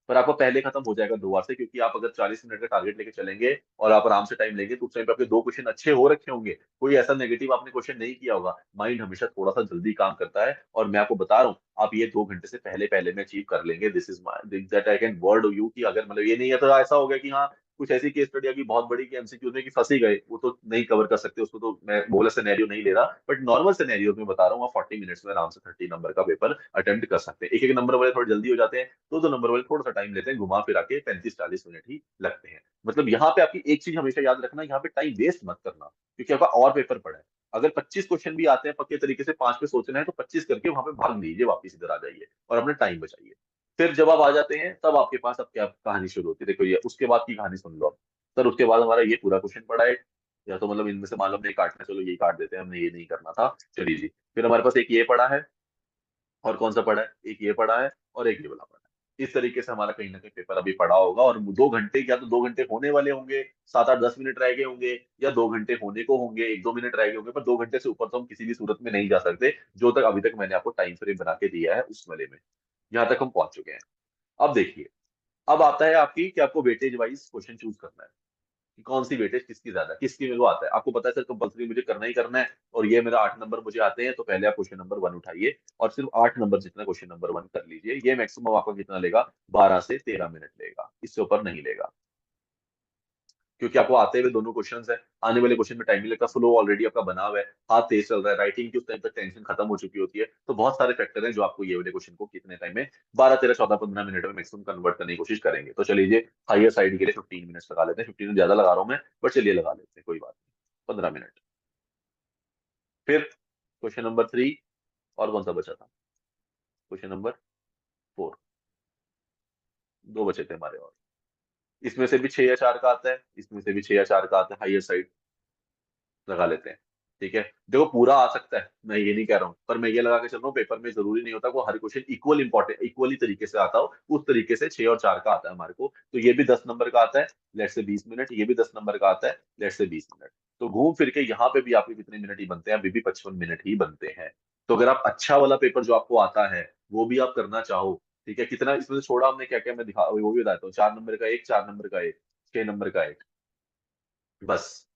पर आपको पहले खत्म हो जाएगा 2 बार से, क्योंकि आप अगर 40 मिनट का टारगेट लेके चलेंगे और आप आराम से टाइम लेंगे, तो उस टाइम पे आपके दो क्वेश्चन अच्छे हो रखे होंगे, कोई ऐसा नेगेटिव आपने क्वेश्चन नहीं किया होगा। माइंड हमेशा थोड़ा सा जल्दी काम करता है, और मैं आपको बता रहा हूँ, आप ये 2 घंटे से पहले पहले में अचीव कर लेंगे, this is my that I can word you, कि अगर मतलब ये नहीं है तो ऐसा हो गया कि हाँ, कुछ ऐसी केस स्टडी आ गई बहुत बड़ी कि एमसीक्यू में कि फंस ही गए, वो तो नहीं कवर कर सकते उसको, तो मैं बोला सिनेरियो नहीं ले रहा, बट नॉर्मल सिनेरियो में बता रहा हूँ, आप 40 मिनट्स में आराम से 30 नंबर का पेपर अटेम्प्ट कर सकते हैं। एक एक नंबर वाले थोड़े जल्दी हो जाते हैं, दो दो नंबर वाले थोड़ा सा टाइम लेते हैं, घुमा फिरा के 35-40 मिनट ही लगते हैं। मतलब यहाँ पे आपकी एक चीज हमेशा याद रखना, यहाँ पे टाइम वेस्ट मत करना, क्योंकि आपका और पेपर पड़ा है। अगर 25 क्वेश्चन भी आते हैं पक्के तरीके से, 5 पे सोचना है, तो 25 करके वहां पे भाग लीजिए, वापस इधर आ जाइए और अपना टाइम बचाइए। फिर जब आप आ जाते हैं, तब आपके पास अब क्या कहानी शुरू होती है, देखो ये उसके बाद की कहानी सुन लो अब। सर उसके बाद हमारा ये पूरा क्वेश्चन पड़ा है, या तो मतलब इनमें से मान लो हमने ये काटना है, चलो ये काट देते हैं, हमने ये नहीं करना था, चलिए जी। फिर हमारे पास एक ये पड़ा है, और कौन सा पड़ा है, एक ये पड़ा है, और एक ये वाला पड़ा है। इस तरीके से हमारा कहीं ना कहीं पेपर अभी पड़ा होगा, और 2 घंटे, या तो 2 घंटे होने वाले होंगे, 7-8-10 मिनट रह गए होंगे, या 2 घंटे होने को होंगे, 1-2 मिनट रह गए होंगे, पर 2 घंटे से ऊपर तो हम किसी भी सूरत में नहीं जा सकते, जो तक अभी तक मैंने आपको टाइम फ्रेम बना के दिया है उस वाले में। यहाँ तक हम पहुंच चुके हैं। अब देखिए, अब आता है आपकी कि आपको वेटेज वाइज क्वेश्चन चूज करना है, कि कौन सी वेटेज किसकी ज्यादा है, किसकी मेरे को आता है, आपको पता है सर कंपलसरी मुझे करना ही करना है, और ये मेरा 8 नंबर मुझे आते हैं, तो पहले आप क्वेश्चन नंबर 1 उठाइए, और सिर्फ 8 नंबर जितना क्वेश्चन नंबर 1 कर लीजिए, ये मैक्सिमम आपका कितना लेगा, 12 से 13 मिनट लेगा, इससे ऊपर नहीं लेगा, क्योंकि आपको आते हुए दोनों क्वेश्चंस है, आने वाले क्वेश्चन में टाइम नहीं लगता, फ्लो ऑलरेडी आपका बना हुआ है, हाथ तेज चल रहा है, राइटिंग की उस टाइम तक टेंशन खत्म हो चुकी होती है, तो बहुत सारे फैक्टर हैं जो आपको ये वाले क्वेश्चन को कितने टाइम में, 12 13 14 15 मिनट में मैक्सिमम कन्वर्ट करने की कोशिश करेंगे। तो चलिए हाइयर साइड के लिए 15 मिनट्स लगा लेते हैं, 15 ज्यादा लगा रहा हूँ मैं, बट चलिए लगा लेते हैं, कोई बात नहीं, 15 मिनट। फिर क्वेश्चन नंबर 3, और कौन सा बचा था, क्वेश्चन नंबर 4, दो बचे थे हमारे और, इसमें से भी 6 या 4 का आता है, इसमें से भी 6 या 4 का आता है, हाइयर साइड लगा लेते हैं। ठीक है, देखो पूरा आ सकता है, मैं ये नहीं कह रहा हूँ, पर मैं ये लगा के चल रहा हूँ पेपर में जरूरी नहीं होता वो हर क्वेश्चन इक्वल इंपॉर्टेंट इक्वली तरीके से आता हो। उस तरीके से 6 और 4 का आता है हमारे को, तो ये भी 10 नंबर का आता है, लेट से 20 मिनट, ये भी 10 नंबर का आता है, लेट से 20 मिनट। तो घूम फिर के यहाँ पे भी आपके कितने मिनट ही बनते हैं, अभी भी 55 मिनट ही बनते हैं। तो अगर आप अच्छा वाला पेपर जो आपको आता है वो भी आप करना चाहो, ठीक है, कितना इसमें से छोड़ा हमने क्या क्या, मैं दिखा वो भी बताता हूँ। 4 नंबर का एक, 4 नंबर का एक, 6 नंबर का एक, बस।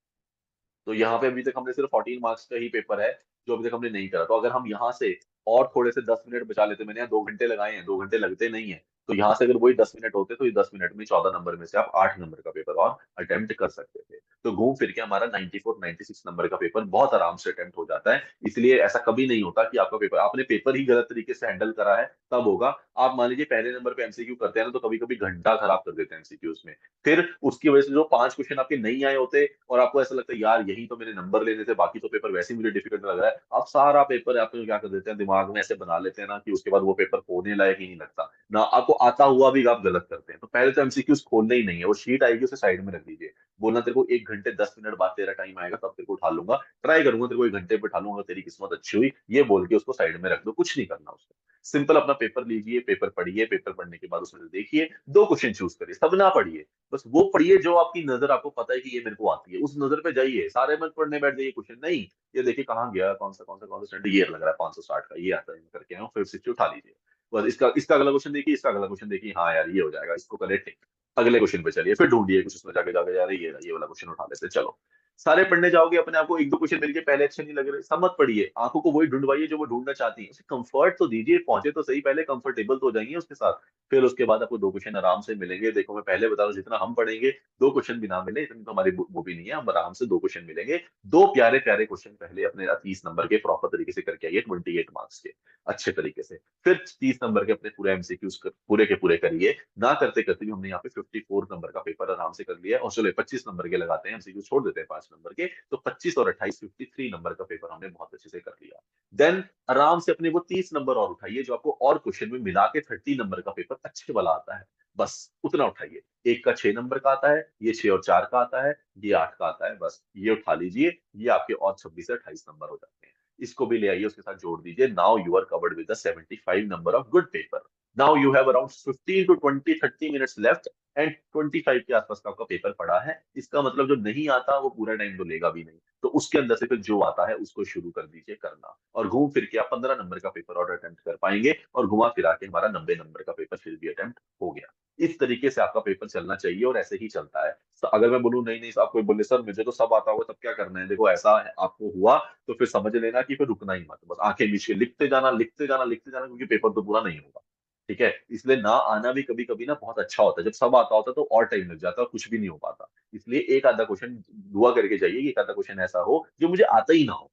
तो यहाँ पे अभी तक हमने सिर्फ 14 मार्क्स का ही पेपर है जो अभी तक हमने नहीं करा। तो अगर हम यहाँ से और थोड़े से 10 मिनट बचा लेते, मैंने यहाँ 2 घंटे लगाए हैं, 2 घंटे लगते नहीं है, तो यहाँ से अगर वही 10 मिनट होते तो ये 10 मिनट में 14 नंबर में से आप 8 नंबर का पेपर और अटेम्प्ट कर सकते थे। तो घूम फिर के हमारा 94 96 नंबर का पेपर बहुत आराम से अटेम्प्ट हो जाता है। इसलिए ऐसा कभी नहीं होता कि आपका पेपर, आपने पेपर ही गलत तरीके से हैंडल करा है तब होगा। आप मान लीजिए पहले नंबर पे एमसीक्यू करते हैं ना, तो कभी कभी घंटा खराब कर देते हैं एमसीक्यूज में। फिर उसकी वजह से जो 5 क्वेश्चन आपके नहीं आए होते और आपको ऐसा लगता है यार यही तो मेरे नंबर लेने थे, बाकी तो पेपर वैसे ही मुझे डिफिकल्ट लग रहा है, आप सारा पेपर आप क्या कर देते हैं दिमाग में ऐसे बना लेते हैं ना कि उसके बाद वो पेपर होने लायक ही नहीं लगता ना, आपको आता हुआ भी आप गलत करते हैं। तो पहले तो एमसीक्यूज खोलना ही नहीं है, वो शीट आएगी उसे साइड में रख दीजिए, बोलना तेरे को 1 घंटे 10 मिनट बाद तेरा टाइम आएगा तब तेरे को उठा लूंगा, ट्राई करूंगा तेरे को 1 घंटे पे उठा लूंगा, तेरी किस्मत अच्छी हुई, ये बोल के उसको साइड में रख दो, कुछ नहीं करना उसको। सिंपल अपना पेपर लीजिए, पेपर पढ़िए, पेपर पढ़ने के बाद उसमें से देखिए, 2 क्वेश्चन चूज करिए, सब ना पढ़िए, बस वो पढ़िए जो आपकी नजर आपको पता है कि ये मेरे को आती है, उस नजर पे जाइए, सारे मत पढ़ने बैठ जाइए क्वेश्चन नहीं। ये देखिए कहाँ गया, कौन सा स्टैंडर्ड, ये लग रहा है 560 का, ये आता है, करके आया हूँ, 560 उठा लीजिए। बस इसका इसका अगला क्वेश्चन देखिए, इसका अगला क्वेश्चन देखिए, हाँ यार ये हो जाएगा, इसको करे टिक, अगले क्वेश्चन पे चलिए, फिर ढूंढिए कुछ उसमें जाके जाके यार ये वाला क्वेश्चन उठा लेते हैं, चलो। सारे पढ़ने जाओगे अपने आप को 1 2 क्वेश्चन मिल के पहले अच्छे नहीं लग रहे, सब मत पढ़िए, आंखों को वही ढूंढवाइए जो वो ढूंढना चाहती है, उसे कंफर्ट तो दीजिए, पहुंचे तो सही, पहले कंफर्टेबल तो हो जाइए उसके साथ। फिर उसके बाद आपको 2 क्वेश्चन आराम से मिलेंगे, देखो मैं पहले बता रहा हूँ जितना हम पढ़ेंगे 2 क्वेश्चन भी ना मिले इतनी तो हमारी वो भी नहीं है, हम आराम से 2 क्वेश्चन मिलेंगे। दो प्यारे प्यारे क्वेश्चन पहले अपने 30 नंबर के प्रॉपर तरीके से करके आइए, 28 मार्क्स के अच्छे तरीके से। फिर 30 नंबर के अपने पूरे एमसीक्यूज पूरे के पूरे करिए। ना करते करते भी हमने यहाँ पे 54 नंबर का पेपर आराम से कर लिया है, और चलो 25 नंबर के लगाते हैं, एमसीक्यू छोड़ देते हैं 5 नंबर के, तो 25 और 28 53 नंबर का पेपर हमने बहुत अच्छे से कर लिया। देन आराम से अपने वो 30 नंबर और उठाइए जो आपको और क्वेश्चन में मिला के 30 नंबर का पेपर अच्छे वाला आता है, बस उतना उठाइए। एक का 6 नंबर का आता है, ये 6 और 4 का आता है, ये 8 का आता है, बस ये उठा लीजिए, ये आपके और 26 से 28 नंबर हो जाते हैं। इसको भी ले आइए उसके साथ जोड़ दीजिए, now you are covered with 75 number of good paper. Now you have around 15 to 20 30 minutes left, and 25 के आसपास का आपका पेपर पड़ा है। इसका मतलब जो नहीं आता वो पूरा टाइम तो लेगा भी नहीं, तो उसके अंदर से फिर जो आता है उसको शुरू कर दीजिए करना, और घूम फिर के आप 15 नंबर का पेपर और अटेम्प्ट कर पाएंगे, और घुमा फिरा के हमारा 90 नंबर का पेपर फिर भी अटेम्प्ट हो गया। इस तरीके से आपका पेपर चलना चाहिए, और ऐसे ही चलता है। तो अगर मैं बोलूँ नहीं नहीं आप कोई बोले सर मुझे तो सब आता होगा तब क्या करना है, देखो ऐसा है, आपको हुआ तो फिर समझ लेना कि फिर रुकना ही मत, बस आंखें मीच के लिखते जाना, लिखते जाना, लिखते जाना, क्योंकि पेपर तो पूरा नहीं होगा। ठीक है, इसलिए ना आना भी कभी कभी ना बहुत अच्छा होता है, जब सब आता होता है तो और टाइम लग जाता है और कुछ भी नहीं हो पाता। इसलिए एक आधा क्वेश्चन दुआ करके जाइए कि एक आधा क्वेश्चन ऐसा हो जो मुझे आता ही ना हो।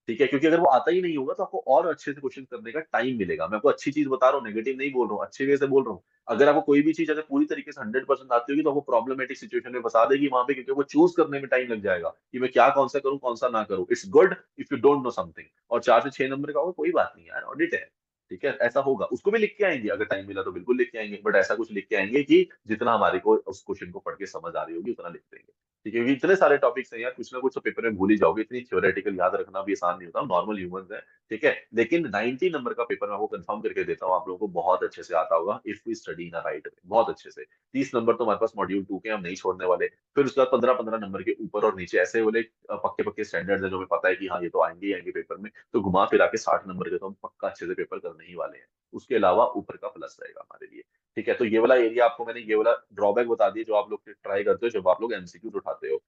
ठीक है, क्योंकि अगर वो आता ही नहीं होगा तो आपको और अच्छे से क्वेश्चन करने का टाइम मिलेगा। मैं आपको अच्छी चीज बता रहा हूँ, नेगेटिव नहीं बोल रहा हूँ, अच्छे वे से बोल रहा हूँ। अगर आपको कोई भी चीज अगर पूरी तरीके से 100% आती होगी तो आपको प्रॉब्लमेटिक सिचुएशन में फंसा देगी वहां पे, क्योंकि वो चूज करने में टाइम लग जाएगा कि मैं क्या कौन सा करूँ कौन सा ना करूँ। It's good if you don't know something. और 4 से 6 नंबर का होगा कोई बात नहीं यार, ऑडिट है। ठीक है, ऐसा होगा, उसको भी लिख के आएंगे, अगर टाइम मिला तो बिल्कुल लिख के आएंगे, बट ऐसा कुछ लिख के आएंगे कि जितना हमारे को उस क्वेश्चन को पढ़ के समझ आ रही होगी उतना लिख देंगे। ठीक है, क्योंकि इतने सारे टॉपिक्स हैं यार, कुछ ना कुछ तो पेपर में भूल ही जाओगे, इतनी थ्योरेटिकल याद रखना भी आसान नहीं होता, नॉर्मल ह्यूमंस है। ठीक है, लेकिन 90 नंबर का पेपर मैं आपको कंफर्म करके देता हूँ आप लोगों को बहुत अच्छे से आता होगा, if we study in right way, बहुत अच्छे से। 30 नंबर तो हमारे पास मॉड्यूल 2 के हम नहीं छोड़ने वाले। फिर उसके बाद 15 15 नंबर के ऊपर और नीचे ऐसे वाले पक्के पक्के स्टैंडर्ड्स है जो हमें पता है कि हाँ ये तो आएंगे ही आएंगे पेपर में, तो घुमा फिरा के 60 नंबर के तो हम पक्का अच्छे से पेपर करने ही वाले हैं। उसके अलावा ऊपर का प्लस रहेगा हमारे लिए। ठीक है, तो ये वाला एरिया आपको मैंने ये वाला ड्रॉबैक बता दिया जो आप लोग ट्राई करते हो जब आप लोग एमसीक्यू उठाते हो।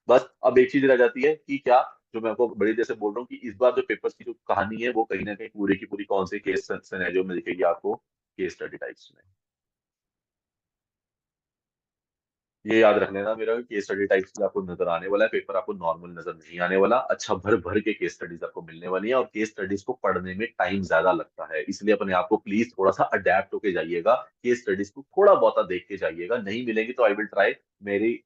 बस अब एक चीज रह जाती है कि क्या, जो मैं आपको बड़ी देर से बोल रहा हूँ कि इस बार जो पेपर्स की जो कहानी है वो कहीं ना कहीं पूरी की पूरी कौन से केस सिनेरियो में दिखेगी आपको, केस स्टडी टाइप्स में। ये याद रख लेना मेरा, केस स्टडी टाइप्स में आपको नजर आने वाला है पेपर, आपको नॉर्मल नजर नहीं आने वाला, अच्छा भर भर के केस स्टडीज आपको मिलने वाली है, और केस स्टडीज को पढ़ने में टाइम ज्यादा लगता है, इसलिए अपने आप को प्लीज थोड़ा सा अडेप्ट होके जाइएगा, केस स्टडीज को थोड़ा बहुत देख के जाइएगा, नहीं मिलेंगी तो आई विल ट्राई। मेरी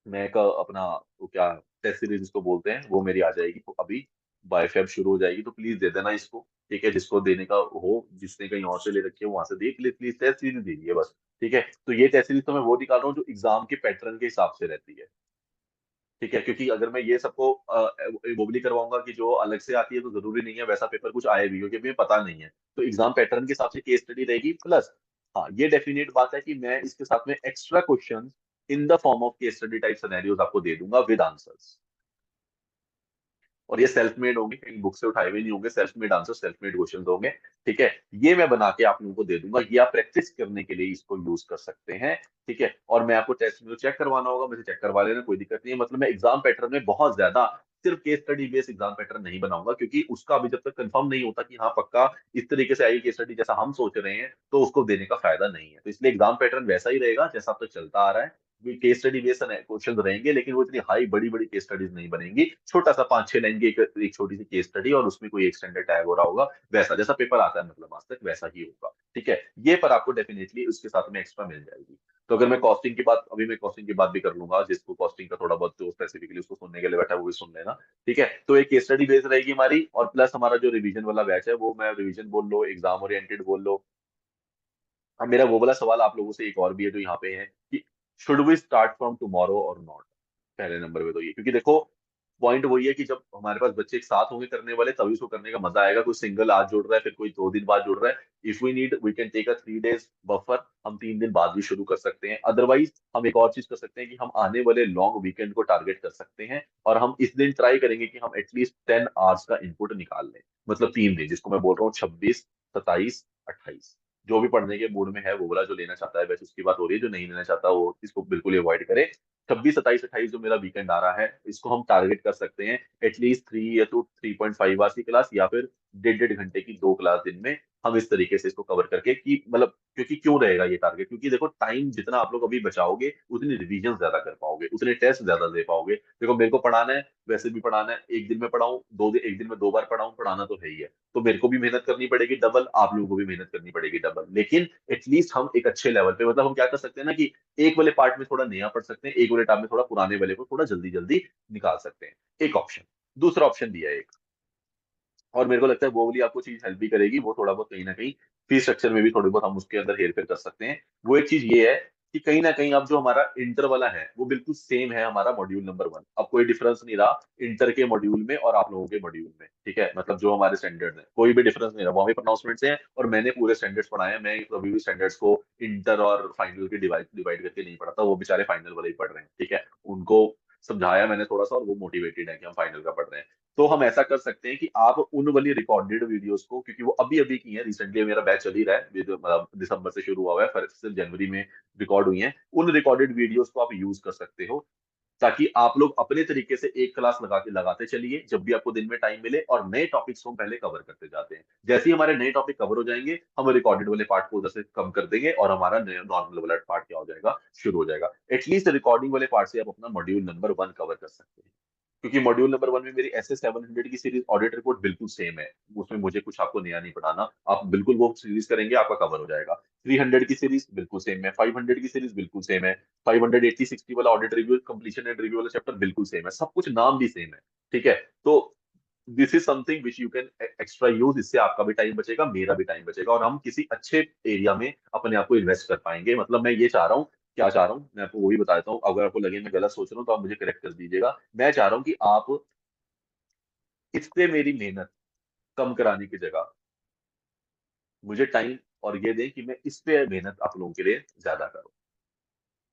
मैं एक अपना वो क्या टेस्ट सीरीज जिसको बोलते हैं वो मेरी आ जाएगी, तो अभी बाय फेब शुरू हो जाएगी, तो प्लीज दे देना इसको। ठीक है, जिसको देने का हो, जिसने कहीं और से ले रखी है वहां से दे, प्लीज प्लीज टेस्ट सीरीज दीजिए बस। ठीक है, तो ये टेस्ट सीरीज तो मैं वो निकाल रहा हूँ जो एग्जाम के पैटर्न के हिसाब से रहती है। ठीक है, क्योंकि अगर मैं ये सबको वो भी नहीं करवाऊंगा कि जो अलग से आती है तो जरूरी नहीं है वैसा पेपर कुछ आए भी, क्योंकि मुझे पता नहीं है। तो एग्जाम पैटर्न के हिसाब से केस स्टडी रहेगी, प्लस हाँ ये डेफिनेट बात है कि मैं इसके साथ में extra question in the form of case study type scenarios आपको दे दूंगा विद आंसर्स। और ये सेल्फ मेड होंगे, कहीं बुक से उठाए हुए नहीं होंगे, self made answer, self made question होंगे। ठीक है, ये मैं बना के आप लोगों को दे दूंगा, ये आप प्रैक्टिस करने के लिए इसको यूज कर सकते हैं। ठीक है, और मैं आपको टेस्ट में चेक करवाना होगा, मुझे चेक करवा लेना, कोई दिक्कत नहीं है। मतलब मैं एग्जाम पैटर्न में बहुत ज्यादा सिर्फ case study based exam pattern नहीं बनाऊंगा, क्योंकि उसका अभी जब तक कंफर्म नहीं होता कि हाँ पक्का इस तरीके से आएगी केस स्टडी जैसा हम सोच रहे हैं, तो उसको देने का फायदा नहीं है। तो इसलिए एग्जाम पैटर्न वैसा ही रहेगा जैसा अब तक चलता आ रहा है। केस स्टडी बेस्ड क्वेश्चन रहेंगे, लेकिन वो इतनी हाई बड़ी बड़ी केस स्टडीज नहीं बनेंगी। छोटा सा 5-6 लाइन की एक छोटी सी केस स्टडी, और उसमें कोई एक स्टैंडर्ड टैग हो रहा होगा, वैसा जैसा पेपर आता है मतलब आज तक वैसा ही होगा। ठीक है, ये पर आपको डेफिनेटली उसके साथ में एक्स्ट्रा मिल जाएगी। तो अगर मैं कॉस्टिंग की बात, अभी मैं कॉस्टिंग की बात भी कर लूंगा, जिसको कॉस्टिंग का थोड़ा बहुत जो स्पेसिफिकली उसको सुनने के लिए बैठा है वो भी सुन लेना। ठीक है, तो एक केस स्टडी बेस्ड रहेगी हमारी, और प्लस हमारा जो रिवीजन वाला बैच है वो मैं रिवीजन बोल लो, एग्जाम ओरिएंटेड बोल लो। अब मेरा वो वाला सवाल आप लोगों से एक और भी है जो यहाँ पे है कि should we start from tomorrow or not. पहले नंबर पे तो ये, क्योंकि देखो पॉइंट वही है कि जब हमारे पास बच्चे एक साथ होंगे करने वाले तभी उसको करने का मजा आएगा। कोई सिंगल आज जुड़ रहा है, फिर कोई 2 दिन बाद जुड़ रहा है, if we need we can take a 3 days buffer, हम 3 दिन बाद भी शुरू कर सकते हैं। अदरवाइज हम एक और चीज कर सकते हैं कि हम आने वाले लॉन्ग वीकेंड को टारगेट कर सकते हैं, और हम इस दिन ट्राई करेंगे कि हम एटलीस्ट 10 आवर्स का इनपुट निकाल लें। मतलब 3 दिन, जिसको मैं बोल रहा हूँ 26, 27, 28। जो भी पढ़ने के मूड में है वो वाला जो लेना चाहता है वैसे उसकी बात हो रही है, जो नहीं लेना चाहता वो इसको बिल्कुल अवॉइड करे। 26, 27, 28 जो मेरा वीकेंड आ रहा है, इसको हम टारगेट कर सकते हैं एटलीस्ट 3 या 3.5 आवर्स की क्लास, या फिर 1.5-1.5 घंटे की 2 क्लास दिन में। हम इस तरीके से इसको कवर करके कि मतलब, क्योंकि क्यों रहेगा ये टारगेट, क्योंकि देखो टाइम जितना आप लोग अभी बचाओगे उतनी रिवीजन ज्यादा कर पाओगे, उतने टेस्ट ज्यादा दे पाओगे। देखो मेरे को पढ़ाना है, वैसे भी पढ़ाना है, एक दिन में पढ़ाऊँ 2 दिन, एक दिन में 2 बार पढ़ाऊँ, पढ़ाना तो है ही है। तो मेरे को भी मेहनत करनी पड़ेगी डबल, आप लोगों को भी मेहनत करनी पड़ेगी डबल, लेकिन एटलीस्ट हम एक अच्छे लेवल पे, मतलब हम क्या कर सकते हैं ना कि एक वाले पार्ट में थोड़ा नया पढ़ सकते हैं, एक वाले टाइम में थोड़ा पुराने वाले को थोड़ा जल्दी जल्दी निकाल सकते हैं। एक ऑप्शन, दूसरा ऑप्शन दिया है एक, और मेरे को लगता है वो वाली आपको चीज हेल्प भी करेगी, वो थोड़ा बहुत कहीं ना कहीं फीस स्ट्रक्चर में भी थोड़ी बहुत हम उसके अंदर हेर फेर कर सकते हैं। वो एक चीज ये है कि कहीं ना कहीं अब जो हमारा इंटर वाला है वो बिल्कुल सेम है हमारा मॉड्यूल नंबर 1, अब कोई डिफरेंस नहीं रहा इंटर के मॉड्यूल में और आप लोगों के मॉड्यूल में। ठीक है, मतलब जो हमारे स्टैंडर्ड है कोई भी डिफरेंस नहीं रहा, वहां पे प्रोनाउंसमेंट्स हैं और मैंने पूरे स्टैंडर्ड्स पढ़ाए हैं। मैं कभी भी स्टैंडर्ड्स को इंटर और फाइनल के डिवाइड डिवाइड करके नहीं पढ़ाता, वो बेचारे फाइनल वाले ही पढ़ रहे हैं। ठीक है, उनको समझाया मैंने थोड़ा सा और वो मोटिवेटेड है कि हम फाइनल का पढ़ रहे हैं। तो हम ऐसा कर सकते हैं कि आप उन वाली रिकॉर्डेड वीडियोस को, क्योंकि वो अभी अभी की है, रिसेंटली मेरा बैच चल ही रहा है, मतलब दिसंबर से शुरू हुआ है, फरवरी से जनवरी में रिकॉर्ड हुई है, उन रिकॉर्डेड वीडियोस को आप यूज कर सकते हो, ताकि आप लोग अपने तरीके से एक क्लास लगाते चलिए जब भी आपको दिन में टाइम मिले, और नए टॉपिक्स को हम पहले कवर करते जाते हैं। जैसे ही हमारे नए टॉपिक कवर हो जाएंगे हम रिकॉर्डेड वाले पार्ट को उधर से कम कर देंगे, और हमारा नॉर्मल वाला पार्ट क्या हो जाएगा, शुरू हो जाएगा। एटलीस्ट रिकॉर्डिंग वाले पार्ट से आप अपना मॉड्यूल नंबर 1 कवर कर सकते हैं, क्योंकि मॉड्यूल नंबर 1 में मेरी SS 700 की सीरीज ऑडिट रिपोर्ट बिल्कुल सेम है, उसमें मुझे कुछ आपको नया नहीं पढ़ाना, आप बिल्कुल वो सीरीज करेंगे आपका कवर हो जाएगा। 300 की सीरीज बिल्कुल सेम है, 500 की सीरीज बिल्कुल सेम है, 580-60 वाला audit review completion and review वाला चैप्टर बिल्कुल सेम है, सब कुछ नाम भी सेम है। ठीक है, तो this is something which you can extra use, इससे आपका भी टाइम बचेगा, मेरा भी टाइम बचेगा, और हम किसी अच्छे एरिया में अपने आप को इन्वेस्ट कर पाएंगे। मतलब मैं ये चाह रहा हूँ, क्या चाह रहा हूँ मैं आपको वही बताता हूँ, अगर आपको लगे मैं गलत सोच रहा हूँ तो आप मुझे करेक्ट कर दीजिएगा। मैं चाह रहा हूँ कि आप इससे मेरी मेहनत कम कराने की जगह मुझे टाइम और ये दें कि मैं इस पे मेहनत आप लोगों के लिए ज्यादा करूँ,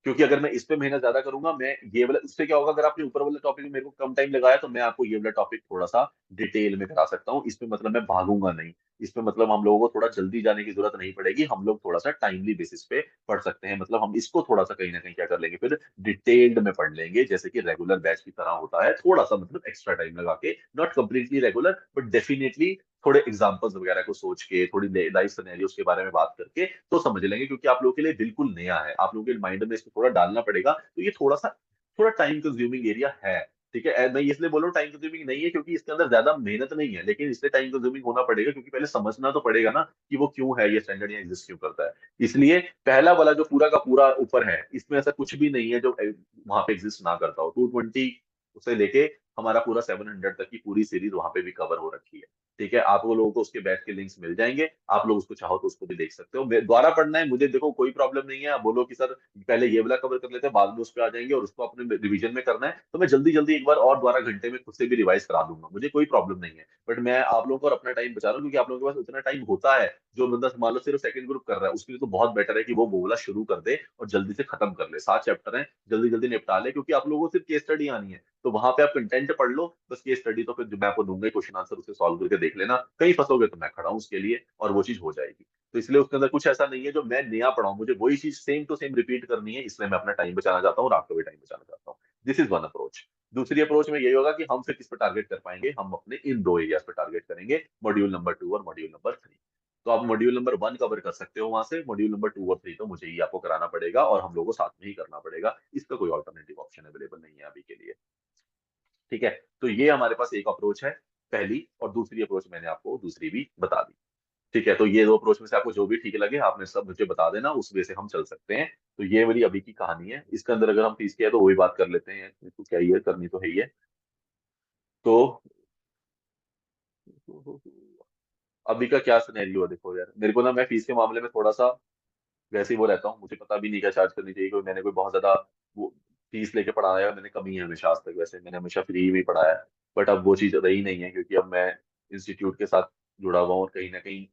क्योंकि अगर मैं इस पे मेहनत ज्यादा करूंगा, मैं ये वाला, उससे क्या होगा, अगर आपने ऊपर वाले टॉपिक में मेरे को कम टाइम लगाया तो मैं आपको ये वाला टॉपिक थोड़ा सा डिटेल में करा सकता हूँ। इसमें मतलब मैं भागूंगा नहीं, इसमें मतलब हम लोगों को थोड़ा जल्दी जाने की जरूरत नहीं पड़ेगी, हम लोग थोड़ा सा टाइमली बेसिस पे पढ़ सकते हैं। मतलब हम इसको थोड़ा सा कहीं ना कहीं क्या कर लेंगे, फिर डिटेल्ड में पढ़ लेंगे, जैसे कि रेगुलर बैच की तरह होता है, थोड़ा सा मतलब एक्स्ट्रा टाइम लगा के, not completely regular but definitely थोड़े एग्जाम्पल्स वगैरह को सोच के, थोड़ी लाइफ सिनेरियोस के बारे में बात करके तो समझ लेंगे, क्योंकि आप लोगों के लिए बिल्कुल नया है, आप लोगों के माइंड में इसको थोड़ा डालना पड़ेगा, तो ये थोड़ा टाइम कंज्यूमिंग एरिया है। ठीक है, मैं इसलिए बोल रहा हूँ टाइम कंज्यूमिंग नहीं है क्योंकि इसके अंदर ज्यादा मेहनत नहीं है, लेकिन इसलिए टाइम कंज्यूमिंग होना पड़ेगा क्योंकि पहले समझना तो पड़ेगा ना कि वो क्यों है, ये स्टैंडर्ड यहाँ एग्जिस्ट क्यों करता है। इसलिए पहला वाला जो पूरा का पूरा ऊपर है, इसमें ऐसा कुछ भी नहीं है जो वहां पे एग्जिस्ट ना करता हो। 220 से लेके हमारा पूरा 700 तक की पूरी सीरीज वहां पे भी कवर हो रखी है। ठीक है, आप वो लोगों को उसके बैच के लिंक्स मिल जाएंगे, आप लोग उसको चाहो तो उसको भी देख सकते हो। द्वारा पढ़ना है मुझे, देखो कोई प्रॉब्लम नहीं है। आप बोलो कि सर पहले ये वाला कवर कर लेते हैं, बाद में उस पर आ जाएंगे और उसको अपने रिवीजन में करना है, तो मैं जल्दी जल्दी एक बार और द्वारा घंटे में खुद से भी रिवाइज करा दूंगा, मुझे कोई प्रॉब्लम नहीं है। बट मैं आप लोगों को और अपना टाइम बचा रहा हूँ, क्योंकि आप लोगों के पास उतना टाइम होता है। जो बंदा मान लो सिर्फ सेकंड ग्रुप कर रहा है, उसके लिए तो बहुत बेटर है कि वो बोला शुरू कर दे और जल्दी से खत्म कर ले। 7 चैप्टर हैं, जल्दी जल्दी निपटा ले, क्योंकि आप लोगों को सिर्फ केस स्टडी आनी है। तो वहां पे आप कंटेंट पढ़ लो, बस केस स्टडी तो फिर जो मैं आपको दूंगा क्वेश्चन आंसर उसे सॉल्व करके देख लेना, कहीं फंसोगे तो मैं खड़ा हूँ उसके लिए, और वो चीज हो जाएगी। तो इसलिए उसके अंदर कुछ ऐसा नहीं है जो मैं नया पढ़ाऊँ, मुझे वही चीज सेम टू सेम रिपीट करनी है, इसलिए मैं अपना टाइम बचाना चाहता हूँ और आपका भी टाइम बचाना चाहता हूँ। This is one approach. दूसरी अप्रोच में यही होगा कि हम फिर किस पर टारगेट कर पाएंगे, हम अपने इन दो एरियाज पर टारगेट करेंगे, मॉड्यूल नंबर 2 और मॉड्यूल नंबर 3। तो आप मॉड्यूल नंबर 1 कवर कर सकते हो वहां से, मॉड्यूल नंबर 2 और 3 तो मुझे ही आपको कराना पड़ेगा, और हम लोगों को साथ में ही करना पड़ेगा, इसका कोई ऑल्टरनेटिव ऑप्शन अवेलेबल नहीं है अभी के लिए। ठीक है, तो ये हमारे पास एक अप्रोच है पहली, और दूसरी अप्रोच मैंने आपको दूसरी भी बता दी। ठीक है, तो ये दो अप्रोच में से आपको जो भी ठीक लगे आपने सब मुझे बता देना, उस वे से हम चल सकते हैं। तो ये मेरी अभी की कहानी है, इसके अंदर अगर हम फीस की है तो वही बात कर लेते हैं, तो क्या ही है, करनी तो है ही है। तो अभी का क्या सिनेरियो है, देखो यार मेरे को ना, मैं फीस के मामले में थोड़ा सा वैसे ही वो रहता हूँ, मुझे पता भी नहीं क्या चार्ज करनी चाहिए, क्योंकि मैंने कोई बहुत ज्यादा वो फीस लेके पढ़ाया मैंने कमी है हमेशा आज तक, वैसे मैंने हमेशा फ्री में पढ़ाया है। बट अब वो चीज रही नहीं है, क्योंकि अब मैं इंस्टीट्यूट के साथ जुड़ा हुआ हूँ, और कहीं ना कहीं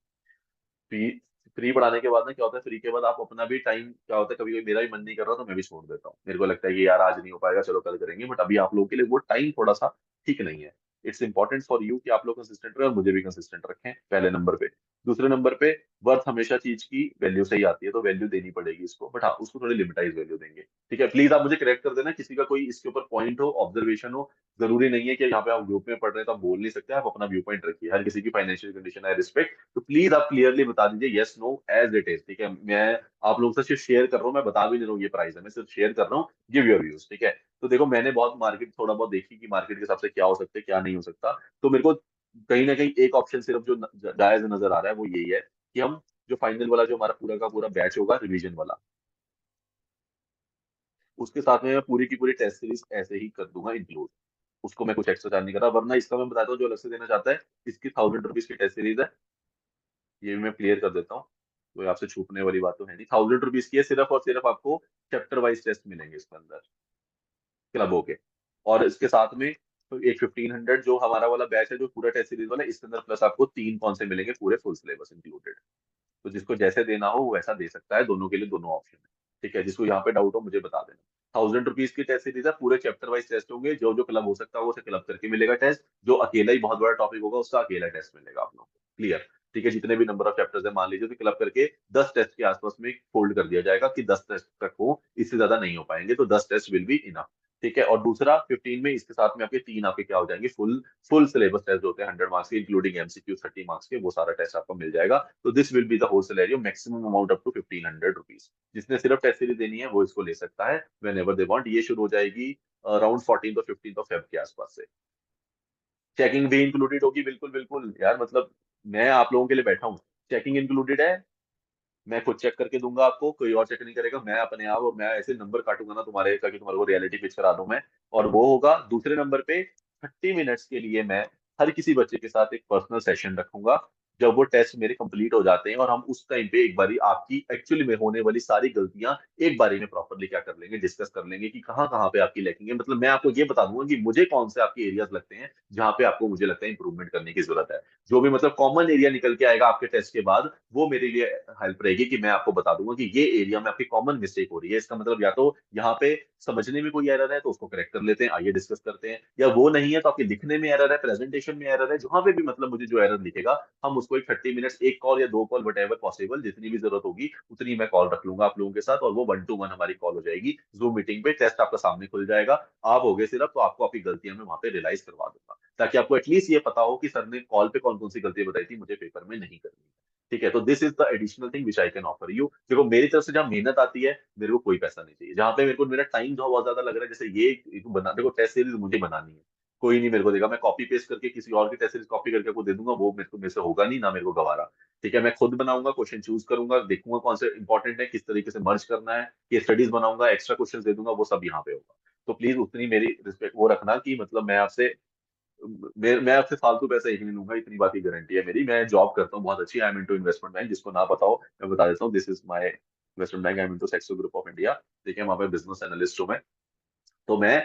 फ्री फ्री पढ़ाने के बाद ना क्या होता है, फ्री के बाद आप अपना भी टाइम, क्या होता है कभी कभी मेरा भी मन नहीं कर रहा तो मैं भी छोड़ देता हूँ, मेरे को लगता है कि यार आज नहीं हो पाएगा, चलो कल करेंगे। बट अभी आप लोगों के लिए वो टाइम थोड़ा सा ठीक नहीं है। इट्स इंपॉर्टेंट फॉर यू कि आप लोग कंसिस्टेंट रहे और मुझे भी कंसिस्टेंट रखें, पहले नंबर पे। दूसरे नंबर पे, वर्थ हमेशा चीज की वैल्यू से ही आती है, तो वैल्यू देनी पड़ेगी इसको, बट हाँ उसको थोड़ी लिमिटाइज वैल्यू देंगे। ठीक है, प्लीज आप मुझे करेक्ट कर देना, किसी का कोई इसके ऊपर पॉइंट हो, ऑब्जर्वेशन हो। जरूरी नहीं है कि यहाँ पे आप ग्रुप में पढ़ रहे हैं तो आप बोल नहीं सकते, आप अपना व्यू पॉइंट रखिए, हर किसी की फाइनेंशियल कंडीशन है, रिस्पेक्ट। तो प्लीज आप क्लियरली बता दीजिए yes no as it is. ठीक है, मैं आप लोगों से सिर्फ शेयर कर रहा हूँ, मैं बता भी नहीं रहा हूँ ये प्राइस है, मैं सिर्फ शेयर कर रहा हूँ, गिव योर व्यूज। ठीक है, तो देखो मैंने बहुत मार्केट थोड़ा बहुत देखी कि मार्केट के हिसाब से क्या हो सकता है क्या नहीं हो सकता। तो मेरे को कहीं ना कहीं एक ऑप्शन सिर्फ जो जायज नजर आ रहा है वो यही है कि हम जो फाइनल वाला जो हमारा पूरा का पूरा बैच होगा रिवीजन वाला, उसके साथ में मैं पूरी की पूरी टेस्ट सीरीज ऐसे ही कर दूंगा इंक्लूड, उसको मैं कुछ एक्स्ट्रा चार्ज नहीं कर रहा। वरना इसका मैं बताता हूँ जो अलग से देना चाहता है, इसकी 1000 रुपीज की टेस्ट सीरीज है, ये भी मैं क्लियर कर देता हूँ, कोई आपसे छूटने वाली बात तो है नहीं। 1000 रुपीज की है, सिर्फ और सिर्फ आपको चैप्टर वाइज टेस्ट मिलेंगे इसके अंदर, क्लब के। और इसके साथ में तो एक 1500 जो हमारा वाला बैच है जो पूरा टेस्ट सीरीज वाला है, इसके अंदर प्लस आपको तीन कौन से मिलेंगे पूरे फुल सिलेबस इंक्लूडेड। तो जिसको जैसे देना हो वो वैसा दे सकता है, दोनों के लिए दोनों ऑप्शन है। ठीक है, जिसको यहाँ पे डाउट हो मुझे बता देना। 1000 रुपीज की टेस्ट सीरीज है, पूरे चैप्टर वाइज टेस्ट होंगे, जो जो क्लब हो सकता है वो उसे क्लब करके मिलेगा टेस्ट, जो अकेला ही बहुत बड़ा टॉपिक होगा उसका अकेला टेस्ट मिलेगा आप लोगों को। क्लियर? ठीक है, जितने भी नंबर ऑफ चैप्टर्स है मान लीजिए तो क्लब करके 10 टेस्ट के आसपास में फोल्ड कर दिया जाएगा कि 10 टेस्ट तक हो, इससे ज्यादा नहीं हो पाएंगे, तो 10 टेस्ट विल बी इनफ। ठीक है, और दूसरा 15 में इसके साथ में आपके तीन आपके क्या हो जाएंगे, फुल फुल सिलेबस टेस्ट होते हैं 100 मार्क्स के, इंक्लूडिंग एमसीक्यू 30 मार्क्स के, वो सारा टेस्ट आपको मिल जाएगा। तो this will be the whole scenario, maximum amount up to 1500 rupees. जिसने सिर्फ टेस्ट सीरीज देनी है वो इसको ले सकता है वेन एवर दे वांट। ये शुरू हो जाएगी अराउंड 14 और 15 ऑफ फेब के आसपास से। चेकिंग भी इंक्लूडेड होगी, बिल्कुल बिल्कुल यार, मतलब मैं आप लोगों के लिए बैठा हूँ, चेकिंग इंक्लूडेड है। मैं खुद चेक करके दूंगा आपको, कोई और चेक नहीं करेगा, मैं अपने आप, और मैं ऐसे नंबर काटूंगा ना तुम्हारे ताकि तुम्हारे को रियलिटी पिच करा दूं मैं। और वो होगा दूसरे नंबर पे, 30 मिनट्स के लिए मैं हर किसी बच्चे के साथ एक पर्सनल सेशन रखूंगा। जब वो टेस्ट मेरे कंप्लीट हो जाते हैं और हम उस टाइम पे एक बारी आपकी एक्चुअली में होने वाली सारी गलतियां एक बारी में प्रॉपरली क्या कर लेंगे, डिस्कस कर लेंगे कि कहाँ कहाँ पे आपकी लैकिंग है। मतलब मैं आपको ये बता दूंगा कि मुझे कौन से आपके एरियाज लगते हैं जहाँ पे आपको मुझे लगता है इंप्रूवमेंट करने की जरूरत है। जो भी मतलब कॉमन एरिया निकल के आएगा आपके टेस्ट के बाद, वो मेरे लिए हेल्प रहेगी कि मैं आपको बता दूंगा कि ये एरिया में आपकी कॉमन मिस्टेक हो रही है। इसका मतलब या तो यहाँ पे समझने में कोई एरर है तो उसको करेक्ट कर लेते हैं, आइए डिस्कस करते हैं, या वो नहीं है तो आपके लिखने में एरर है, प्रेजेंटेशन में एरर है, जहां पे भी मतलब मुझे जो एरर दिखेगा, हम उसको एक 30 मिनट्स, एक कॉल या दो कॉल, वट एवर पॉसिबल, जितनी भी जरूरत होगी उतनी मैं कॉल रख लूंगा आप लोगों के साथ, और वो 1 to 1 हमारी कॉल हो जाएगी जूम मीटिंग पे। टेस्ट आपका सामने खुल जाएगा, आप हो गए सिर्फ, तो आपको आपकी गलतियां मैं वहां पे रियलाइज करवा दूंगा, ताकि आपको एटलीस्ट ये पता हो कि सर ने कॉल पे कौन कौन सी गलतियां बताई थी, मुझे पेपर में नहीं करनी। ठीक है, तो this is the additional thing which I can offer you. देखो मेरी तरफ से जहाँ मेहनत आती है, मेरे को कोई पैसा नहीं चाहिए। जहाँ पे मेरे को मेरा टाइम जो बहुत ज्यादा लग रहा है, जैसे ये एक बना, देखो टेस्ट सीरीज मुझे बनानी है, कोई नहीं मेरे को देगा, मैं कॉपी पेस्ट करके किसी और की टेस्ट सीरीज कॉपी करके आपको दे दूंगा, वो मेरे से होगा नहीं, ना मेरे को गवारा। ठीक है, मैं खुद बनाऊंगा, क्वेश्चन चूज करूंगा, देखूंगा कौन से इंपॉर्टेंट है, किस तरीके से मर्ज करना है, ये स्टडीज बनाऊंगा, एक्स्ट्रा क्वेश्चन दे दूंगा, वो सब यहाँ पे होगा। तो प्लीज उतनी मेरी रिस्पेक्ट वो रखना कि मतलब मैं आपसे फालतू पैसा एक नहीं लूंगा, इतनी बात की गारंटी है मेरी। मैं जॉब करता हूँ बहुत अच्छी, I am into investment bank, जिसको ना बताओ मैं बता देता हूँ, this is my investment bank, I am into Saxo group of India. ठीक है, वहाँ पे बिजनेस एनालिस्ट हूँ मैं। तो मैं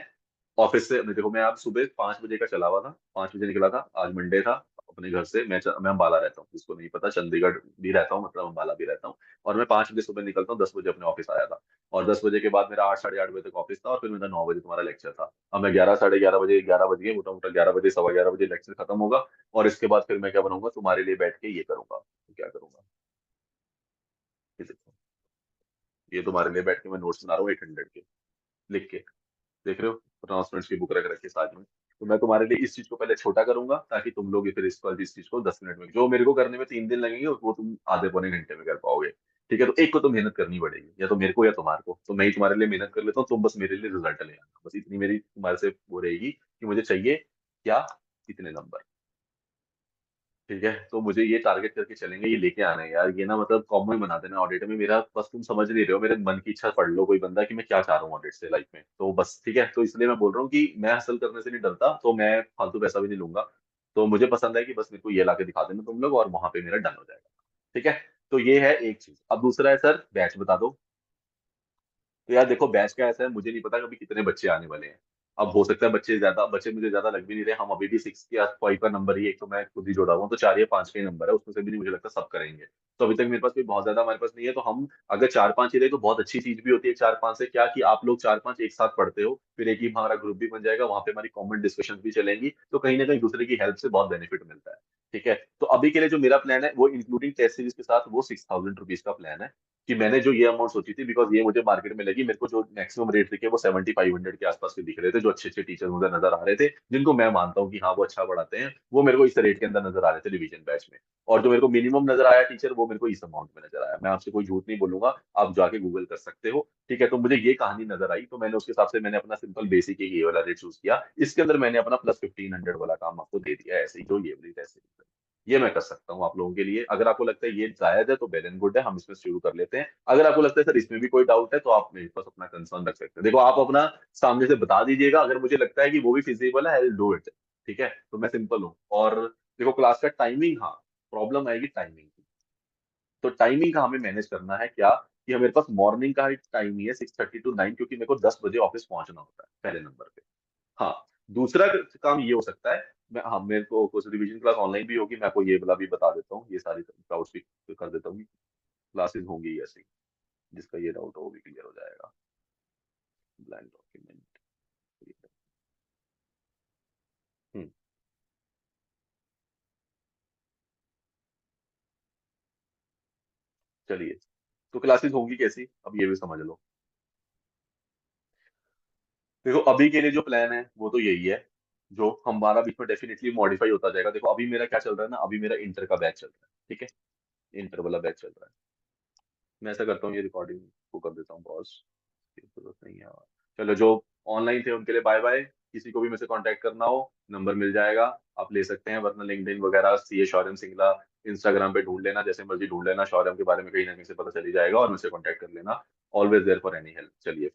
ऑफिस से देखो, मैं आज सुबह 5 बजे का चला हुआ था, 5 बजे निकला था, आज मंडे था। अपने घर से मैं अम्बाला रहता हूँ, जिसको नहीं पता, चंडीगढ़ भी रहता हूँ, मतलब अम्बाला भी रहता हूँ। और मैं 5 बजे सुबह निकलता हूँ, 10 बजे अपने ऑफिस आया था। और 10 बजे के बाद मेरा 8 साढ़े 8 बजे तक ऑफिस था, और फिर मेरा 9 बजे तुम्हारा लेक्चर था। अब मैं 11 साढ़े 11 बजे, 11 बजे मोटा मोटा 11 बजे, सवा 11 बजे लेक्चर खत्म होगा। और इसके बाद फिर मैं क्या बनाऊंगा, तुम्हारे लिए बैठ के ये करूंगा, तो क्या करूंगा, ये देखो, ये तुम्हारे लिए बैठ के मैं नोट्स बना रहा हूँ 800 के, लिख के। देख रहे हो, अनाउंसमेंट्स की बुक रख रखी है साथ में। तो मैं तुम्हारे लिए इस चीज को पहले छोटा करूंगा, ताकि तुम लोग फिर इस चीज को 10 मिनट में, जो मेरे को करने में 3 दिन लगेंगे, वो तुम आधे पौने घंटे में कर पाओगे। ठीक है, तो एक को तो मेहनत करनी पड़ेगी, या तो मेरे को या तुम्हारे को, तो मैं ही तुम्हारे लिए मेहनत कर लेता हूँ, तुम बस मेरे लिए रिजल्ट ले आना, बस इतनी मेरी तुम्हारे से वो रहेगी कि मुझे चाहिए क्या, कितने नंबर। ठीक है, तो मुझे ये टारगेट करके चलेंगे, ये लेके आना है यार, ये ना मतलब कॉमन बना देना ऑडिट में मेरा, बस तुम समझ नहीं रहे हो, मेरे मन की इच्छा पढ़ लो कोई बंदा कि मैं क्या चाह रहा हूँ ऑडिट से लाइफ में, तो बस ठीक है। तो इसलिए मैं बोल रहा हूँ कि मैं हासिल करने से नहीं डरता, तो मैं फालतू पैसा भी नहीं लूंगा। तो मुझे पसंद है कि बस मेरे को ये ला के दिखा देना तुम लोग, और वहां पे मेरा डन हो जाएगा। ठीक है, तो ये है एक चीज। अब दूसरा है सर, बैच बता दो। तो यार देखो, बैच का ऐसा है, मुझे नहीं पता कभी कितने बच्चे आने वाले हैं। अब हो सकता है बच्चे मुझे ज्यादा लग भी नहीं रहे, हम अभी भी 6 के आस फाइव का नंबर ही, एक तो मैं खुद ही जोड़ा हुआ हूँ, तो 4 या 5 का ही नंबर है, उसमें से भी नहीं मुझे लगता सब करेंगे। तो अभी तक मेरे पास कोई बहुत ज्यादा हमारे पास नहीं है, तो हम अगर 4-5 ही रहे तो बहुत अच्छी चीज भी होती है। 4-5 से क्या कि आप लोग 4-5 एक साथ पढ़ते हो, फिर एक ही हमारा ग्रुप भी बन जाएगा, वहां पे हमारी कॉमन डिस्कशन भी चलेंगी, तो कहीं ना कहीं दूसरे की हेल्प से बहुत बेनिफिट मिलता है। ठीक है, तो अभी के लिए जो मेरा प्लान है, वो इंक्लूडिंग टेस्ट सीरीज के साथ, वो 6,000 रुपीज का प्लान है। कि मैंने जो ये अमाउंट सोची थी, बिकॉज ये मुझे मार्केट में लगी, मेरे को जो मैक्सिमम रेट दिखे वो 7500 के आसपास के दिख रहे थे, जो अच्छे अच्छे टीचर मुझे नजर आ रहे थे, जिनको मैं मानता हूँ कि हाँ वो अच्छा पढ़ाते हैं, वो मेरे को इस रेट के अंदर नजर आ रहे थे डिवीजन बैच में। और जो मेरे को मिनिमम नजर आया टीचर, वो मेरे को इस अमाउंट में नजर आया। मैं आपसे कोई झूठ नहीं बोलूंगा, आप जाके गूगल कर सकते हो। ठीक है, तो मुझे ये कहानी नजर आई, तो मैंने उसके हिसाब से मैंने अपना सिंपल बेसिक ये वाला रेट चूज किया। इसके अंदर मैंने अपना +1500 वाला काम आपको दे दिया है, ऐसे ही जो ये वाली ऐसे ही। ये मैं कर सकता हूँ आप लोगों के लिए, अगर आपको लगता है ये जायज है तो वेल एंड गुड है, हम इसमें शुरू कर लेते हैं। अगर आपको लगता है सर इसमें भी कोई डाउट है, तो आप मेरे पास अपना कंसर्न रख सकते हैं। देखो, आप अपना सामने से बता दीजिएगा, अगर मुझे लगता है कि वो भी फिजिबल है, आई विल डू इट। ठीक है, तो मैं सिंपल हूँ। और देखो, क्लास का टाइमिंग, हाँ, प्रॉब्लम आएगी टाइमिंग की। तो टाइमिंग का हमें मैनेज करना है क्या, कि हमारे पास मॉर्निंग का टाइम ही है 6:30 to 9, क्योंकि मेरे को 10 बजे ऑफिस पहुंचना होता है पहले नंबर पे। हाँ, दूसरा काम ये हो सकता है, हाँ, मेरे को कुछ रिवीजन क्लास ऑनलाइन भी होगी, मैं आपको ये वाला भी बता देता हूँ, ये सारी डाउट्स भी कर देता हूँ। क्लासेस होंगी ऐसी, जिसका ये डाउट हो वो भी क्लियर हो जाएगा। Blank document. हम्म, चलिए, तो क्लासेस होंगी कैसी, अब ये भी समझ लो। देखो, अभी के लिए जो प्लान है वो तो यही है, जो हमारा बीच में डेफिनेटली मॉडिफाई होता जाएगा। देखो, अभी मेरा क्या चल रहा है ना, अभी मेरा इंटर का बैच चल रहा है। ठीक है, इंटर वाला बैच चल रहा है। मैं ऐसा करता हूँ, ये रिकॉर्डिंग को कर देता हूँ पॉज, जरूरत नहीं है। चलो, जो ऑनलाइन थे उनके लिए बाय बाय। किसी को भी मुझसे कांटेक्ट करना हो, नंबर मिल जाएगा, आप ले सकते हैं, वरना लिंक्डइन वगैरह सीए शौर्यम सिंगला इंस्टाग्राम पे ढूंढ लेना, जैसे मर्जी ढूंढ लेना, शौर्यम के बारे में कहीं ना कहीं से पता चल ही जाएगा, और मुझसे कांटेक्ट कर लेना। Always there for any help. चलिए।